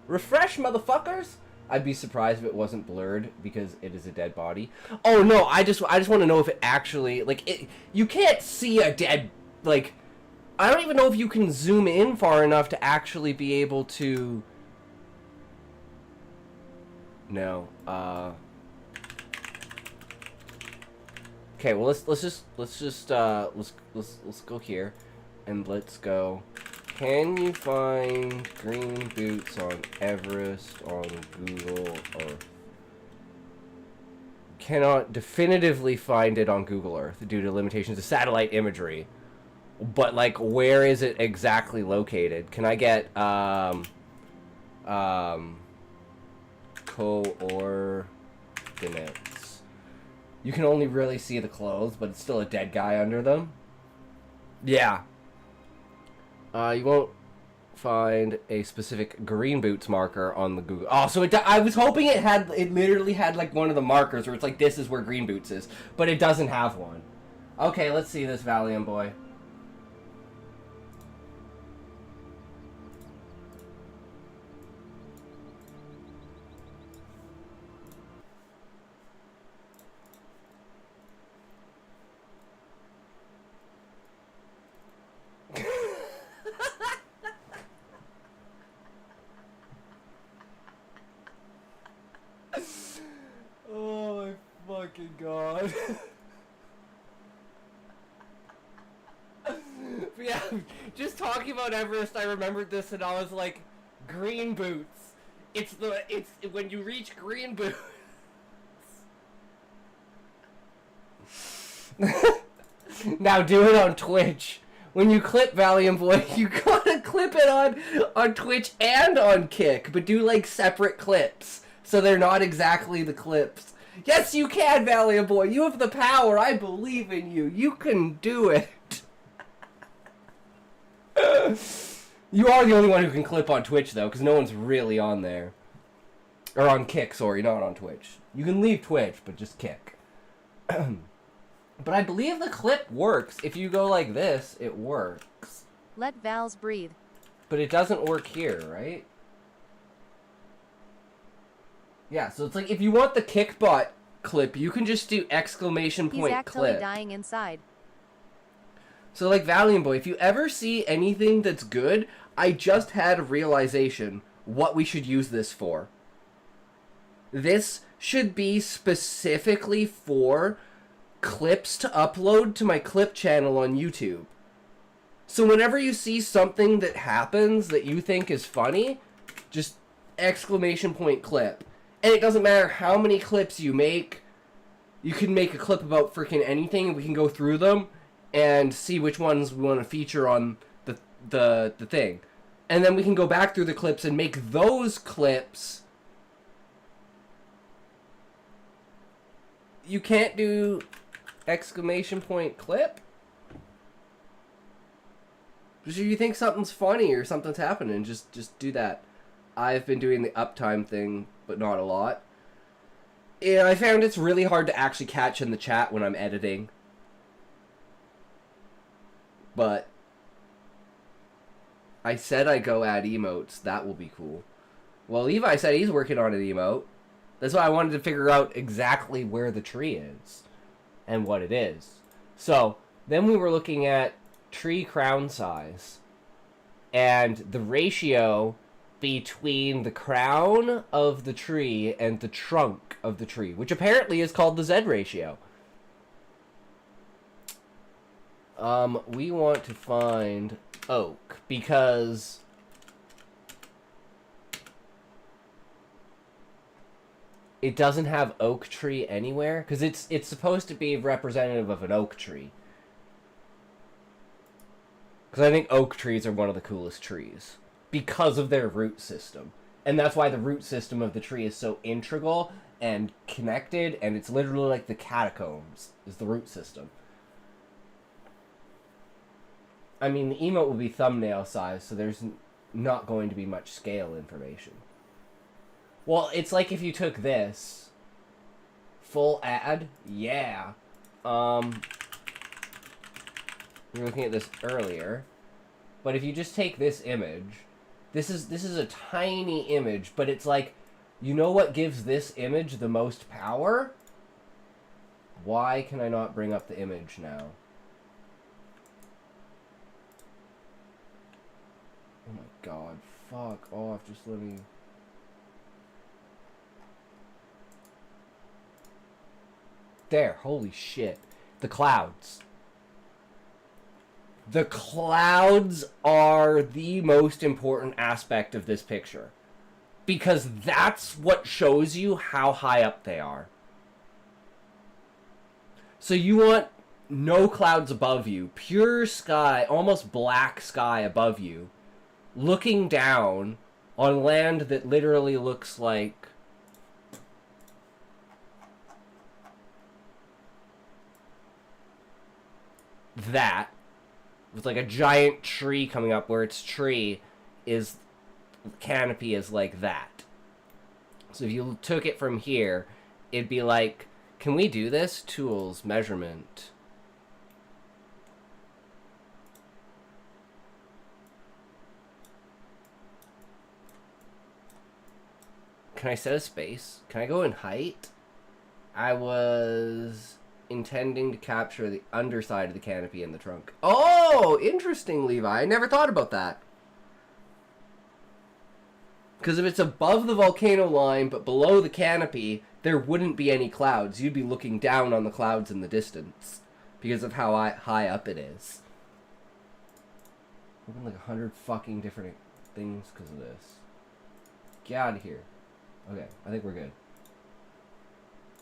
Refresh, motherfuckers? I'd be surprised if it wasn't blurred because it is a dead body. Oh no, I just want to know if it actually, like, you can't see a dead, like, I don't even know if you can zoom in far enough to actually be able to. No. Okay, well let's go here, and let's go. Can you find Green Boots on Everest on Google Earth? Cannot definitively find it on Google Earth due to limitations of satellite imagery. But, like, where is it exactly located? Can I get, coordinates? You can only really see the clothes, but it's still a dead guy under them. Yeah. You won't find a specific Green Boots marker on the Google. Oh, so I was hoping it literally had, like, one of the markers where it's like, this is where Green Boots is. But it doesn't have one. Okay, let's see this Valiant boy. Oh my fucking god. But yeah, just talking about Everest, I remembered this and I was like, Green Boots. It's when you reach Green Boots. Now do it on Twitch. When you clip Valiant Boy, you gotta clip it on Twitch and on Kick, but do like separate clips, so they're not exactly the clips. Yes, you can, Valiant Boy. You have the power. I believe in you. You can do it. You are the only one who can clip on Twitch, though, because no one's really on there. Or on Kick, sorry, not on Twitch. You can leave Twitch, but just Kick. But I believe the clip works. If you go like this, it works. Let Vals breathe. But it doesn't work here, right? Yeah, so it's like if you want the Kickbot clip, you can just do exclamation He's point actually clip. dying inside. So like Valiant Boy, if you ever see anything that's good, I just had a realization what we should use this for. This should be specifically for clips to upload to my clip channel on YouTube. So whenever you see something that happens that you think is funny, just exclamation point clip. And it doesn't matter how many clips you make. You can make a clip about freaking anything, and we can go through them and see which ones we want to feature on the thing. And then we can go back through the clips and make those clips. You can't do exclamation point clip? Just if you think something's funny or something's happening, just do that. I've been doing the uptime thing, but not a lot. And I found it's really hard to actually catch in the chat when I'm editing. But I said I'd go add emotes. That will be cool. Well, Levi said he's working on an emote. That's why I wanted to figure out exactly where the tree is and what it is. So then we were looking at tree crown size and the ratio between the crown of the tree and the trunk of the tree, which apparently is called the Z ratio. We want to find oak because it doesn't have oak tree anywhere, because it's supposed to be representative of an oak tree. Because I think oak trees are one of the coolest trees because of their root system. And that's why the root system of the tree is so integral and connected, and it's literally like the catacombs is the root system. I mean, the emote will be thumbnail size, so there's not going to be much scale information. Well, it's like if you took this full ad, yeah. We were looking at this earlier, but if you just take this image, this is a tiny image, but it's like, you know what gives this image the most power? Why can I not bring up the image now? Oh my god, fuck off, just let me... There, holy shit. The clouds. The clouds are the most important aspect of this picture. Because that's what shows you how high up they are. So you want no clouds above you. Pure sky, almost black sky above you. Looking down on land that literally looks like... that. With like a giant tree coming up where its tree is... canopy is like that. So if you took it from here, it'd be like... Can we do this? Tools, measurement... Can I set a space? Can I go in height? I was intending to capture the underside of the canopy and the trunk. Oh, interesting, Levi. I never thought about that. Because if it's above the volcano line but below the canopy, there wouldn't be any clouds. You'd be looking down on the clouds in the distance because of how high up it is. Open like 100 fucking different things because of this. Get out of here. Okay, I think we're good.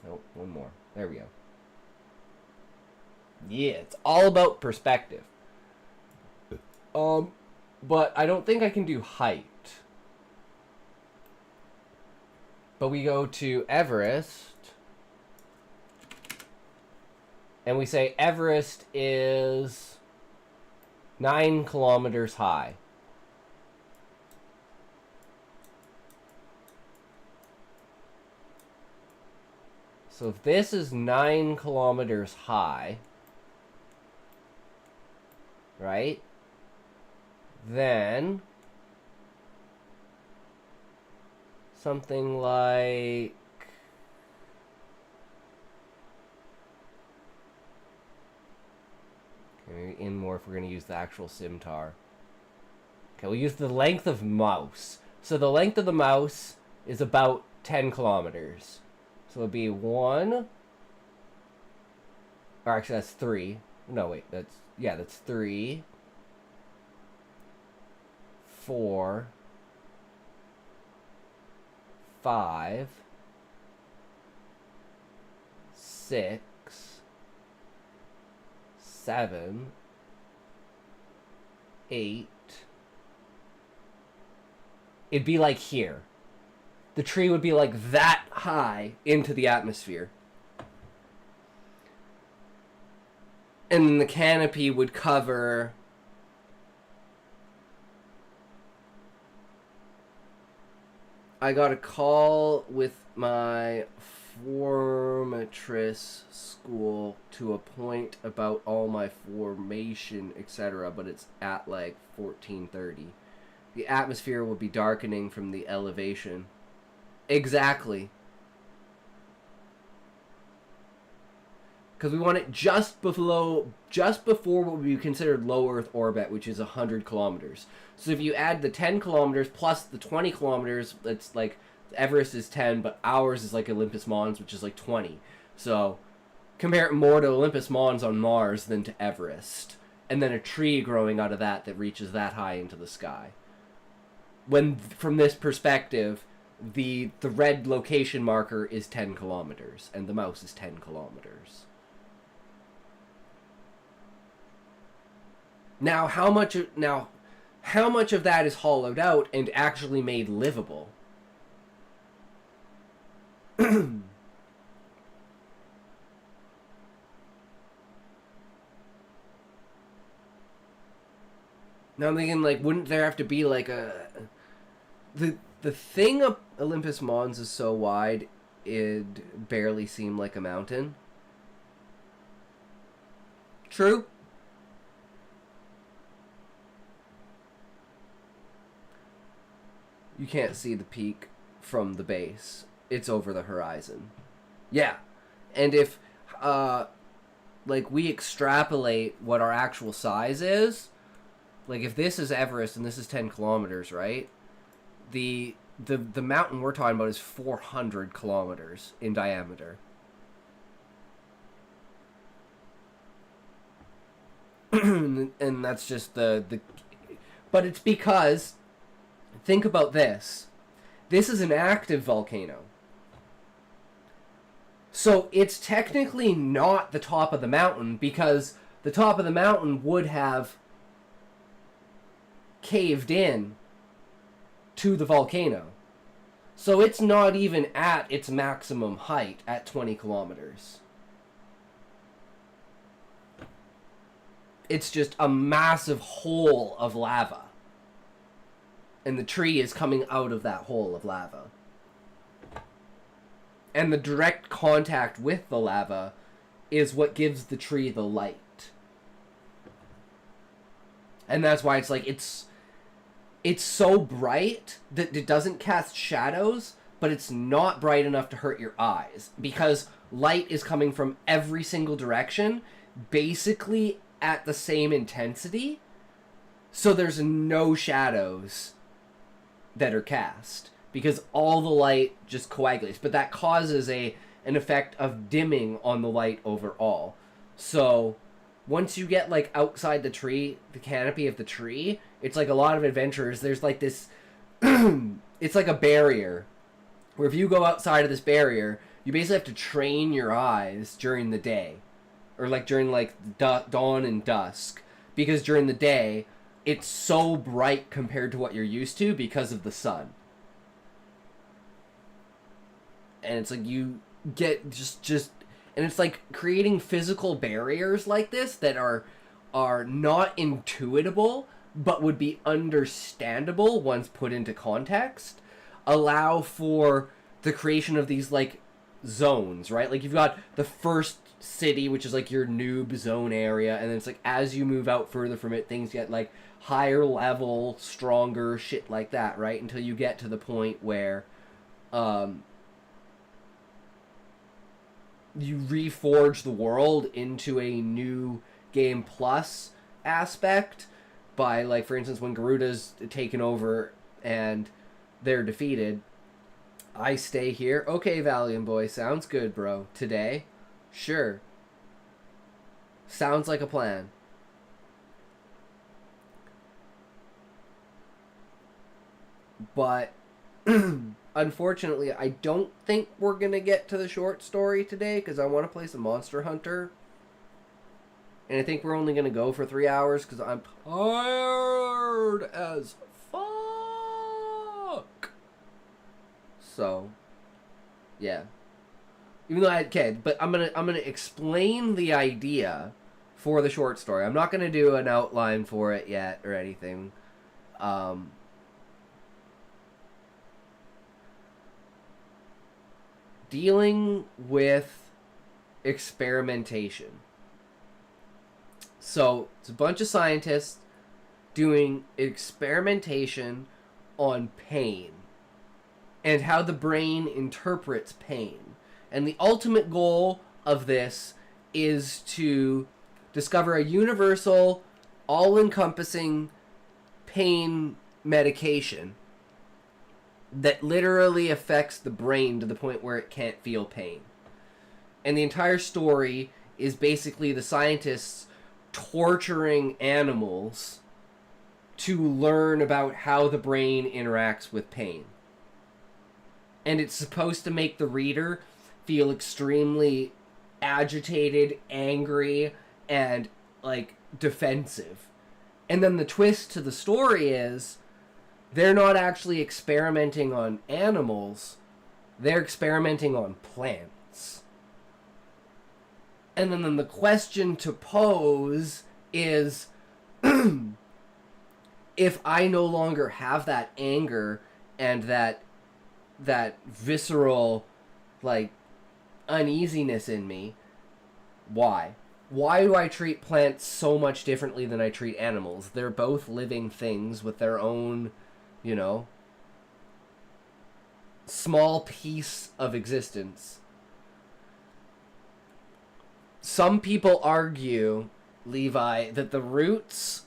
Nope, one more. There we go. Yeah, it's all about perspective. But I don't think I can do height. But we go to Everest. And we say Everest is 9 kilometers high. So if this is 9 kilometers high, right? Then something like maybe in more if we're going to use the actual Simtar. Okay, we'll use the length of mouse. So the length of the mouse is about 10 kilometers. So it'll be 1, or actually that's 3. No, wait, that's 3, 4, 5, 6, 7, 8. It'd be like here. The tree would be like that high into the atmosphere. And then the canopy would cover I got a call with my formatress school to a point about all my formation, etc., but it's at like 14:30. The atmosphere will be darkening from the elevation. Exactly. Because we want it just before what would be considered low Earth orbit, which is 100 kilometers. So if you add the 10 kilometers plus the 20 kilometers, it's like Everest is 10, but ours is like Olympus Mons, which is like 20. So compare it more to Olympus Mons on Mars than to Everest. And then a tree growing out of that reaches that high into the sky. When, from this perspective, the red location marker is 10 kilometers, and the mouse is 10 kilometers. Now, how much of that is hollowed out and actually made livable? Now I'm thinking, like, wouldn't there have to be like the thing of Olympus Mons is so wide it'd barely seem like a mountain. True. You can't see the peak from the base. It's over the horizon. Yeah. And if like we extrapolate what our actual size is, like if this is Everest and this is 10 kilometers, right? The mountain we're talking about is 400 kilometers in diameter. And that's just the but it's because, think about this. This is an active volcano. So it's technically not the top of the mountain, because the top of the mountain would have caved in to the volcano. So it's not even at its maximum height at 20 kilometers. It's just a massive hole of lava. And the tree is coming out of that hole of lava. And the direct contact with the lava is what gives the tree the light. And that's why it's like, it's so bright that it doesn't cast shadows, but it's not bright enough to hurt your eyes, because light is coming from every single direction, basically at the same intensity, so there's no shadows that are cast, because all the light just coagulates. But that causes an effect of dimming on the light overall. So once you get like outside the tree, the canopy of the tree, it's like a lot of adventurers, there's like this it's like a barrier where if you go outside of this barrier, you basically have to train your eyes during the day, or like during like dawn and dusk, because during the day it's so bright compared to what you're used to because of the sun. And it's like you get just and it's like creating physical barriers like this that are not intuitable but would be understandable once put into context, allow for the creation of these like zones, right? Like, you've got the first city, which is like your noob zone area, and then it's like as you move out further from it, things get like higher level, stronger, shit like that, right? Until you get to the point where you reforge the world into a new game plus aspect by, like, for instance, when Garuda's taken over and they're defeated, I stay here. Okay, Valiant Boy, sounds good, bro. Today? Sure. Sounds like a plan. But unfortunately, I don't think we're going to get to the short story today because I want to play some Monster Hunter. And I think we're only going to go for 3 hours because I'm tired as fuck. So, yeah. Even though but I'm gonna explain the idea for the short story. I'm not gonna do an outline for it yet or anything. Dealing with experimentation. So, it's a bunch of scientists doing experimentation on pain and how the brain interprets pain. And the ultimate goal of this is to discover a universal, all-encompassing pain medication that literally affects the brain to the point where it can't feel pain. And the entire story is basically the scientists torturing animals to learn about how the brain interacts with pain. And it's supposed to make the reader feel extremely agitated, angry, and, like, defensive. And then the twist to the story is they're not actually experimenting on animals, they're experimenting on plants. And then the question to pose is, if I no longer have that anger and that visceral, like, uneasiness in me, why? Why do I treat plants so much differently than I treat animals? They're both living things with their own, you know, small piece of existence. Some people argue, Levi, that the roots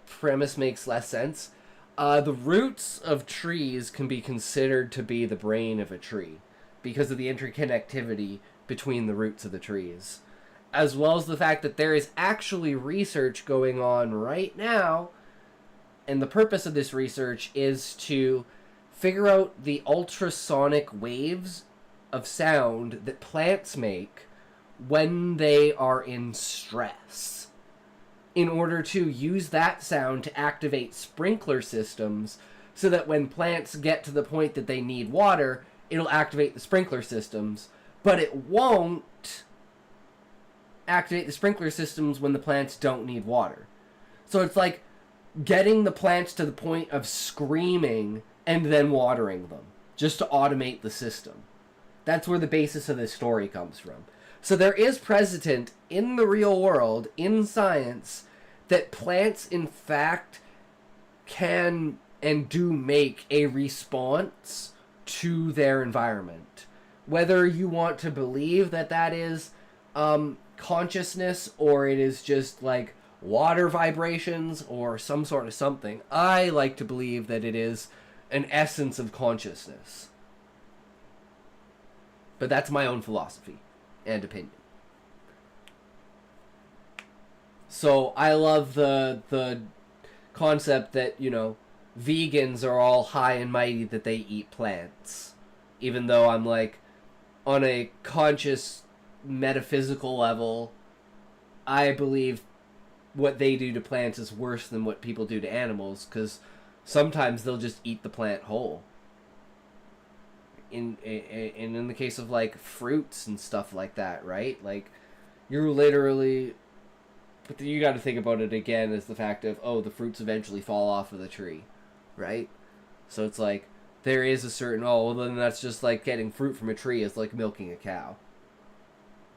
premise makes less sense. The roots of trees can be considered to be the brain of a tree because of the interconnectivity between the roots of the trees, as well as the fact that there is actually research going on right now, and the purpose of this research is to figure out the ultrasonic waves of sound that plants make when they are in stress, in order to use that sound to activate sprinkler systems so that when plants get to the point that they need water, it'll activate the sprinkler systems, but it won't activate the sprinkler systems when the plants don't need water. So it's like getting the plants to the point of screaming and then watering them, just to automate the system. That's where the basis of this story comes from. So there is precedent in the real world, in science, that plants in fact can and do make a response to their environment. Whether you want to believe that that is consciousness, or it is just like water vibrations or some sort of something, I like to believe that it is an essence of consciousness. But that's my own philosophy and opinion. So I love the concept that, you know, vegans are all high and mighty that they eat plants. Even though I'm like, on a conscious metaphysical level, I believe what they do to plants is worse than what people do to animals, because sometimes they'll just eat the plant whole. In the case of like fruits and stuff like that, right? Like, you're literally, but you got to think about it again as the fact of, oh, the fruits eventually fall off of the tree, right? So it's like, there is a certain, oh, well, then that's just like getting fruit from a tree is like milking a cow.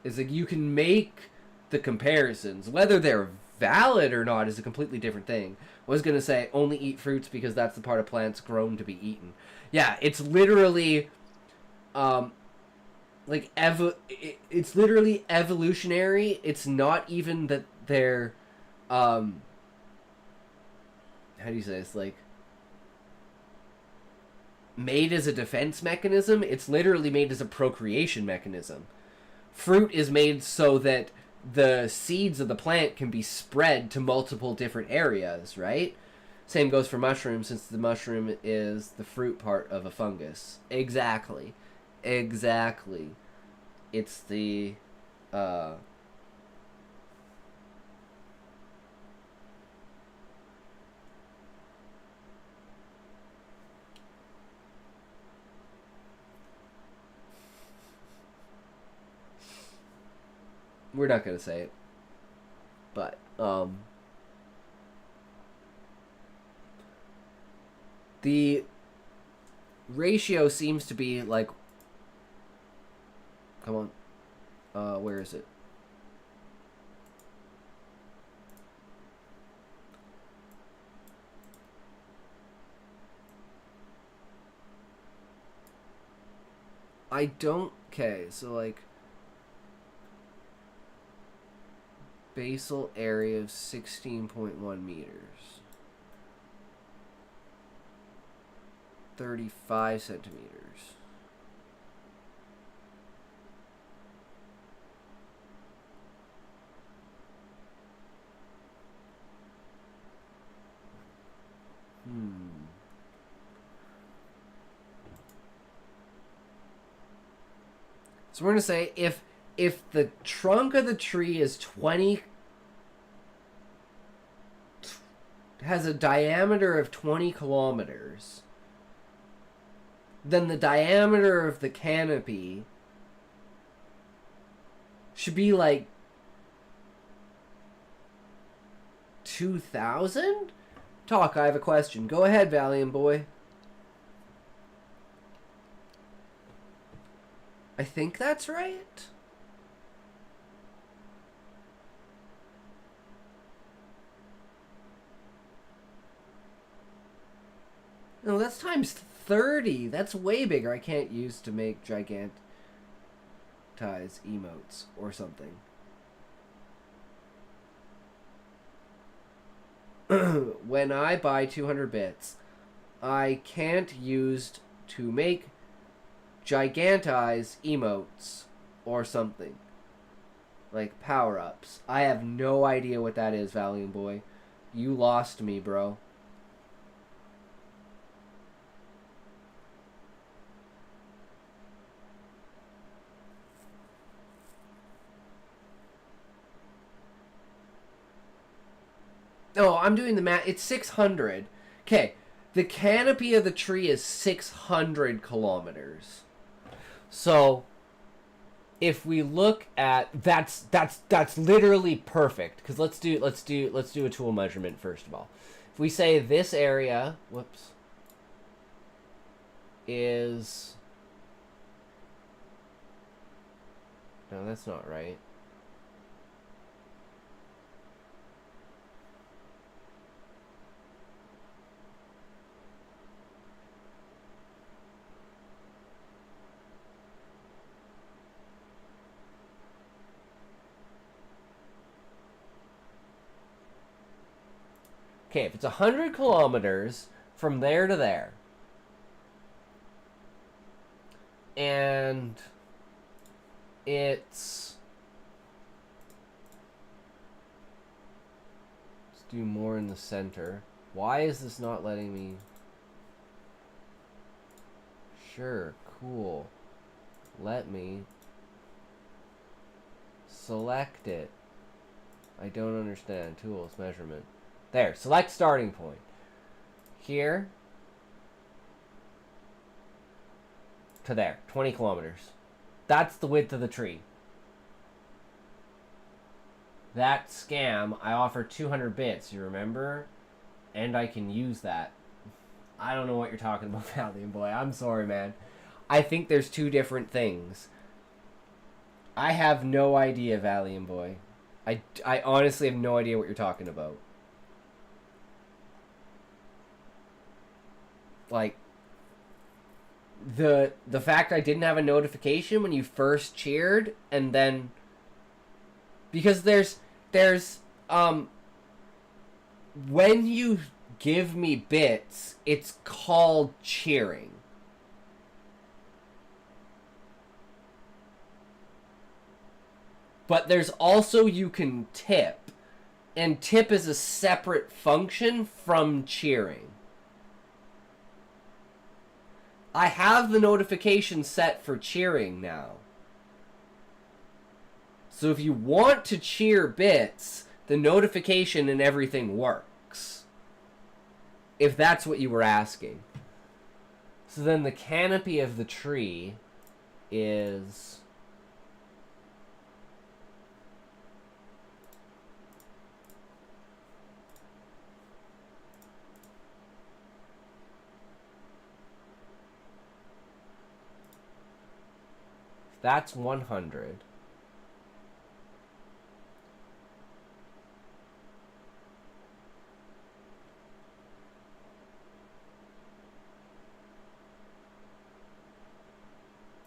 It's like you can make the comparisons. Whether they're valid or not is a completely different thing. I was going to say only eat fruits because that's the part of plants grown to be eaten. Yeah, it's literally like it's literally evolutionary. It's not even that they're how do you say, it's like made as a defense mechanism. It's literally made as a procreation mechanism. Fruit is made so that the seeds of the plant can be spread to multiple different areas, right? Same goes for mushrooms, since the mushroom is the fruit part of a fungus. Exactly. It's the we're not gonna say it, but the ratio seems to be like, come on, where is it? I don't, okay, so like basal area of 16.1 meters. 35 centimeters. So we're going to say if the trunk of the tree is 20, has a diameter of 20 kilometers, then the diameter of the canopy should be like 2,000? Talk, I have a question. Go ahead, Valiant boy. I think that's right. No, that's times 30. That's way bigger. I can't use to make gigantize emotes or something. When I buy 200 bits, I can't use to make gigantize emotes or something. Like power-ups. I have no idea what that is, Valiant boy. You lost me, bro. No, I'm doing the math. It's 600. Okay, the canopy of the tree is 600 kilometers. So, if we look at that's literally perfect. Because let's do a tool measurement first of all. If we say this area, whoops, is, no, that's not right. Okay, if it's 100 kilometers from there to there, and it's, let's do more in the center. Why is this not letting me? Sure, cool. Let me select it. I don't understand. Tools, measurement. There, select starting point. Here to there, 20 kilometers. That's the width of the tree. That scam, I offer 200 bits, you remember? And I can use that. I don't know what you're talking about, Valiant Boy. I'm sorry, man. I think there's two different things. I have no idea, Valiant Boy. I honestly have no idea what you're talking about. Like, the fact I didn't have a notification when you first cheered, and then... Because there's when you give me bits, it's called cheering. But there's also you can tip. And tip is a separate function from cheering. I have the notification set for cheering now. So if you want to cheer bits, the notification and everything works. If that's what you were asking. So then the canopy of the tree is... That's 100.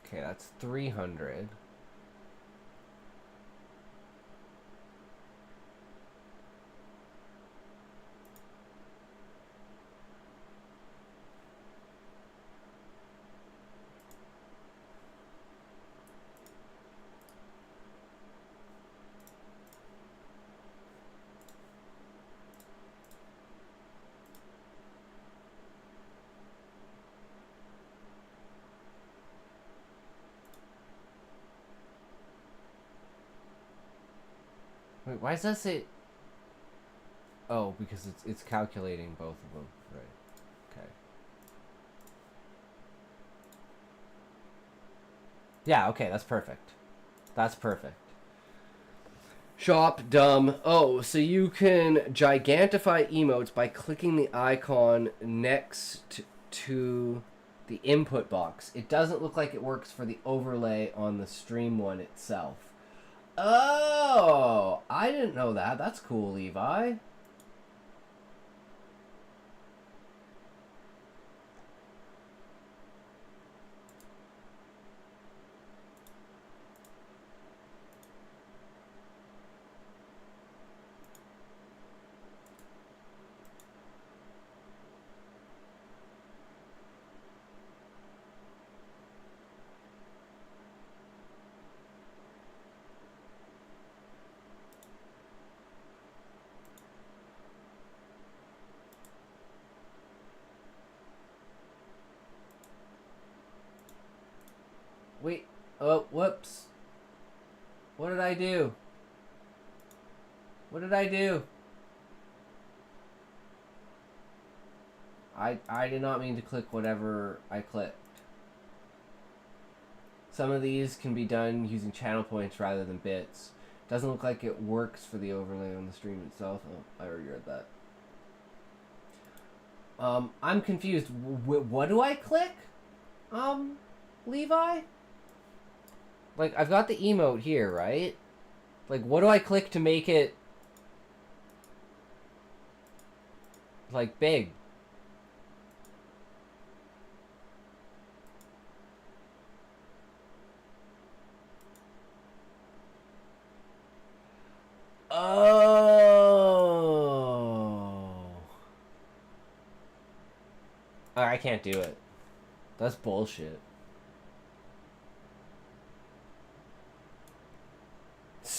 Okay, that's 300. Wait, why does that say... Oh, because it's calculating both of them. Right. Okay. Yeah, okay, that's perfect. That's perfect. Shop dumb. Oh, so you can gigantify emotes by clicking the icon next to the input box. It doesn't look like it works for the overlay on the stream one itself. Oh, I didn't know that. That's cool, Levi. Wait, oh, whoops. What did I do? What did I do? I did not mean to click whatever I clicked. Some of these can be done using channel points rather than bits. Doesn't look like it works for the overlay on the stream itself. Oh, I already read that. I'm confused. What do I click? Levi? Like, I've got the emote here, right? Like, what do I click to make it, like, big? Oh. I can't do it. That's bullshit.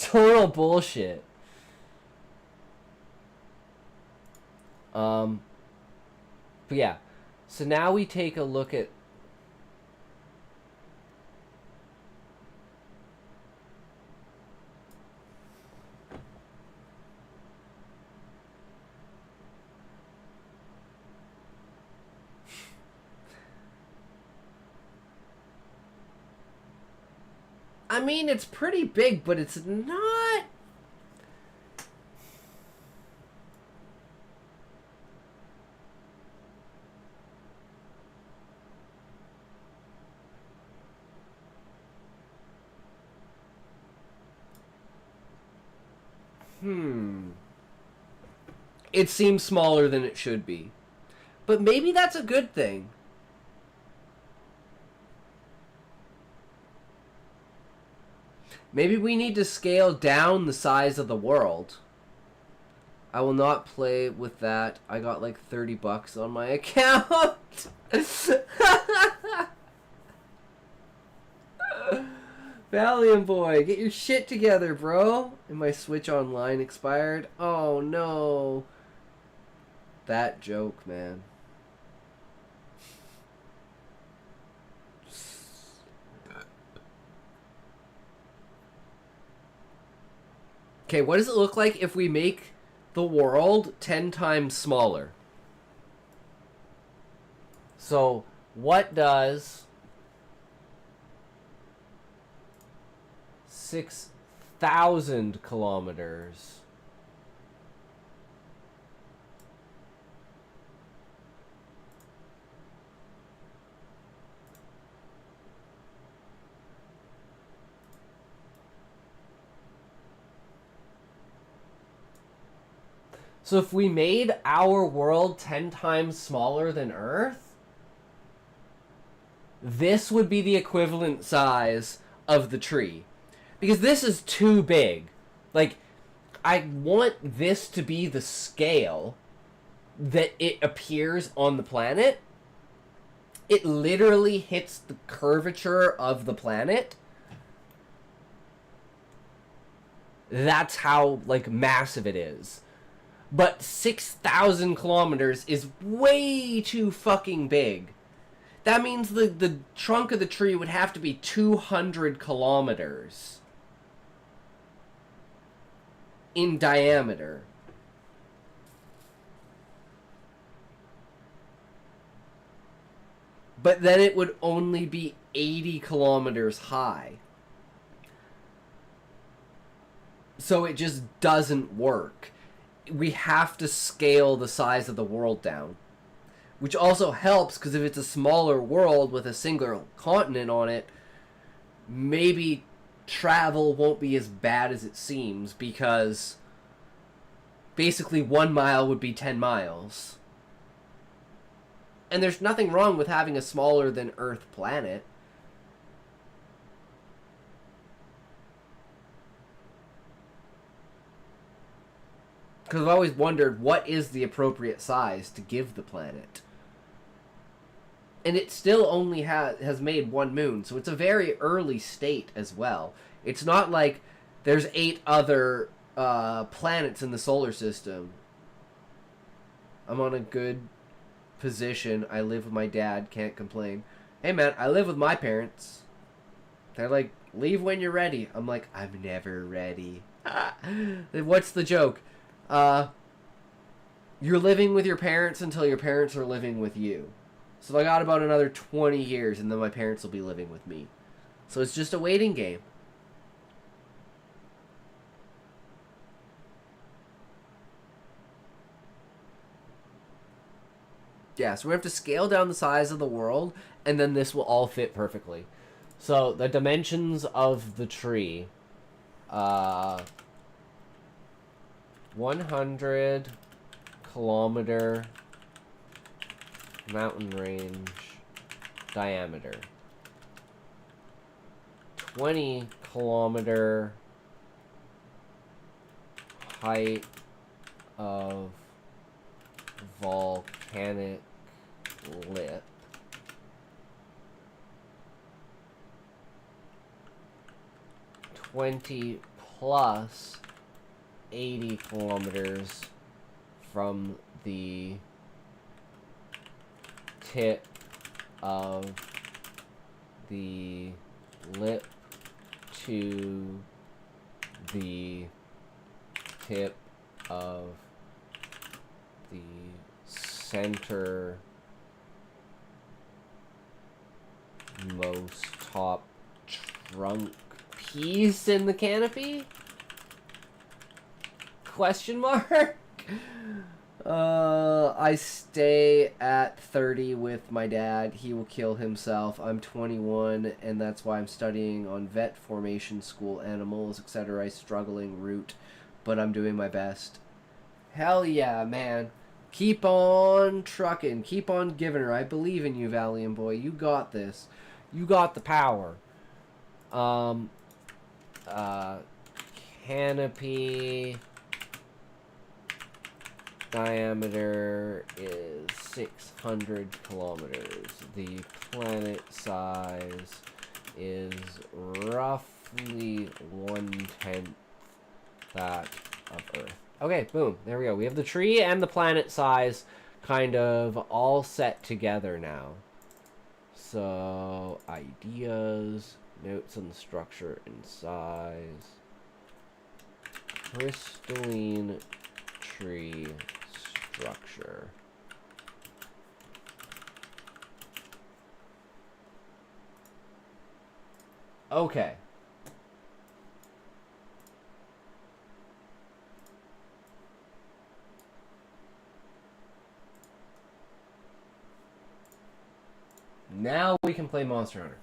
Total bullshit. But yeah. So now we take a look at... I mean, it's pretty big, but it's not... It seems smaller than it should be. But maybe that's a good thing. Maybe we need to scale down the size of the world. I will not play with that. I got like $30 on my account. Valiant boy, get your shit together, bro. And my Switch Online expired. Oh no. That joke, man. Okay, what does it look like if we make the world 10 times smaller? So, what does 6,000 kilometers So if we made our world 10 times smaller than Earth, this would be the equivalent size of the tree. Because this is too big. Like, I want this to be the scale that it appears on the planet. It literally hits the curvature of the planet. That's how, like, massive it is. But 6,000 kilometers is way too fucking big. That means the trunk of the tree would have to be 200 kilometers in diameter. But then it would only be 80 kilometers high. So it just doesn't work. We have to scale the size of the world down. Which also helps, because if it's a smaller world with a single continent on it, maybe travel won't be as bad as it seems, because basically 1 mile would be 10 miles. And there's nothing wrong with having a smaller than Earth planet. Because I've always wondered, what is the appropriate size to give the planet? And it still only has made one moon, so it's a very early state as well. It's not like there's 8 other planets in the solar system. I'm on a good position. I live with my dad, can't complain. Hey man, I live with my parents. They're like, leave when you're ready. I'm like, I'm never ready. What's the joke? You're living with your parents until your parents are living with you. So I got about another 20 years and then my parents will be living with me. So it's just a waiting game. Yeah, so we have to scale down the size of the world and then this will all fit perfectly. So the dimensions of the tree. 100 kilometer mountain range diameter. 20 kilometer height of volcanic lip. 20 plus 80 kilometers from the tip of the lip to the tip of the center most top trunk piece in the canopy? Question mark? I stay at 30 with my dad. He will kill himself. I'm 21, and that's why I'm studying on vet formation school, animals, etc. Struggling root but I'm doing my best. Hell yeah, man. Keep on trucking. Keep on giving her. I believe in you, Valiant Boy. You got this. You got the power. Canopy diameter is 600 kilometers. The planet size is roughly 1/10 that of Earth. Okay, boom. There we go. We have the tree and the planet size kind of all set together now. So, ideas, notes on the structure and size. Crystalline tree structure. Okay. Now we can play Monster Hunter.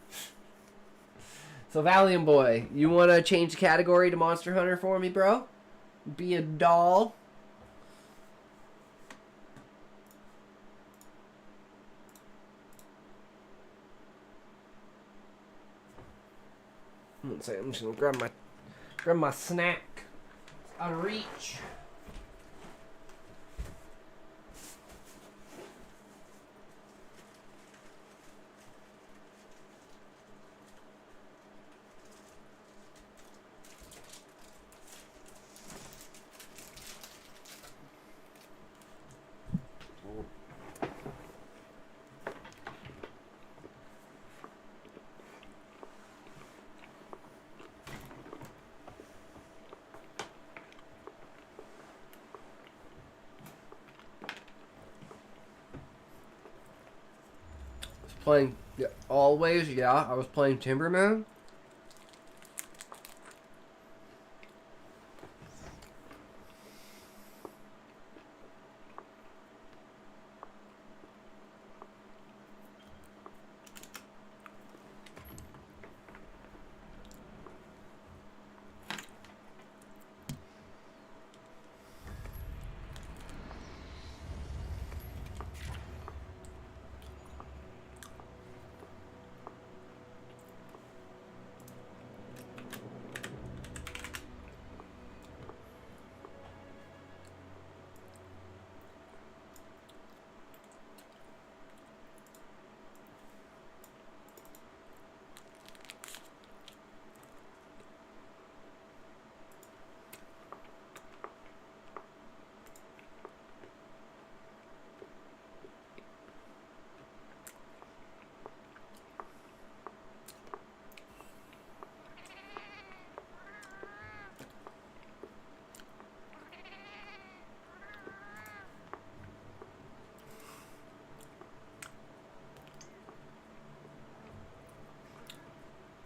So Valiant Boy, you want to change the category to Monster Hunter for me, bro? Be a doll. I'm just gonna grab my snack out of reach. Playing, yeah, always, yeah, I was playing Timberman.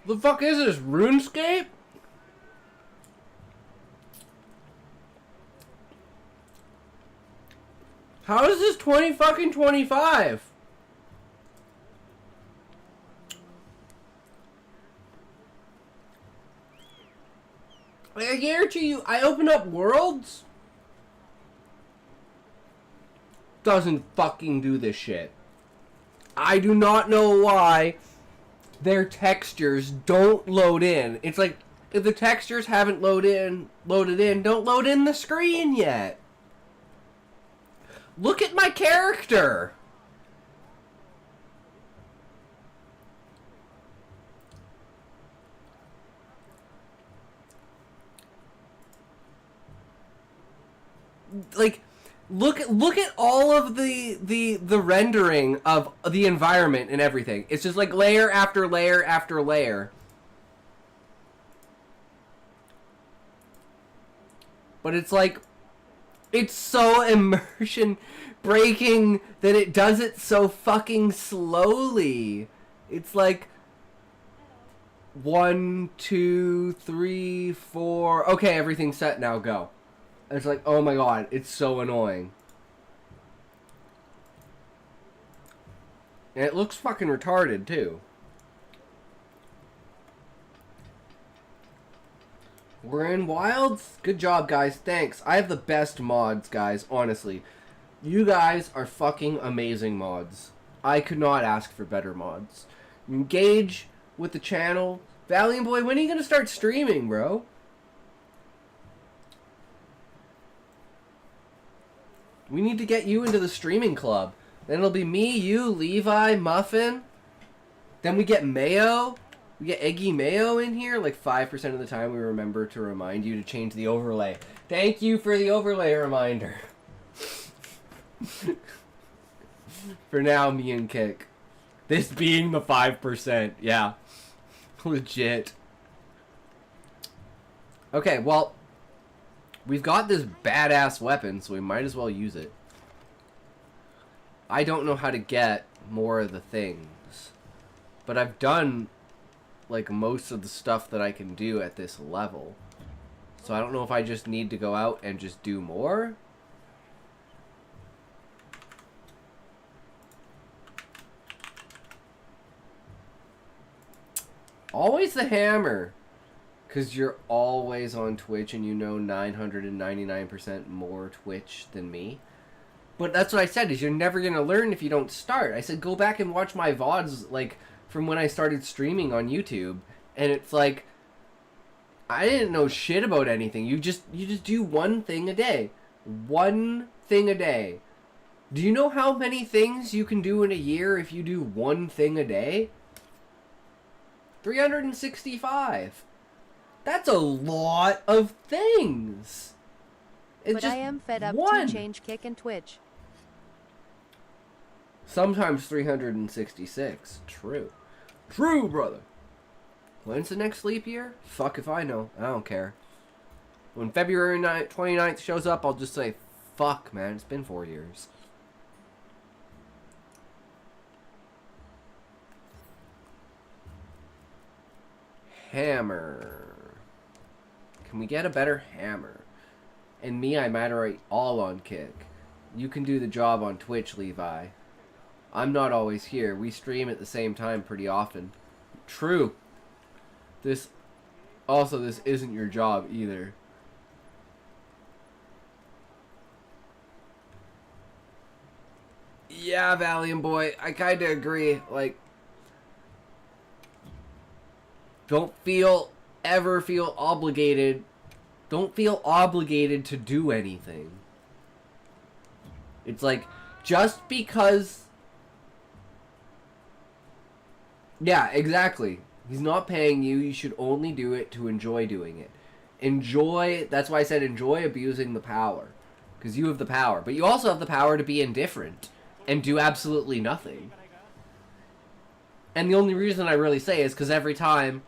The fuck is this, RuneScape? How is this 20 fucking 25? I guarantee you, I open up worlds. Doesn't fucking do this shit. I do not know why their textures don't load in. It's like, if the textures haven't loaded in, don't load in the screen yet. Look at my character. Like, look at all of the rendering of the environment and everything. It's just like layer after layer after layer. But it's like, it's so immersion breaking that it does it so fucking slowly. It's like 1, 2, 3, 4. Okay, everything's set now, go. And it's like, oh my god, it's so annoying. And it looks fucking retarded too. We're in Wilds? Good job, guys. Thanks. I have the best mods, guys, honestly. You guys are fucking amazing mods. I could not ask for better mods. Engage with the channel. Valiant Boy, when are you going to start streaming, bro? We need to get you into the streaming club. Then it'll be me, you, Levi, Muffin. Then we get Mayo. We get Eggy Mayo in here. Like 5% of the time we remember to remind you to change the overlay. Thank you for the overlay reminder. For now, me and Kick. This being the 5%. Yeah. Legit. Okay, well, we've got this badass weapon, so we might as well use it. I don't know how to get more of the things, but I've done like most of the stuff that I can do at this level. So I don't know if I just need to go out and just do more. Always the hammer. Because you're always on Twitch and you know 999% more Twitch than me. But that's what I said, is you're never going to learn if you don't start. I said go back and watch my VODs, like, from when I started streaming on YouTube. And it's like, I didn't know shit about anything. You just do one thing a day. One thing a day. Do you know how many things you can do in a year if you do one thing a day? 365. That's a lot of things. It's but just I am fed up one. to change Kick and Twitch. Sometimes 366. True. True, brother. When's the next leap year? Fuck if I know. I don't care. When February 29th shows up, I'll just say, fuck, man. It's been 4 years. Hammer. Can we get a better hammer? And me, I moderate all on Kick. You can do the job on Twitch, Levi. I'm not always here. We stream at the same time pretty often. True. This isn't your job either. Yeah, Valiant Boy, I kinda agree. Like, don't ever feel obligated. Don't feel obligated to do anything. It's like, just because... Yeah, exactly. He's not paying you. You should only do it to enjoy doing it. Enjoy... That's why I said enjoy abusing the power. Because you have the power. But you also have the power to be indifferent. And do absolutely nothing. And the only reason I really say is because every time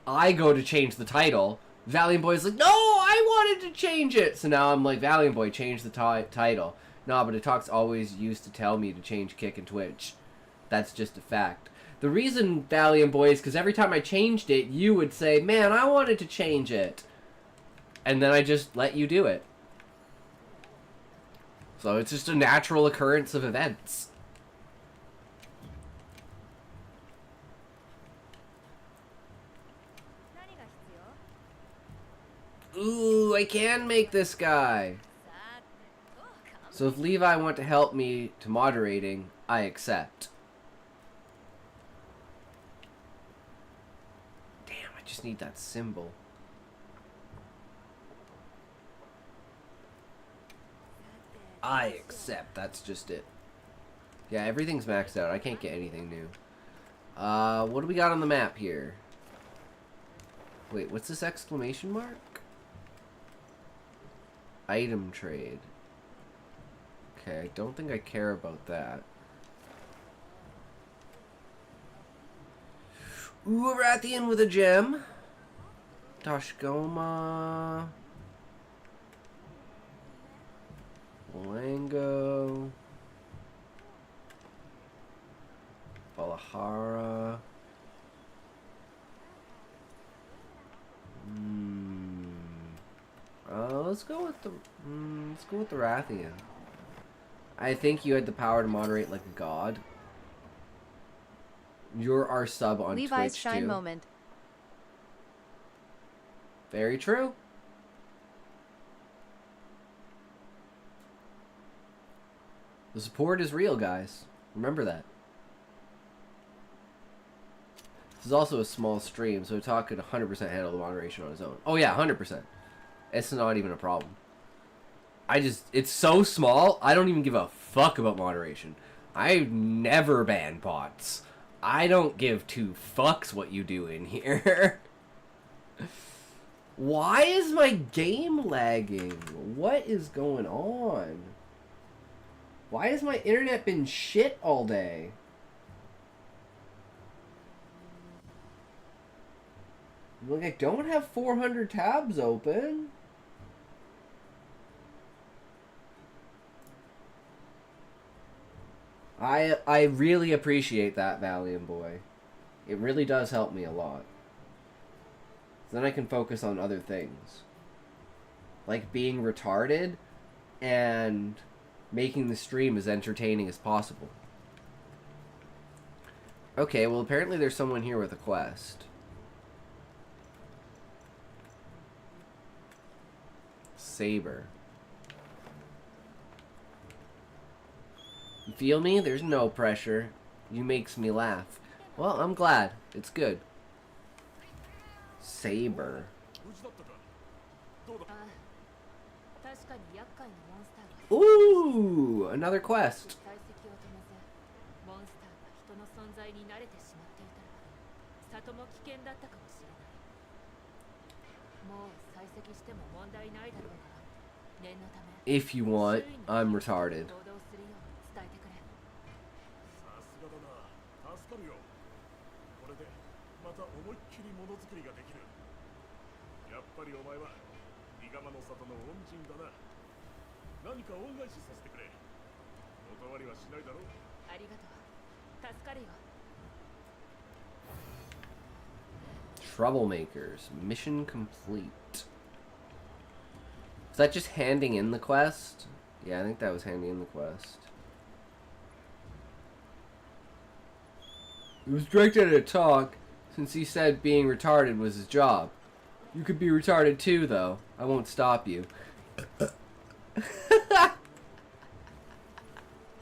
I go to change the title, Valiant Boy's like, no, I wanted to change it. So now I'm like, Valiant Boy, change the title. No, but Atalk's always used to tell me to change Kick and Twitch. That's just a fact. The reason, Valiant Boy, is because every time I changed it, you would say, man, I wanted to change it. And then I just let you do it. So it's just a natural occurrence of events. Ooh, I can make this guy. So if Levi want to help me to moderating, I accept. Damn, I just need that symbol. I accept, that's just it. Yeah, everything's maxed out. I can't get anything new. What do we got on the map here? Wait, what's this exclamation mark? Item trade. Okay, I don't think I care about that. Ooh, a Rathian with a gem. Tashkoma. Lango. Valahara. Let's go with the Rathian. I think you had the power to moderate like a god. You're our sub on Levi's Twitch shine too. moment. Very true. The support is real, guys. Remember that. This is also a small stream, so Talk could 100% handle the moderation on his own. Oh yeah, 100%. It's not even a problem. It's so small, I don't even give a fuck about moderation. I never ban bots. I don't give two fucks what you do in here. Why is my game lagging? What is going on? Why has my internet been shit all day? Like, I don't have 400 tabs open. I really appreciate that, Valiant Boy. It really does help me a lot. So then I can focus on other things. Like being retarded and making the stream as entertaining as possible. Okay, well apparently there's someone here with a quest. Saber. You feel me? There's no pressure. You makes me laugh. Well, I'm glad. It's good. Saber. Ooh, another quest. If you want, I'm retarded. Troublemakers. Mission complete. Is that just handing in the quest? Yeah, I think that was handing in the quest. It was directed at Talk, since he said being retarded was his job. You could be retarded too, though. I won't stop you.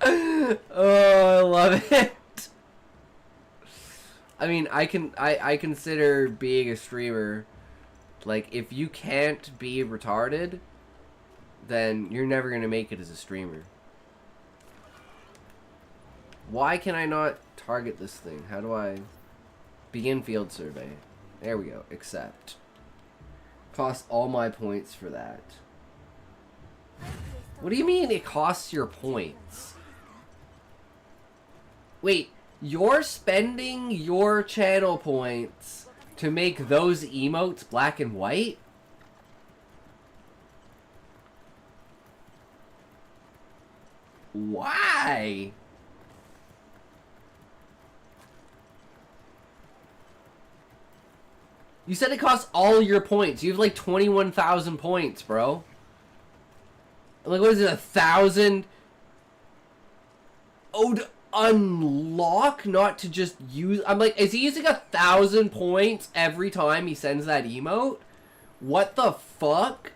Oh, I love it. I mean, I consider being a streamer, like, if you can't be retarded, then you're never gonna make it as a streamer. Why can I not target this thing? How do I begin field survey? There we go. Accept. Cost all my points for that. What do you mean it costs your points? Wait, you're spending your channel points to make those emotes black and white? Why? You said it costs all your points. You have like 21,000 points, bro. Like, what is it, 1,000? Oh, to unlock, not to just use. I'm like, is he using 1,000 points every time he sends that emote? What the fuck?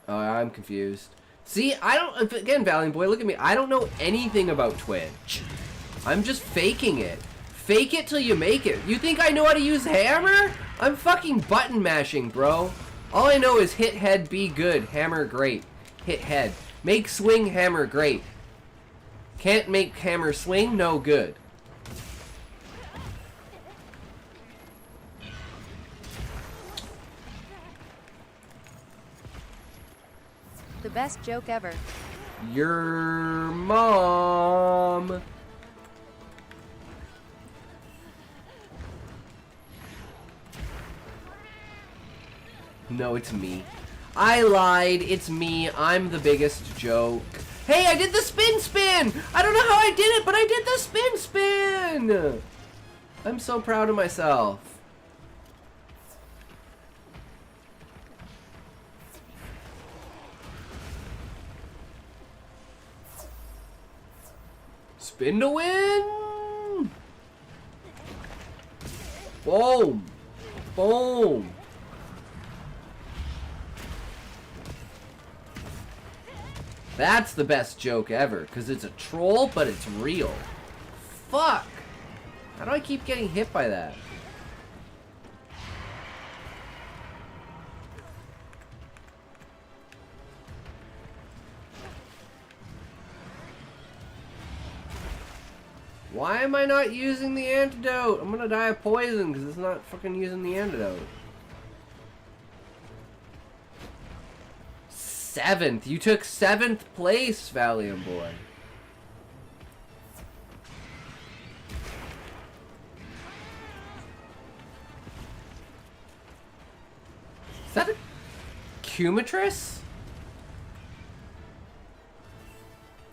Oh, I'm confused. See, I don't. Again, Valiant Boy, look at me. I don't know anything about Twitch. I'm just faking it. Fake it till you make it. You think I know how to use hammer? I'm fucking button mashing, bro. All I know is hit head, be good. Hammer, great. Hit head. Make swing, hammer, great. Can't make hammer swing, no good. The best joke ever. Your mom. No, it's me. I lied. It's me. I'm the biggest joke. Hey, I did the spin! I don't know how I did it, but I did the spin! I'm so proud of myself. Spin to win! Boom! Boom! That's the best joke ever, because it's a troll, but it's real. Fuck! How do I keep getting hit by that? Why am I not using the antidote? I'm gonna die of poison because it's not fucking using the antidote. 7th. You took 7th place, Valiant Boy. Is that a Cumatrix?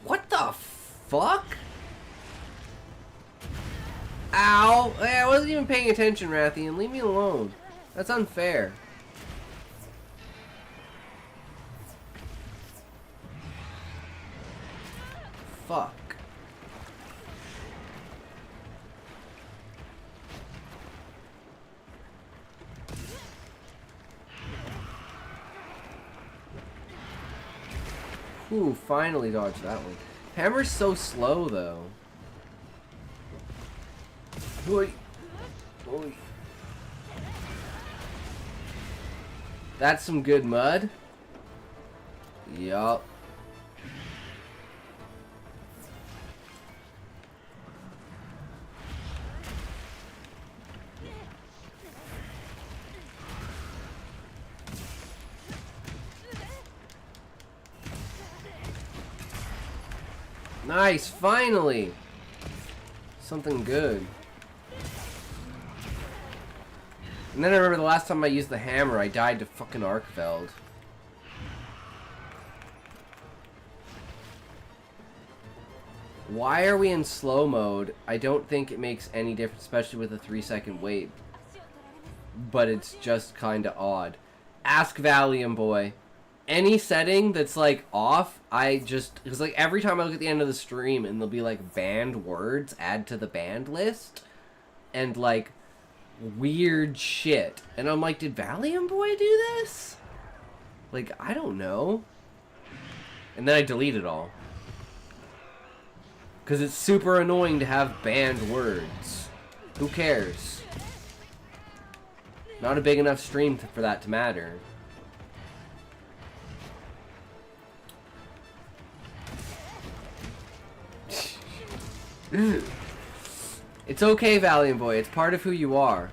What the fuck? Ow! Hey, I wasn't even paying attention, Rathian. Leave me alone. That's unfair. Fuck. Ooh, finally dodged that one. Hammer's so slow, though. Oi. Oi. That's some good mud. Yup. Nice, finally! Something good. And then I remember the last time I used the hammer, I died to fucking Arkfeld. Why are we in slow mode? I don't think it makes any difference, especially with a 3-second wait. But it's just kinda odd. Ask Valiant Boy. Any setting that's like off, because like every time I look at the end of the stream and there'll be like banned words, add to the banned list, and like weird shit. And I'm like, did Valiant Boy do this? Like, I don't know. And then I delete it all. Because it's super annoying to have banned words. Who cares? Not a big enough stream for that to matter. It's okay, Valiant Boy. It's part of who you are.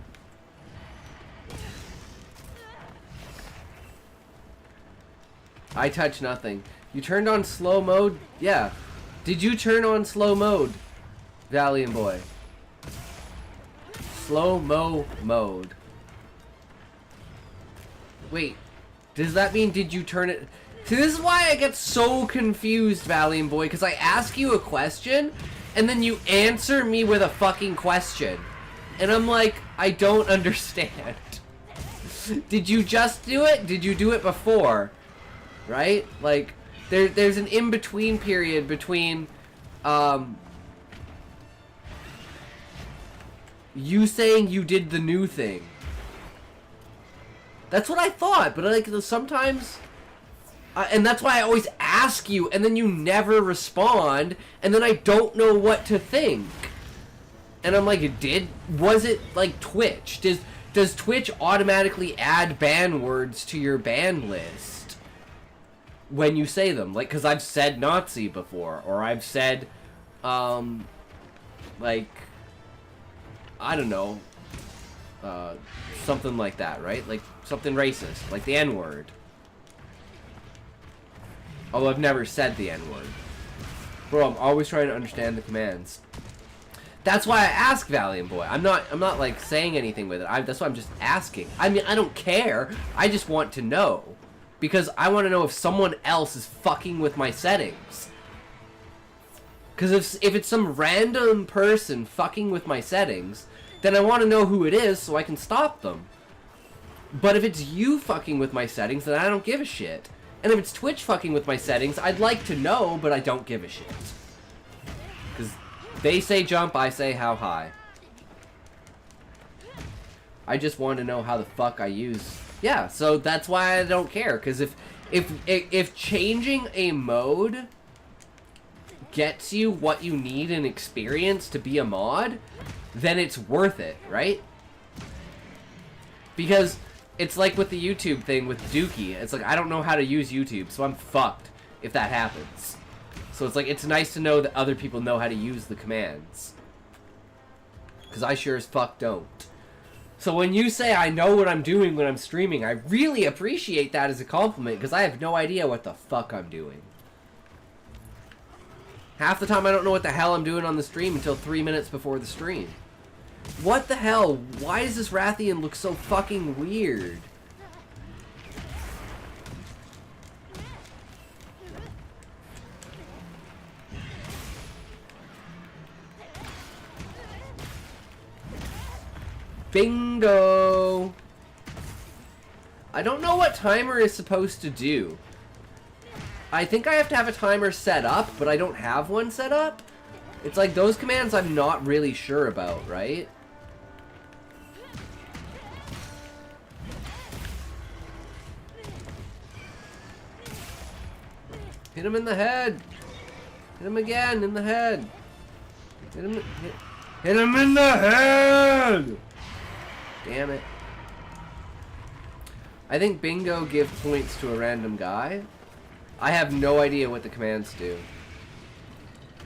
I touch nothing. You turned on slow mode? Yeah. Did you turn on slow mode, Valiant Boy? Slow-mo mode. Wait. Does that mean did you turn it... See, this is why I get so confused, Valiant Boy, because I ask you a question, and then you answer me with a fucking question. And I'm like, I don't understand. Did you just do it? Did you do it before? Right? Like, there's an in-between period between, you saying you did the new thing. That's what I thought, but like, sometimes... and that's why I always ask you, and then you never respond, and then I don't know what to think. And I'm like, was it like Twitch? Does Twitch automatically add ban words to your ban list when you say them? Like, because I've said Nazi before, or I've said, like, I don't know, something like that, right? Like, something racist, like the N-word. Although I've never said the N-word. Bro, I'm always trying to understand the commands. That's why I ask Valiant Boy. I'm not like saying anything with it. That's why I'm just asking. I mean, I don't care. I just want to know. Because I want to know if someone else is fucking with my settings. Because if it's some random person fucking with my settings, then I want to know who it is so I can stop them. But if it's you fucking with my settings, then I don't give a shit. And if it's Twitch fucking with my settings, I'd like to know, but I don't give a shit. Because they say jump, I say how high. I just want to know how the fuck I use... Yeah, so that's why I don't care. Because if If changing a mode gets you what you need in experience to be a mod, then it's worth it, right? Because it's like with the YouTube thing with Dookie. It's like, I don't know how to use YouTube, so I'm fucked if that happens. So it's like, it's nice to know that other people know how to use the commands. Because I sure as fuck don't. So when you say I know what I'm doing when I'm streaming, I really appreciate that as a compliment, because I have no idea what the fuck I'm doing. Half the time I don't know what the hell I'm doing on the stream until 3 minutes before the stream. What the hell? Why does this Rathian look so fucking weird? Bingo! I don't know what timer is supposed to do. I think I have to have a timer set up, but I don't have one set up. It's like those commands I'm not really sure about, right? Hit him in the head. Hit him again in the head. Hit him in the head. Damn it. I think bingo gives points to a random guy. I have no idea what the commands do.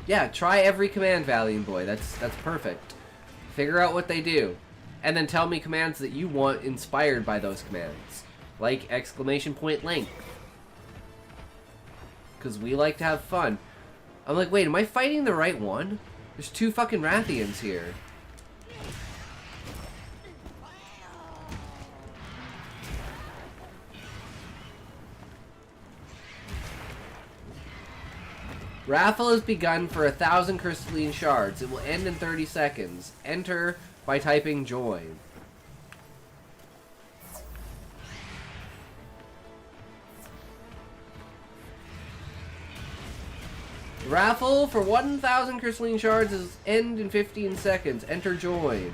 Yeah, try every command, Valiant Boy. That's perfect. Figure out what they do. And then tell me commands that you want inspired by those commands. Like exclamation point length. Because we like to have fun. I'm like, wait, am I fighting the right one? There's two fucking Rathians here. Raffle has begun for 1,000 crystalline shards. It will end in 30 seconds. Enter by typing join. Raffle for 1,000 crystalline shards is end in 15 seconds. Enter join.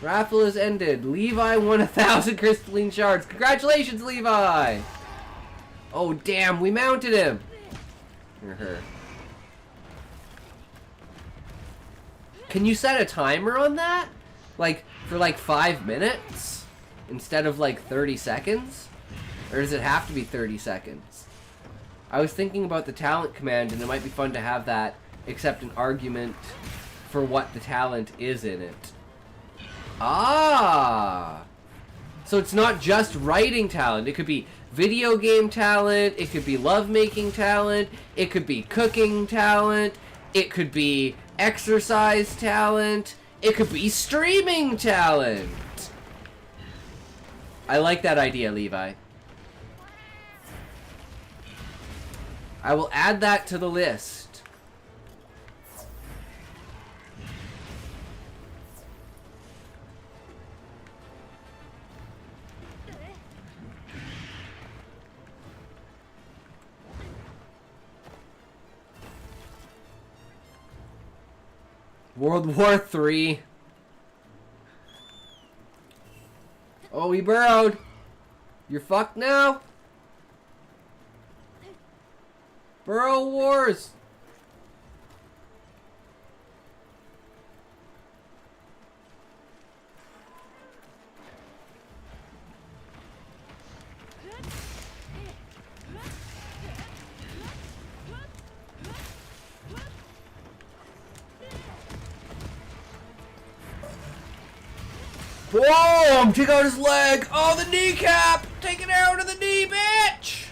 Raffle is ended. Levi won 1,000 crystalline shards. Congratulations, Levi! Oh, damn, we mounted him. Or her. Can you set a timer on that? Like, for like 5 minutes? Instead of like 30 seconds? Or does it have to be 30 seconds? I was thinking about the talent command, and it might be fun to have that accept an argument for what the talent is in it. Ah! So it's not just writing talent. It could be video game talent. It could be lovemaking talent. It could be cooking talent. It could be exercise talent. It could be streaming talent. I like that idea, Levi. I will add that to the list. World War III. Oh, he burrowed. You're fucked now. Burrow Wars. Boom! Take out his leg! Oh, the kneecap! Take it out of the knee, bitch!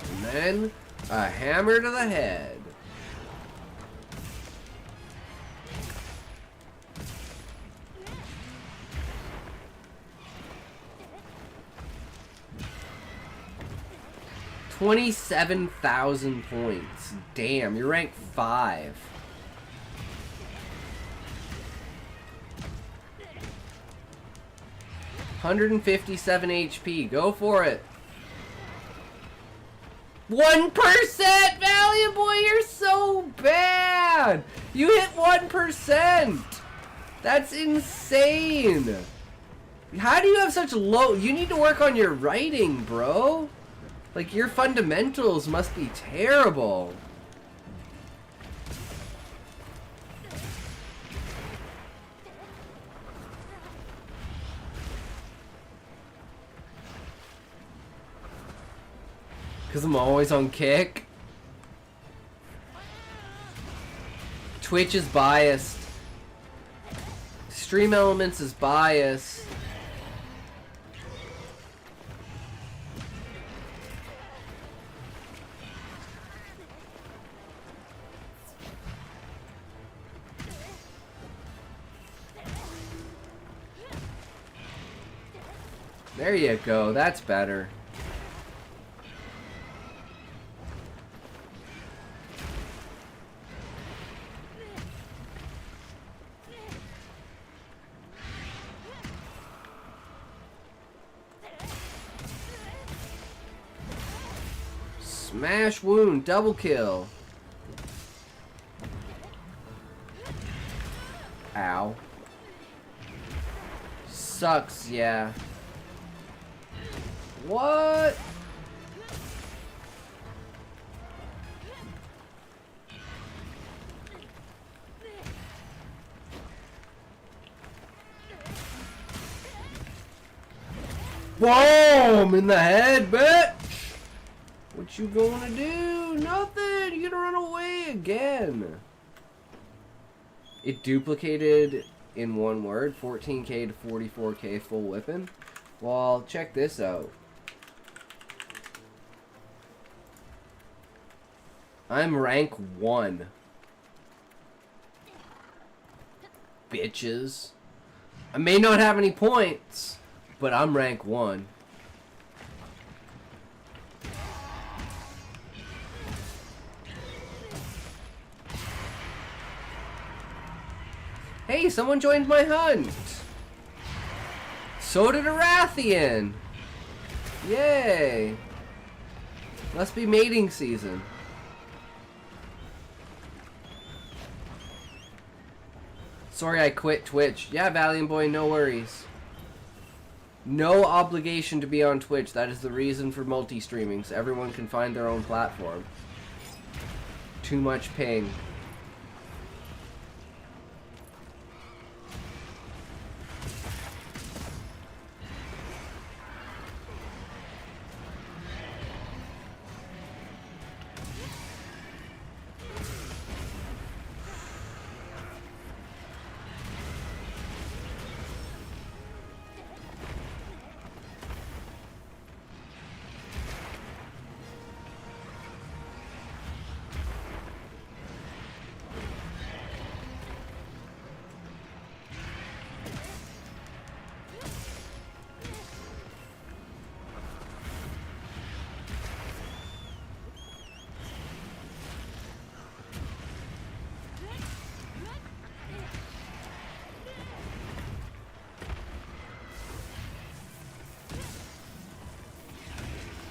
And then, a hammer to the head. $27,000 points. Damn, you're ranked 5. $157 HP. Go for it. 1%! Valiant Boy, you're so bad! You hit 1%! That's insane! How do you have such low... You need to work on your writing, bro. Like, your fundamentals must be terrible. Because I'm always on kick. Twitch is biased. Stream Elements is biased. There you go, that's better. Smash wound, double kill. Ow. Sucks, yeah. What? Boom! In the head, bitch! What you gonna do? Nothing! You gonna run away again. It duplicated in one word, 14k to 44k full whipping. Well, check this out. I'm rank 1. Bitches. I may not have any points, but I'm rank 1. Hey, someone joined my hunt! So did Arathian! Yay! Must be mating season. Sorry I quit Twitch. Yeah, Valiant Boy, no worries. No obligation to be on Twitch. That is the reason for multi-streaming, so everyone can find their own platform. Too much ping.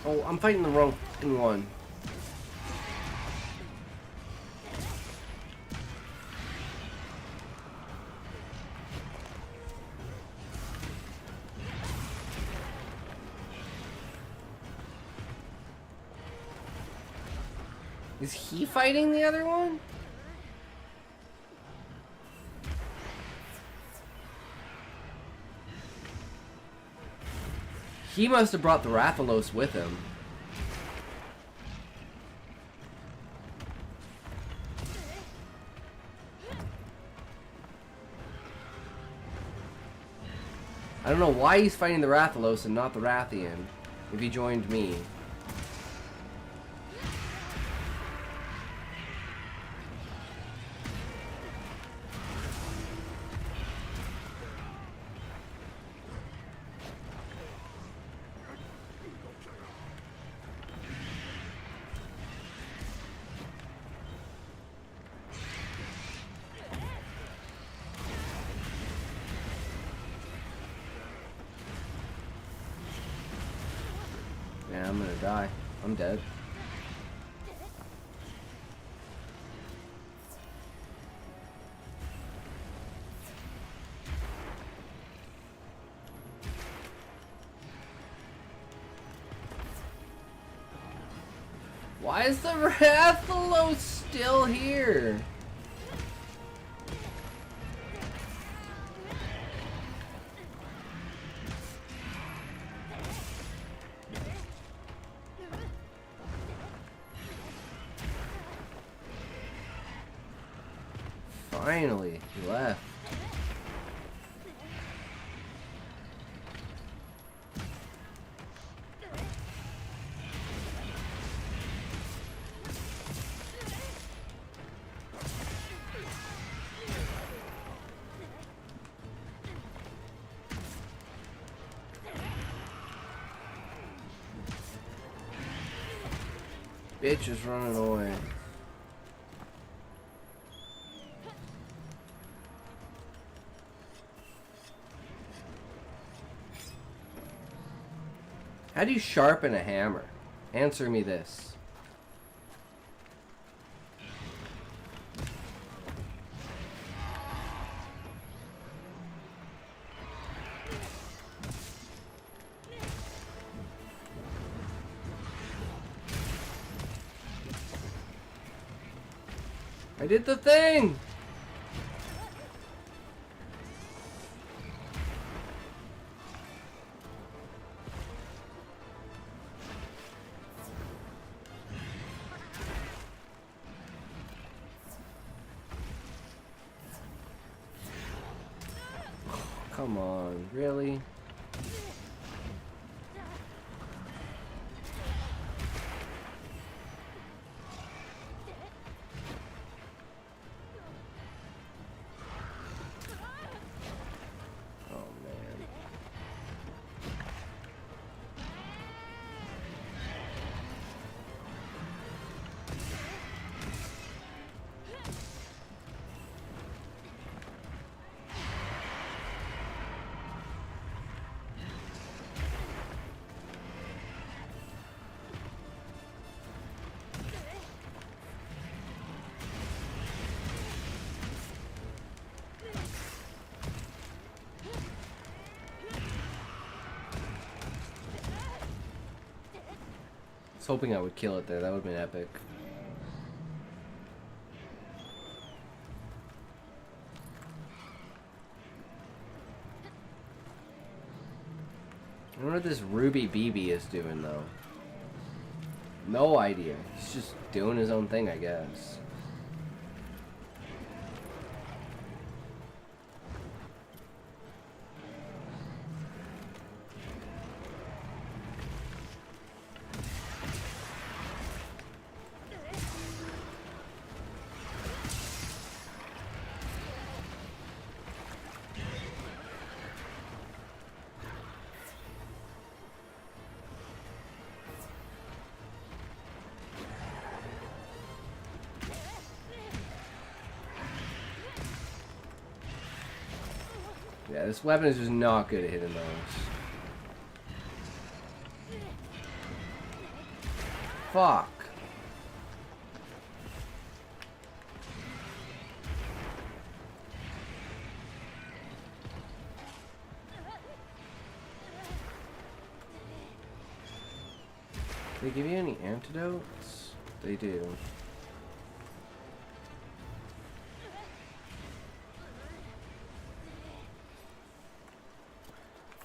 Oh, I'm fighting the wrong fucking one. Is he fighting the other one? He must have brought the Rathalos with him. I don't know why he's fighting the Rathalos and not the Rathian, if he joined me. Yeah, I'm gonna die. I'm dead. Why is the Rathalos still here? Finally, he left. Bitch is running away. How do you sharpen a hammer? Answer me this. I did the thing! Come on, really? I was hoping I would kill it there. That would have been epic. I wonder what this Ruby BB is doing, though. No idea. He's just doing his own thing, I guess. Yeah, this weapon is just not good at hitting those. Fuck. Do they give you any antidotes? They do.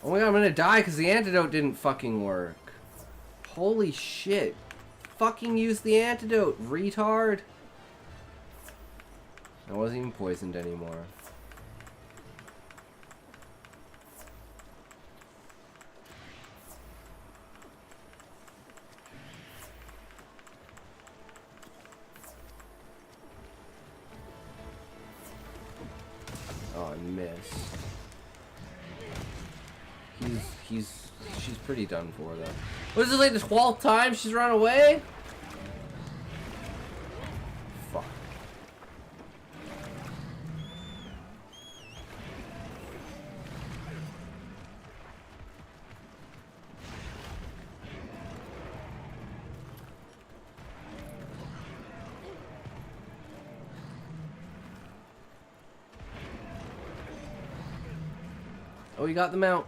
Oh my god, I'm gonna die because the antidote didn't fucking work. Holy shit. Fucking use the antidote, retard. I wasn't even poisoned anymore. Oh, I missed. She's pretty done for, though. What is this, like the 12th time she's run away? Fuck. Oh, he got the mount.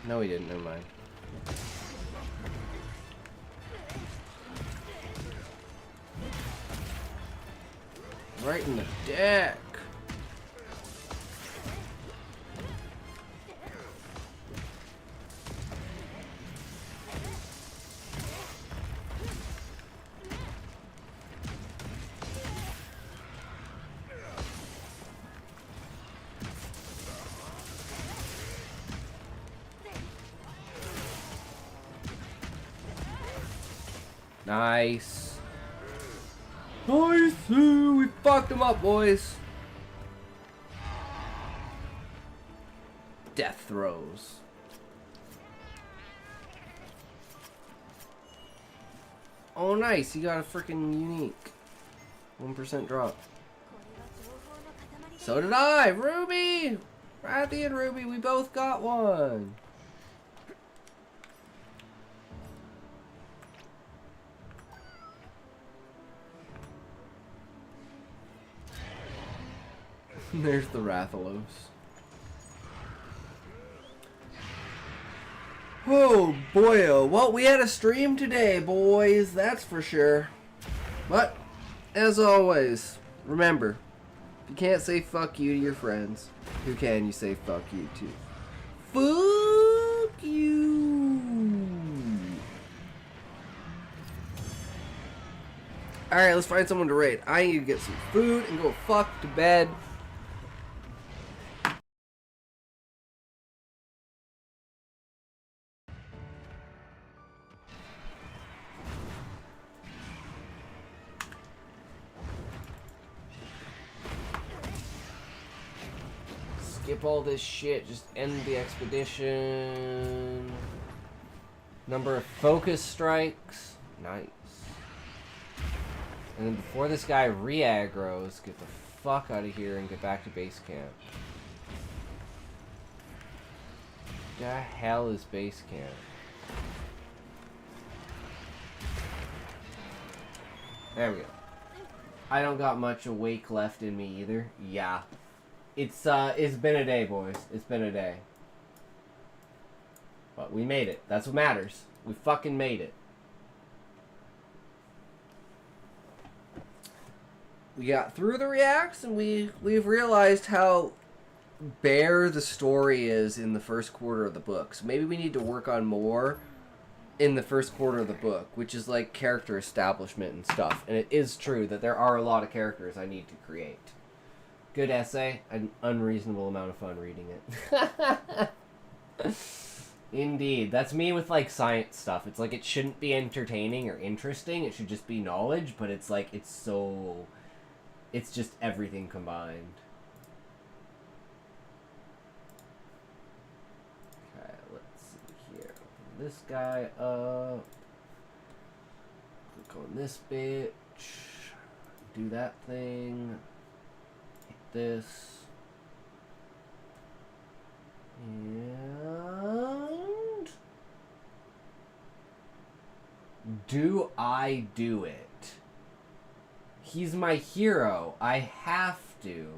No, he didn't. Never mind. Right in the deck. Nice. Nice. We fucked him up, boys. Death throws. Oh, nice. He got a freaking unique. 1% drop. So did I. Ruby! Rathy and Ruby, we both got one. There's the Rathalos. Oh boyo. Well, we had a stream today, boys. That's for sure. But, as always, remember, if you can't say fuck you to your friends, who can you say fuck you to? Fuck you. Alright, let's find someone to raid. I need to get some food and go fuck to bed. Skip all this shit, just end the expedition. Number of focus strikes. Nice. And then before this guy re-aggroes, get the fuck out of here and get back to base camp. The hell is base camp? There we go. I don't got much awake left in me either. Yeah. It's been a day, boys. It's been a day. But we made it. That's what matters. We fucking made it. We got through the reacts, and we've realized how bare the story is in the first quarter of the book. So maybe we need to work on more in the first quarter of the book, which is like character establishment and stuff. And it is true that there are a lot of characters I need to create. Good essay. An unreasonable amount of fun reading it. Indeed. That's me with, like, science stuff. It's like it shouldn't be entertaining or interesting. It should just be knowledge, but it's like, it's so... It's just everything combined. Okay, let's see here. Open this guy up. Click on this bitch. Do that thing. This and do I do it? He's my hero. I have to.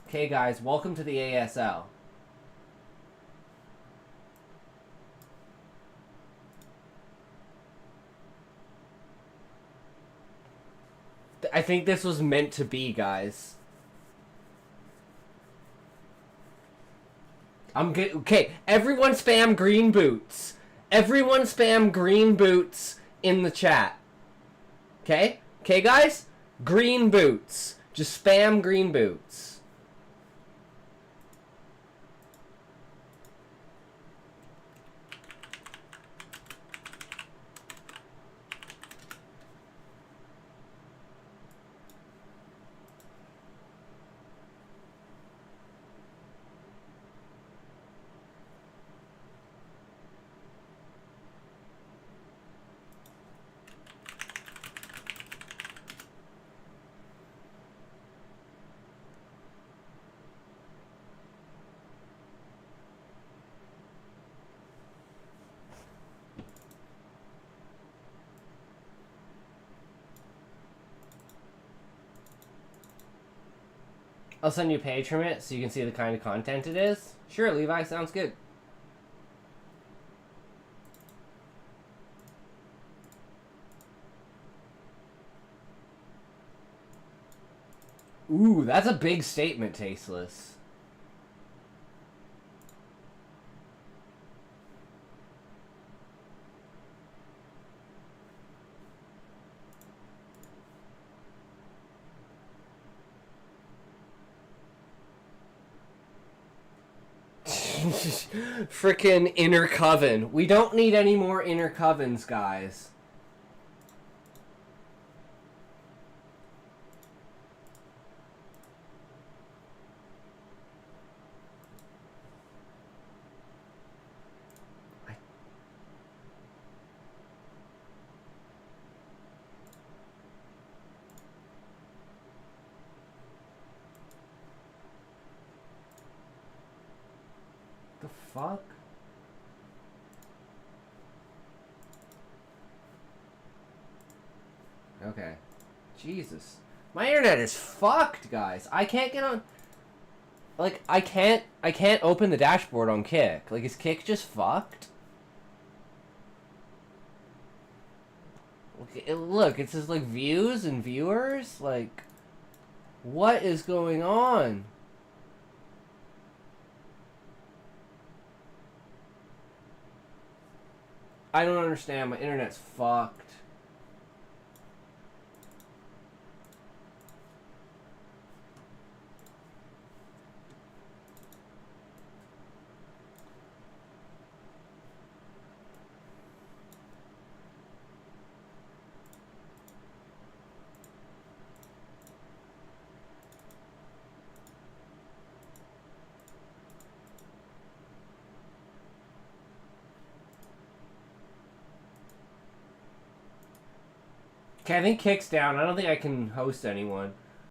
Okay, guys, welcome to the ASL. I think this was meant to be, guys. I'm good. Okay, everyone spam green boots. Everyone spam green boots in the chat. Okay? Okay, guys? Green boots. Just spam green boots. I'll send you a page from it so you can see the kind of content it is. Sure, Levi, sounds good. Ooh, that's a big statement, Tasteless. Frickin' inner coven. We don't need any more inner covens, guys. The fuck? Okay. Jesus. My internet is fucked, guys. I can't get on... Like, I can't open the dashboard on Kick. Like, is Kick just fucked? Look, it says, like, views and viewers? Like, what is going on? I don't understand. My internet's fucked. Okay, I think Kick's down. I don't think I can host anyone.